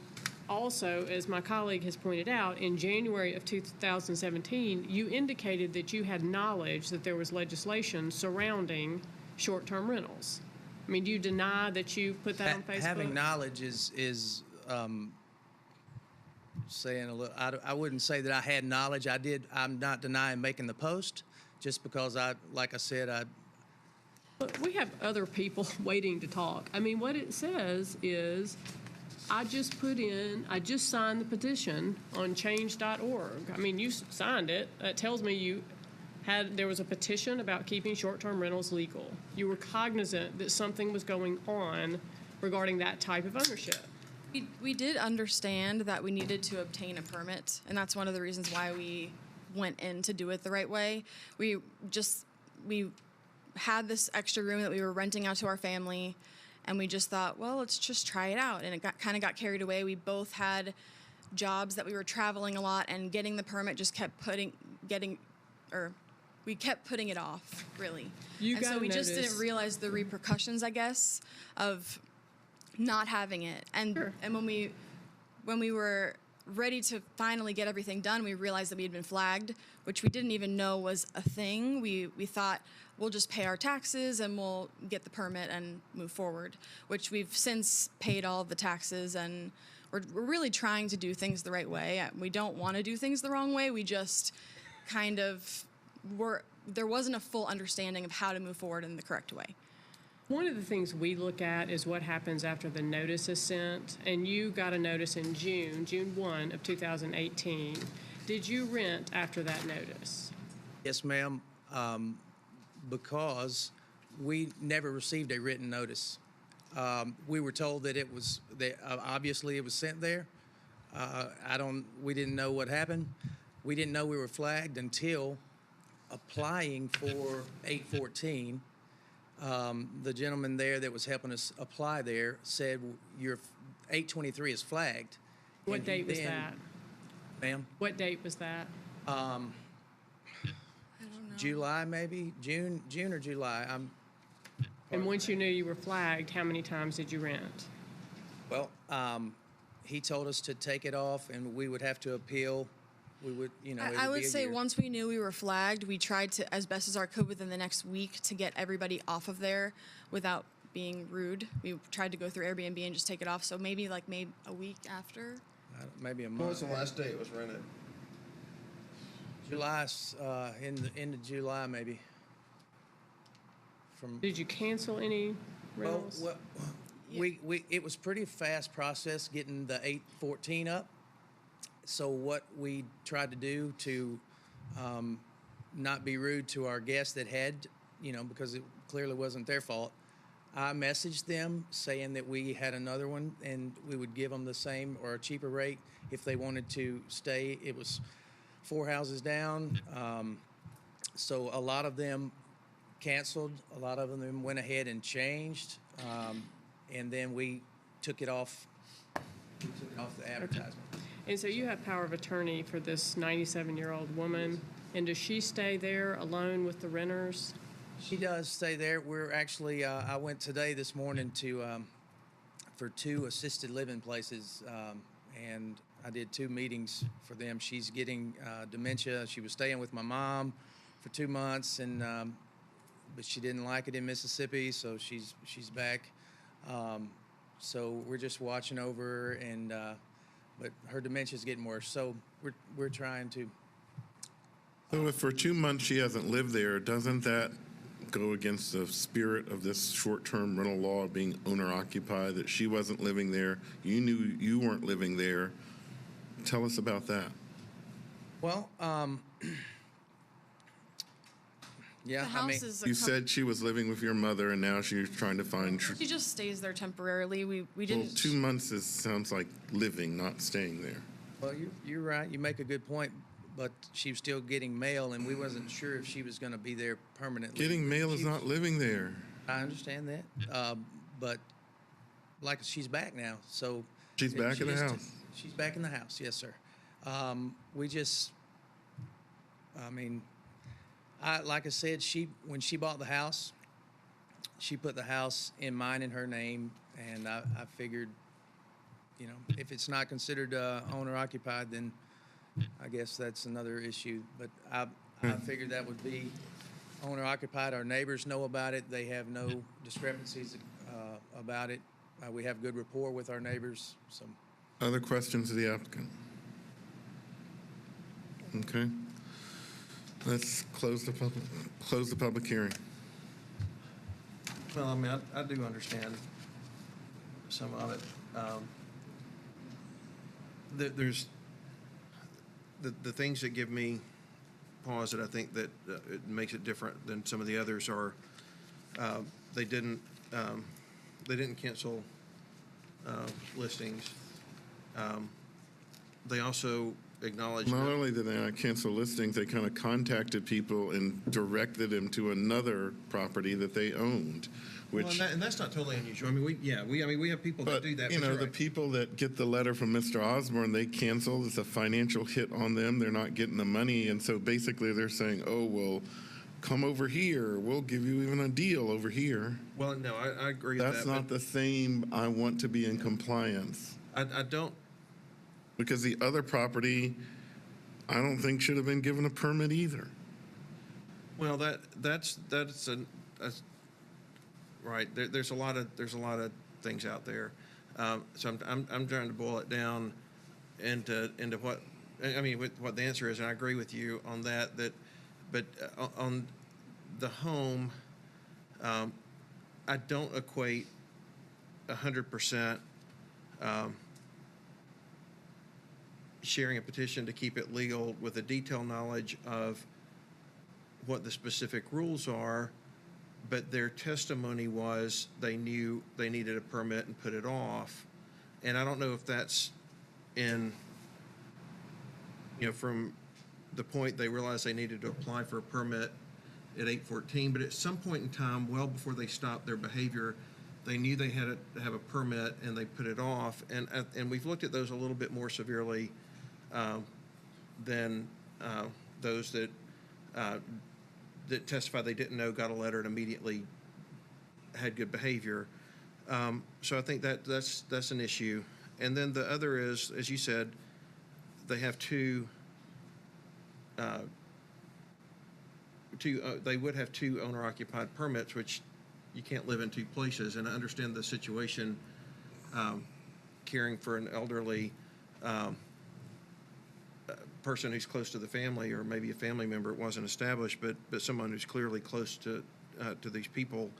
S7: also, as my colleague has pointed out, in January of 2017, you indicated that you had knowledge that there was legislation surrounding short-term rentals. I mean, do you deny that you put that on Facebook?
S6: Having knowledge is saying a little. I wouldn't say that I had knowledge. I did. I'm not denying making the post, just because like I said,
S7: But we have other people waiting to talk. I mean, what it says is, I just signed the petition on change.org. I mean, you signed it. That tells me there was a petition about keeping short-term rentals legal. You were cognizant that something was going on regarding that type of ownership.
S22: We did understand that we needed to obtain a permit, and that's one of the reasons why we went in to do it the right way. We had this extra room that we were renting out to our family, and we just thought, well, let's just try it out. And it kind of got carried away. We both had jobs that we were traveling a lot, and getting the permit just kept putting it off, really. So we just didn't realize the repercussions, I guess, of not having it. And when we were ready to finally get everything done, we realized that we had been flagged, which we didn't even know was a thing. We thought we'll just pay our taxes and we'll get the permit and move forward, which we've since paid all of the taxes, and we're really trying to do things the right way. We don't want to do things the wrong way. We just kind of there wasn't a full understanding of how to move forward in the correct way.
S7: One of the things we look at is what happens after the notice is sent, and you got a notice in June 1 of 2018. Did you rent after that notice?
S6: yes, ma'am, because we never received a written notice. We were told that obviously it was sent there. We didn't know what happened. We didn't know we were flagged until applying for 814. The gentleman there that was helping us apply there said, your 823 is flagged.
S7: What date was that?
S6: Ma'am?
S7: What date was that?
S6: July, maybe? June or July.
S7: And once you knew you were flagged, how many times did you rent?
S6: Well, he told us to take it off and we would have to appeal. We would,
S22: I would say once we knew we were flagged, we tried to, as best as our could within the next week, to get everybody off of there without being rude. We tried to go through Airbnb and just take it off. So maybe a week after.
S6: Maybe a month.
S3: When was the last day it was rented?
S6: July, in the end of July, maybe.
S7: Did you cancel any rentals?
S6: Well, it was pretty fast process getting the 814 up. So what we tried to do to not be rude to our guests that had, because it clearly wasn't their fault, I messaged them saying that we had another one and we would give them the same or a cheaper rate if they wanted to stay. It was 4 houses down. So a lot of them canceled. A lot of them went ahead and changed. And then we took it off the advertisement.
S7: And so you have power of attorney for this 97-year-old woman, and does she stay there alone with the renters?
S6: She does stay there. We're actually, I went this morning for 2 assisted living places, and I did 2 meetings for them. She's getting dementia. She was staying with my mom for 2 months, and but she didn't like it in Mississippi, so she's back. So we're just watching over her, and but her dementia is getting worse. So we're trying to.
S1: So if for 2 months she hasn't lived there, doesn't that go against the spirit of this short-term rental law being owner-occupied, that she wasn't living there, you knew you weren't living there? Tell us about that.
S6: Well,
S3: Yeah,
S22: The house is
S1: You said she was living with your mother, and now she's trying to find.
S22: she just stays there temporarily. We
S1: Well,
S22: didn't.
S1: 2 months sounds like living, not staying there.
S6: Well, you're right. You make a good point, but she was still getting mail, and we wasn't sure if she was going to be there permanently.
S1: Getting mail is not living there.
S6: I understand that, but like she's back now, so
S1: She's back
S6: she
S1: in the
S6: just-
S1: house.
S6: She's back in the house, yes, sir. Like I said, when she bought the house, she put the house in mine and her name, and I figured, if it's not considered owner occupied, then I guess that's another issue. But I figured that would be owner occupied. Our neighbors know about it. They have no discrepancies about it. We have good rapport with our neighbors. So,
S1: Other questions of the applicant? Okay. Let's close the public hearing.
S3: Well, I mean, I do understand some of it. There's the things that give me pause that I think that it makes it different than some of the others are, they didn't cancel listings. They also acknowledged
S1: Not
S3: that-
S1: only did they not cancel listings, they kind of contacted people and directed them to another property that they owned, which.
S3: Well, and that's not totally unusual. I mean, we have people that
S1: But,
S3: do that.
S1: you
S3: but
S1: know,
S3: you're
S1: the
S3: right.
S1: people that get the letter from Mr. Osborne, they cancel. It's a financial hit on them. They're not getting the money. And so basically they're saying, oh, well, come over here. We'll give you even a deal over here.
S3: Well, no, I agree with that.
S1: That's not the same, I want to be in compliance.
S3: I don't.
S1: Because the other property, I don't think should have been given a permit either.
S3: Well, that's right. There's a lot of things out there. So I'm trying to boil it down into what I mean. What the answer is, and I agree with you on that. But on the home, I don't equate 100%. Sharing a petition to keep it legal with a detailed knowledge of what the specific rules are, but their testimony was they knew they needed a permit and put it off. And I don't know if that's from the point they realized they needed to apply for a permit at 8/14, but at some point in time, well before they stopped their behavior, they knew they had to have a permit and they put it off. And we've looked at those a little bit more severely than those that testified they didn't know, got a letter, and immediately had good behavior. So I think that's an issue. And then the other is, as you said, they have they would have two owner-occupied permits, which you can't live in two places. And I understand the situation, caring for an elderly person who's close to the family, or maybe a family member. It wasn't established, but someone who's clearly close to these people.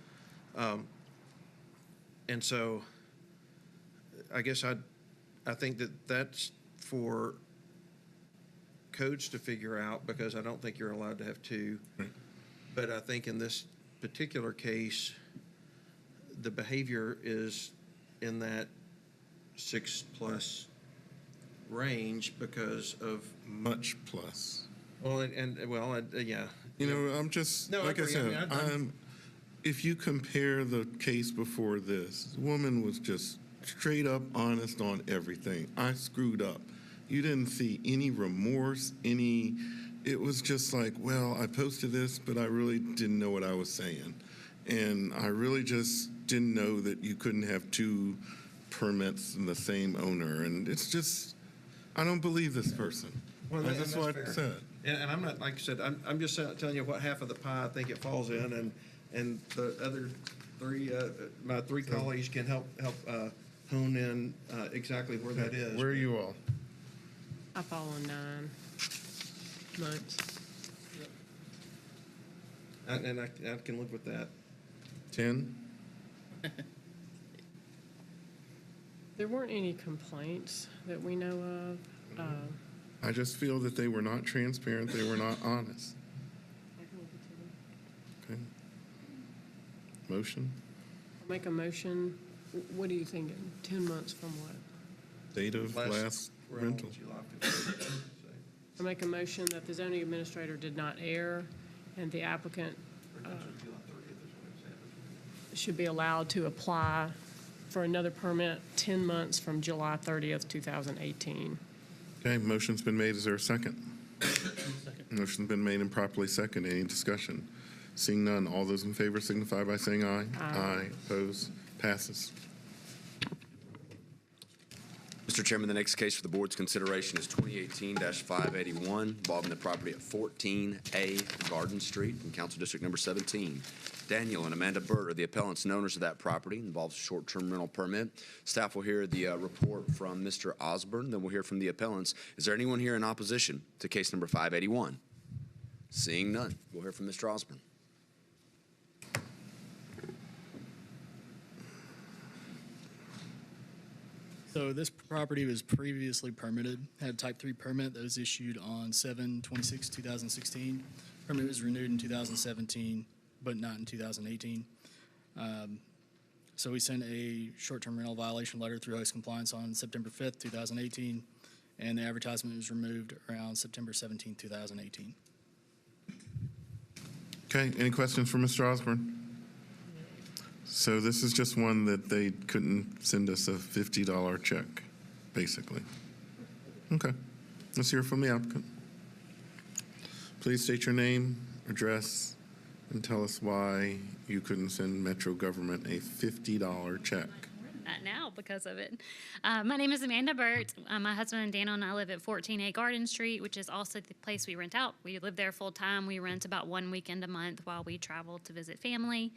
S3: And so I guess I think that's for codes to figure out, because I don't think you're allowed to have two.
S1: Right.
S3: But I think in this particular case, the behavior is in that 6+ range because of
S1: much plus.
S3: Well, yeah.
S1: You know, I'm just,
S3: No, I
S1: like I
S3: agree.
S1: said, if you compare the case before this, the woman was just straight up honest on everything. I screwed up. You didn't see any remorse, it was just like, well, I posted this, but I really didn't know what I was saying. And I really just didn't know that you couldn't have two permits in the same owner. And it's just, I don't believe this person.
S3: Well,
S1: That's what I
S3: fair.
S1: said.
S3: And I'm not, like I said, I'm just telling you what half of the pie I think it falls in, and the other three, my three colleagues can help hone in exactly where that is.
S1: Where are you all?
S7: I fall on 9 months.
S3: And I can live with that.
S1: 10?
S7: There weren't any complaints that we know of.
S1: I just feel that they were not transparent, they were not honest. Motion?
S7: Make a motion. What are you thinking? 10 months from what?
S1: Date of last rental.
S7: I make a motion that the zoning administrator did not err and the applicant should be allowed to apply for another permit 10 months from July 30th, 2018.
S1: Okay, motion's been made. Is there a second? Motion's been made and properly second. Any discussion? Seeing none, all those in favor signify by saying aye. Aye. Opposed? Passes.
S2: Mr. Chairman, the next case for the board's consideration is 2018-581 involving the property at 14A Garden Street in Council District Number 17. Daniel and Amanda Burt are the appellants and owners of that property. It involves a short-term rental permit. Staff will hear the report from Mr. Osborne, then we'll hear from the appellants. Is there anyone here in opposition to case number 581? Seeing none, we'll hear from Mr. Osborne.
S5: So this property was previously permitted, had a type 3 permit that was issued on 7/26/2016. Permit was renewed in 2017, but not in 2018. So we sent a short-term rental violation letter through host compliance on September 5th, 2018, and the advertisement was removed around September 17th, 2018.
S1: Okay, any questions for Mr. Osborne? So this is just one that they couldn't send us a $50 check, basically. Okay, let's hear from the applicant. Please state your name, address, and tell us why you couldn't send Metro government a $50 check.
S8: That now because of it. My name is Amanda Burt. My husband and Daniel and I live at 14A Garden Street, which is also the place we rent out. We live there full time. We rent about 1 weekend a month while we travel to visit family.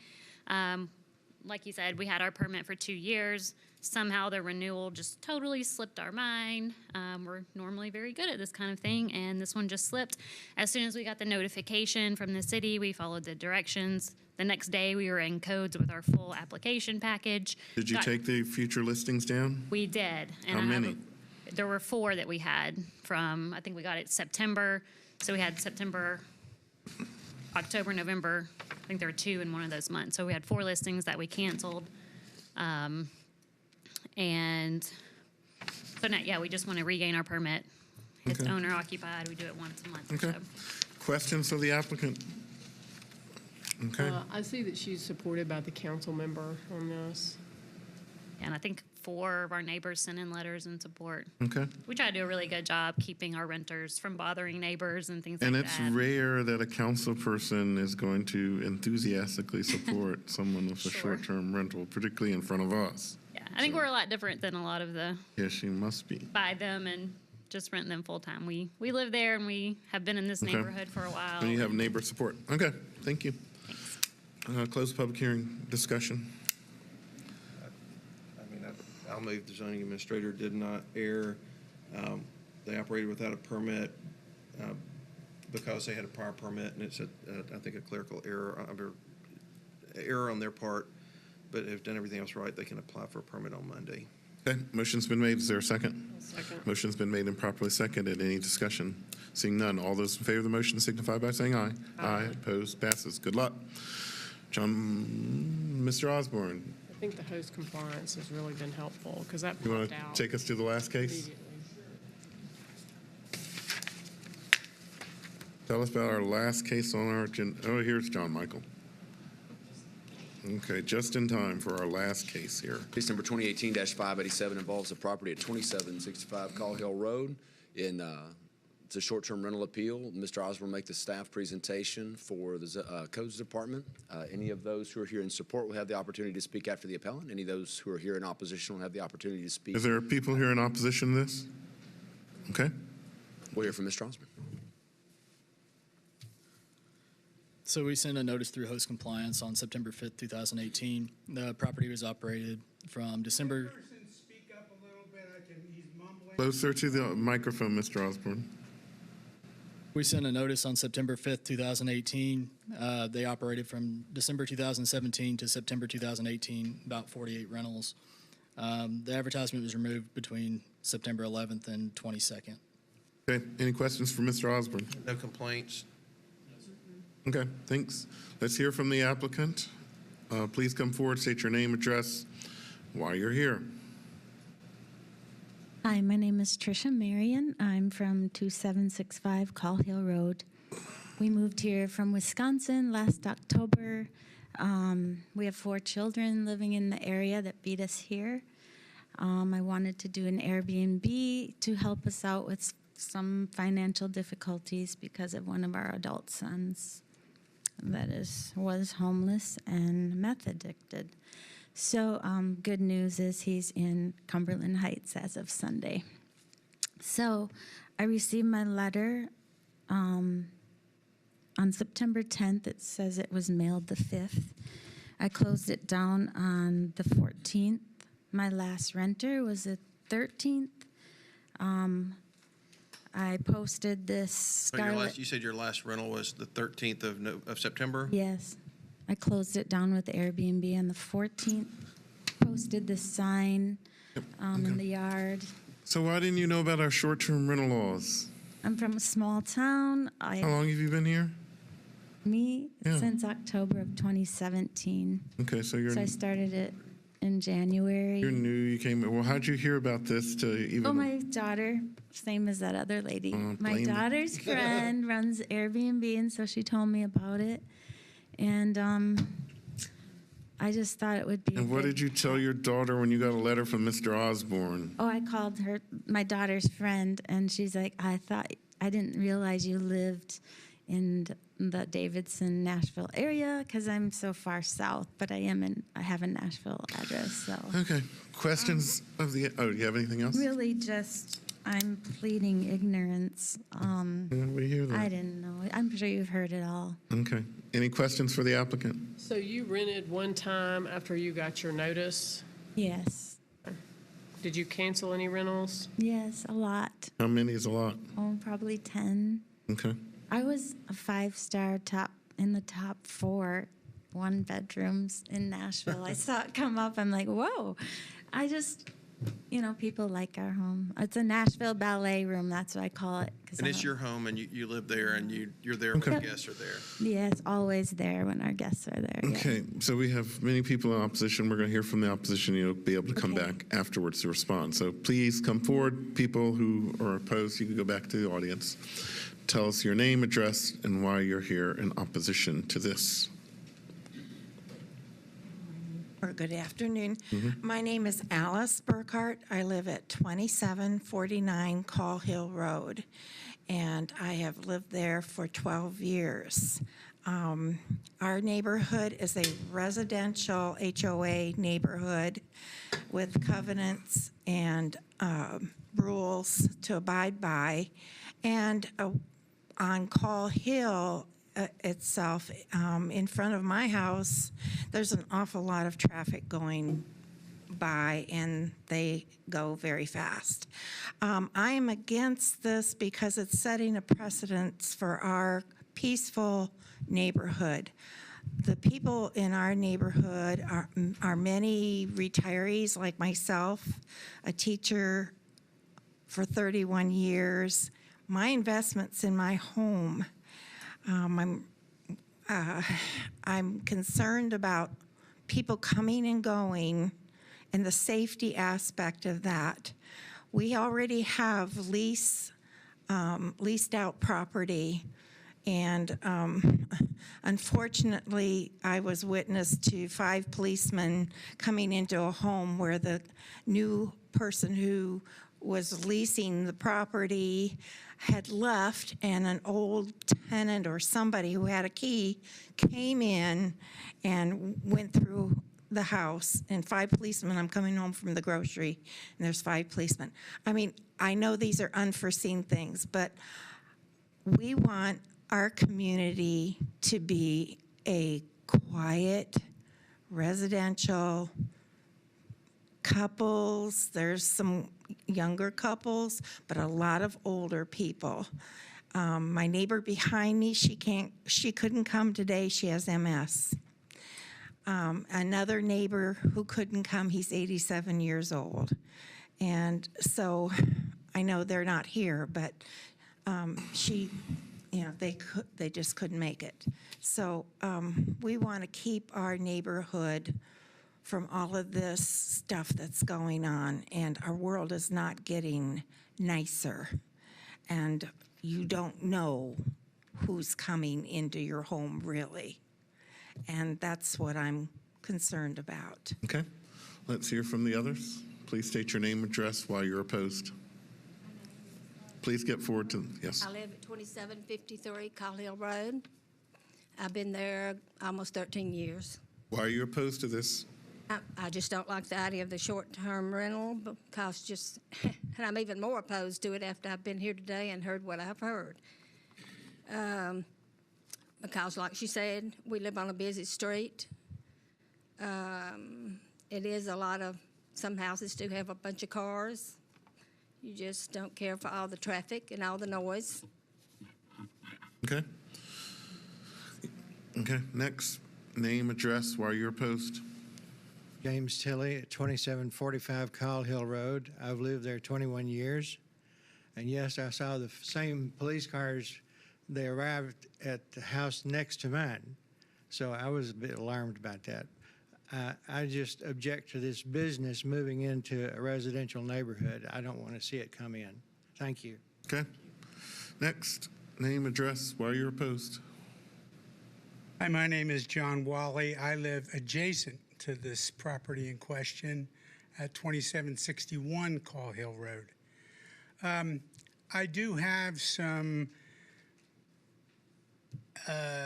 S8: Like you said, we had our permit for 2 years. Somehow the renewal just totally slipped our mind. We're normally very good at this kind of thing, and this one just slipped. As soon as we got the notification from the city, we followed the directions. The next day, we were in codes with our full application package.
S1: Did you take the future listings down?
S8: We did. And
S1: How many?
S8: There were 4 that we had from, I think we got it September. So we had September, October, November. I think there were 2 in one of those months. So we had 4 listings that we canceled. And so now, yeah, we just want to regain our permit. It's
S1: Okay.
S8: owner occupied. We do it once a month.
S1: Okay.
S8: So.
S1: Questions of the applicant? Okay.
S7: I see that she's supported by the council member on this.
S8: And I think 4 of our neighbors sent in letters in support.
S1: Okay.
S8: We try to do a really good job keeping our renters from bothering neighbors and things
S1: And
S8: like
S1: it's
S8: that.
S1: rare that a council person is going to enthusiastically support someone with a
S8: Sure.
S1: short-term rental, particularly in front of us.
S8: Yeah, I think we're a lot different than a lot of the
S1: Yes, you must be.
S8: buy them and just rent them full time. We live there and we have been in this
S1: Okay.
S8: neighborhood for a while.
S1: And you have neighbor support. Okay, thank you. Close the public hearing. Discussion.
S3: I mean, I'll move the zoning administrator did not err. They operated without a permit because they had a prior permit, and it's I think a clerical error on their part, but have done everything else right. They can apply for a permit on Monday.
S1: Okay, motion's been made. Is there a second?
S7: Second.
S1: Motion's been made and properly seconded. Any discussion? Seeing none, all those in favor of the motion signify by saying aye. Aye. Opposed? Passes. Good luck. Mr. Osborne,
S7: I think the host compliance has really been helpful because that
S1: you want
S7: popped
S1: to
S7: out
S1: take us to the last case?
S7: immediately.
S1: Tell us about our last case on our agenda. Oh, here's John Michael. Okay, just in time for our last case here.
S2: Case number 2018-587 involves a property at 2765 Call Hill Road. It's a short-term rental appeal. Mr. Osborne will make the staff presentation for the Codes Department. Any of those who are here in support will have the opportunity to speak after the appellant. Any of those who are here in opposition will have the opportunity to speak.
S1: Is there people here in opposition to this? Okay.
S2: We'll hear from Mr. Osborne.
S5: So we sent a notice through host compliance on September 5th, 2018. The property was operated from December.
S1: Closer to the microphone, Mr. Osborne.
S5: We sent a notice on September 5th, 2018. They operated from December 2017 to September 2018, about 48 rentals. The advertisement was removed between September 11th and 22nd.
S1: Okay, any questions for Mr. Osborne?
S3: No complaints.
S1: Okay, thanks. Let's hear from the applicant. Please come forward, state your name, address, why you're here.
S9: Hi, my name is Tricia Marion. I'm from 2765 Call Hill Road. We moved here from Wisconsin last October. We have 4 children living in the area that beat us here. I wanted to do an Airbnb to help us out with some financial difficulties because of one of our adult sons that was homeless and meth addicted. So good news is he's in Cumberland Heights as of Sunday. So I received my letter on September 10th. It says it was mailed the 5th. I closed it down on the 14th. My last renter was the 13th. I posted this Scarlet.
S3: You said your last rental was the 13th of September?
S9: Yes. I closed it down with Airbnb on the 14th. Posted the sign in the yard.
S1: So why didn't you know about our short-term rental laws?
S9: I'm from a small town.
S1: How long have you been here?
S9: Me,
S1: Yeah.
S9: since October of 2017.
S1: Okay, so
S9: I started it in January.
S1: you're new. You came. Well, how'd you hear about this? To even?
S9: Oh, my daughter, same as that other lady. My
S1: blame
S9: daughter's friend runs Airbnb, and so she told me about it. And I just thought it would be.
S1: And what did you tell your daughter when you got a letter from Mr. Osborne?
S9: Oh, I called her, my daughter's friend, and she's like, I didn't realize you lived in the Davidson, Nashville area because I'm so far south, but I have a Nashville address, so.
S1: Okay. Questions of the, do you have anything else?
S9: Really just, I'm pleading ignorance.
S1: We hear that.
S9: I didn't know. I'm sure you've heard it all.
S1: Okay. Any questions for the applicant?
S7: So you rented one time after you got your notice?
S9: Yes.
S7: Did you cancel any rentals?
S9: Yes, a lot.
S1: How many is a lot?
S9: Oh, probably 10.
S1: Okay.
S9: I was a 5-star in the top 4 1-bedrooms in Nashville. I saw it come up. I'm like, whoa. I just, people like our home. It's a Nashville ballet room. That's what I call it.
S3: And it's your home, and you live there, and you're there when the guests are there.
S9: Yes, always there when our guests are there.
S1: Okay, so we have many people in opposition. We're going to hear from the opposition. You'll be able to come back afterwards to respond. So please come forward. People who are opposed, you can go back to the audience. Tell us your name, address, and why you're here in opposition to this.
S11: Or good afternoon. My name is Alice Burkhart. I live at 2749 Call Hill Road, and I have lived there for 12 years. Our neighborhood is a residential HOA neighborhood with covenants and rules to abide by. And on Call Hill itself, in front of my house, there's an awful lot of traffic going by, and they go very fast. I am against this because it's setting a precedence for our peaceful neighborhood. The people in our neighborhood are many retirees like myself, a teacher for 31 years. My investment's in my home. I'm concerned about people coming and going and the safety aspect of that. We already have leased out property, and unfortunately, I was witness to 5 policemen coming into a home where the new person who was leasing the property had left, and an old tenant or somebody who had a key came in and went through the house, and 5 policemen. I'm coming home from the grocery, and there's 5 policemen. I mean, I know these are unforeseen things, but we want our community to be a quiet, residential, couples. There's some younger couples, but a lot of older people. My neighbor behind me, she couldn't come today. She has MS. Another neighbor who couldn't come, he's 87 years old. And so I know they're not here, but she they just couldn't make it. So we want to keep our neighborhood from all of this stuff that's going on, and our world is not getting nicer. And you don't know who's coming into your home, really. And that's what I'm concerned about.
S1: Okay. Let's hear from the others. Please state your name, address, why you're opposed. Please get forward to, yes.
S12: I live at 2753 Call Hill Road. I've been there almost 13 years.
S1: Why are you opposed to this?
S12: I just don't like the idea of the short-term rental because and I'm even more opposed to it after I've been here today and heard what I've heard. Because like she said, we live on a busy street. It is some houses do have a bunch of cars. You just don't care for all the traffic and all the noise.
S1: Okay. Okay, next, name, address, why you're opposed.
S13: James Tilley at 2745 Call Hill Road. I've lived there 21 years. And yes, I saw the same police cars. They arrived at the house next to mine. So I was a bit alarmed about that. I just object to this business moving into a residential neighborhood. I don't want to see it come in. Thank you.
S1: Okay. Next, name, address, why you're opposed.
S14: Hi, my name is John Wally. I live adjacent to this property in question at 2761 Call Hill Road. I do have some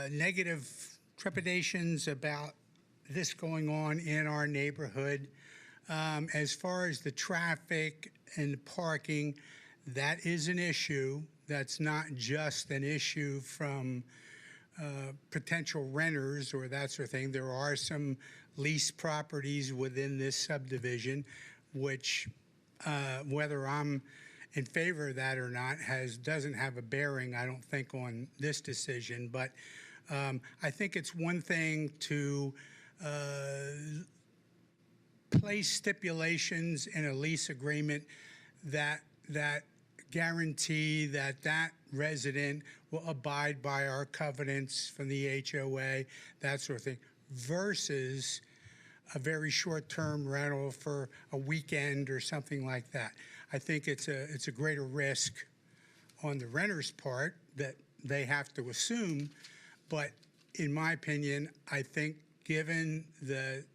S14: negative trepidations about this going on in our neighborhood. As far as the traffic and the parking, that is an issue. That's not just an issue from potential renters or that sort of thing. There are some leased properties within this subdivision, which whether I'm in favor of that or not doesn't have a bearing, I don't think, on this decision. But I think it's one thing to place stipulations in a lease agreement that guarantee that resident will abide by our covenants from the HOA, that sort of thing, versus a very short-term rental for a weekend or something like that. I think it's a greater risk on the renter's part that they have to assume, but in my opinion, I think given the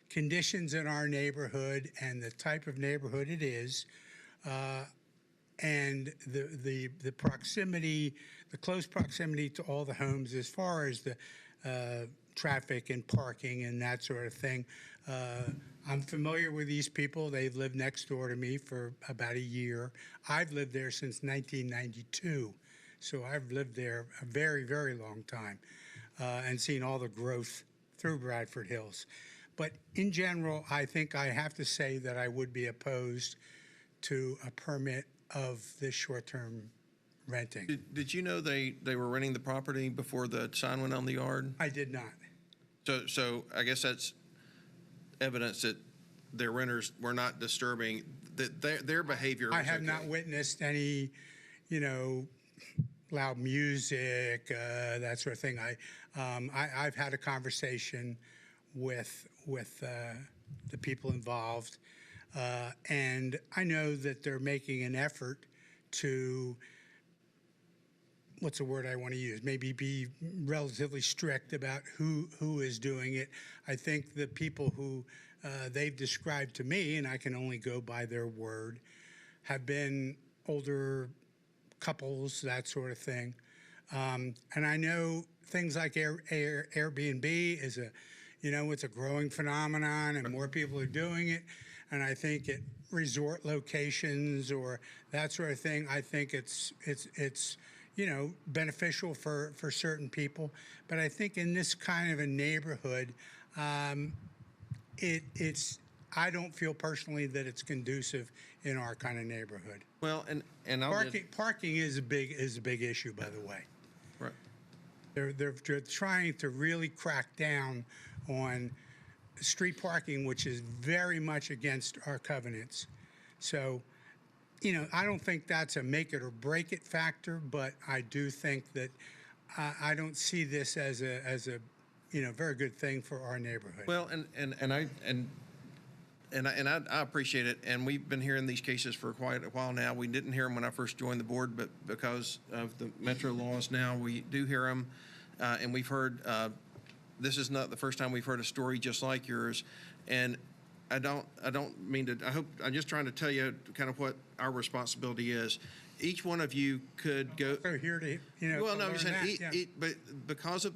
S14: conditions in our neighborhood and the type of neighborhood it is, and the proximity, the close proximity to all the homes as far as the traffic and parking and that sort of thing. I'm familiar with these people. They've lived next door to me for about a year. I've lived there since 1992, so I've lived there a very, very long time and seen all the growth through Bradford Hills. But in general, I think I have to say that I would be opposed to a permit of this short-term renting.
S3: Did you know they were renting the property before the sign went on the yard?
S14: I did not.
S3: So I guess that's evidence that their renters were not disturbing, that their behavior was
S14: I have
S3: okay.
S14: not witnessed any, loud music, that sort of thing. I've had a conversation with the people involved, and I know that they're making an effort to, what's the word I want to use, maybe be relatively strict about who is doing it. I think the people who they've described to me, and I can only go by their word, have been older couples, that sort of thing. And I know things like Airbnb is it's a growing phenomenon, and more people are doing it. And I think at resort locations or that sort of thing, I think it's beneficial for certain people. But I think in this kind of a neighborhood, I don't feel personally that it's conducive in our kind of neighborhood.
S3: Well, and
S14: parking is a big issue, by the way.
S3: Right.
S14: They're trying to really crack down on street parking, which is very much against our covenants. So I don't think that's a make it or break it factor, but I do think that I don't see this as a very good thing for our neighborhood.
S3: Well, I appreciate it, and we've been hearing these cases for quite a while now. We didn't hear them when I first joined the board, but because of the Metro laws now, we do hear them, and we've heard, this is not the first time we've heard a story just like yours, and I don't mean to, I'm just trying to tell you kind of what our responsibility is. Each one of you could go.
S14: So here to,
S3: Well,
S14: to
S3: no, I'm
S14: learn
S3: saying,
S14: that,
S3: but because of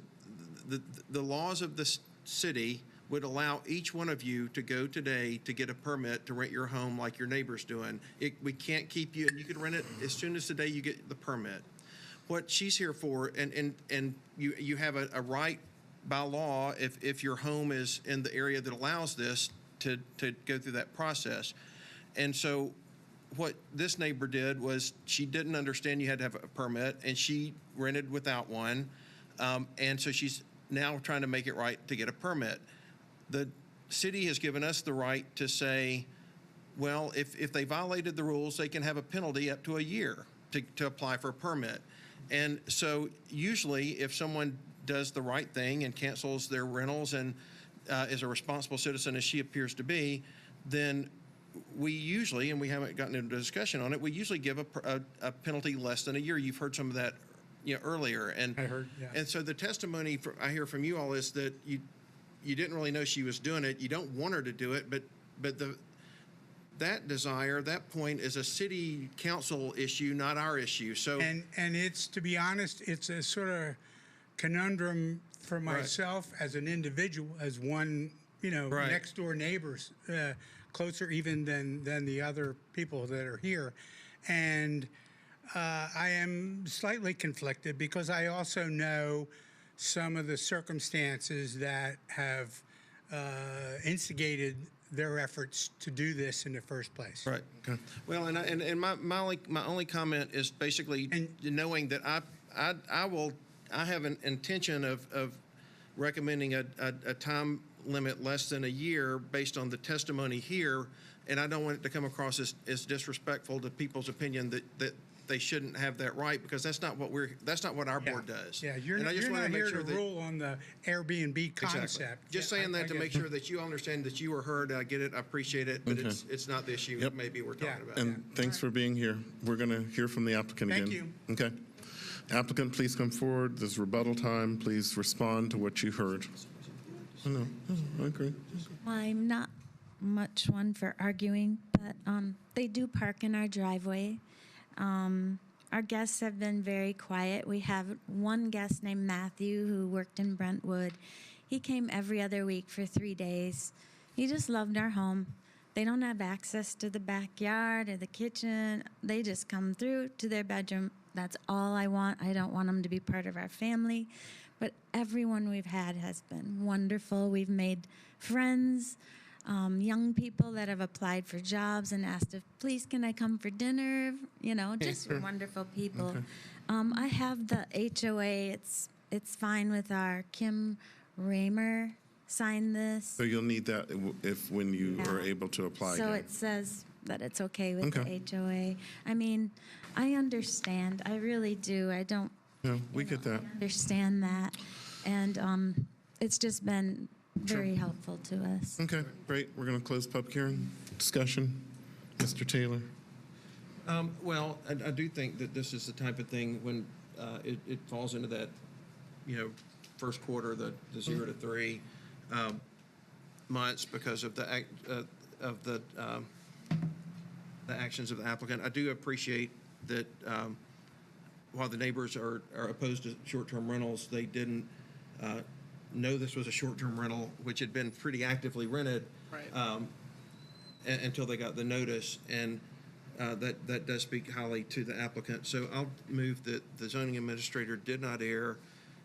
S3: the laws of the city would allow each one of you to go today to get a permit to rent your home like your neighbor's doing. We can't keep you, and you could rent it as soon as the day you get the permit. What she's here for, and you have a right by law if your home is in the area that allows this to go through that process. And so what this neighbor did was she didn't understand you had to have a permit, and she rented without one. And so she's now trying to make it right to get a permit. The city has given us the right to say, well, if they violated the rules, they can have a penalty up to a year to apply for a permit. And so usually if someone does the right thing and cancels their rentals and is a responsible citizen as she appears to be, then we usually, and we haven't gotten into a discussion on it, we usually give a penalty less than a year. You've heard some of that earlier. And
S14: I heard, yeah.
S3: And so the testimony I hear from you all is that you didn't really know she was doing it. You don't want her to do it, but that desire, that point is a city council issue, not our issue. So
S14: and it's, to be honest, it's a sort of conundrum for myself as an individual, as one, next door neighbors, closer even than the other people that are here. And I am slightly conflicted because I also know some of the circumstances that have instigated their efforts to do this in the first place.
S3: Right. Okay. Well, and my only comment is basically knowing that I have an intention of recommending a time limit less than a year based on the testimony here, and I don't want it to come across as disrespectful to people's opinion that they shouldn't have that right, because that's not what our board does.
S14: Yeah, you're
S3: and I just
S14: not
S3: want to
S14: here
S3: make sure
S14: to
S3: that,
S14: rule on the Airbnb concept.
S3: Exactly. Just
S14: Yeah,
S3: saying
S14: I
S3: that to
S14: get
S3: make
S14: it.
S3: sure that you understand that you were heard. I get it. I appreciate it, but
S1: Okay.
S3: it's not the issue
S1: Yep.
S3: maybe we're talking about.
S1: And thanks for being here. We're going to hear from the applicant
S14: Thank
S1: again. Okay. Applicant, please come forward. There's rebuttal time. Please respond to what you heard. Oh, no, I agree.
S9: I'm not much one for arguing, but they do park in our driveway. Our guests have been very quiet. We have one guest named Matthew who worked in Brentwood. He came every other week for 3 days. He just loved our home. They don't have access to the backyard or the kitchen. They just come through to their bedroom. That's all I want. I don't want them to be part of our family. But everyone we've had has been wonderful. We've made friends, young people that have applied for jobs and asked if, please, can I come for dinner? Just wonderful people.
S1: Okay.
S9: I have the HOA. It's fine with our Kim Raymer signed this.
S1: So you'll need that when you are able to apply
S9: So
S1: again.
S9: it says that it's okay with
S1: Okay.
S9: the HOA. I mean, I understand. I really do. I don't
S1: No, we get that.
S9: understand that. And it's just been very helpful to us.
S1: Okay, great. We're going to close public hearing. Discussion. Mr. Taylor.
S3: Well, I do think that this is the type of thing when it falls into that, first quarter, the 0 to 3 months because of the actions of the applicant. I do appreciate that while the neighbors are opposed to short-term rentals, they didn't know this was a short-term rental, which had been pretty actively rented until they got the notice, and that does speak highly to the applicant. So I'll move that the zoning administrator did not err,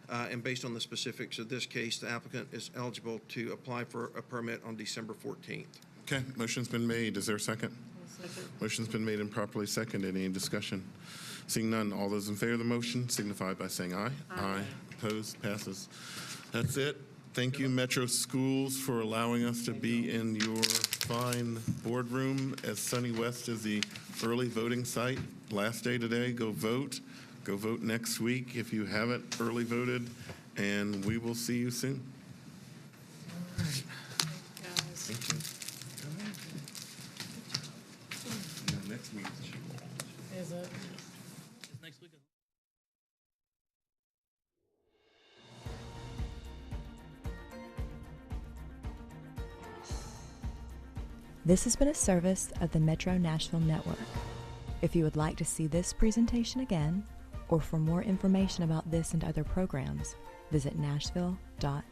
S3: and based on the specifics of this case, the applicant is eligible to apply for a permit on December 14th.
S1: Okay, motion's been made. Is there a second? Motion's been made and properly seconded. Any discussion? Seeing none, all those in favor of the motion signify by saying aye. Aye. Opposed? Passes. That's it. Thank you, Metro Schools, for allowing us to be in your fine boardroom as Sunny West is the early voting site. Last day today, go vote. Go vote next week if you haven't early voted, and we will see you soon. Thank you. Next week.
S7: Is it?
S10: Next week.
S15: This has been a service of the Metro Nashville Network. If you would like to see this presentation again, or for more information about this and other programs, visit nashville.gov.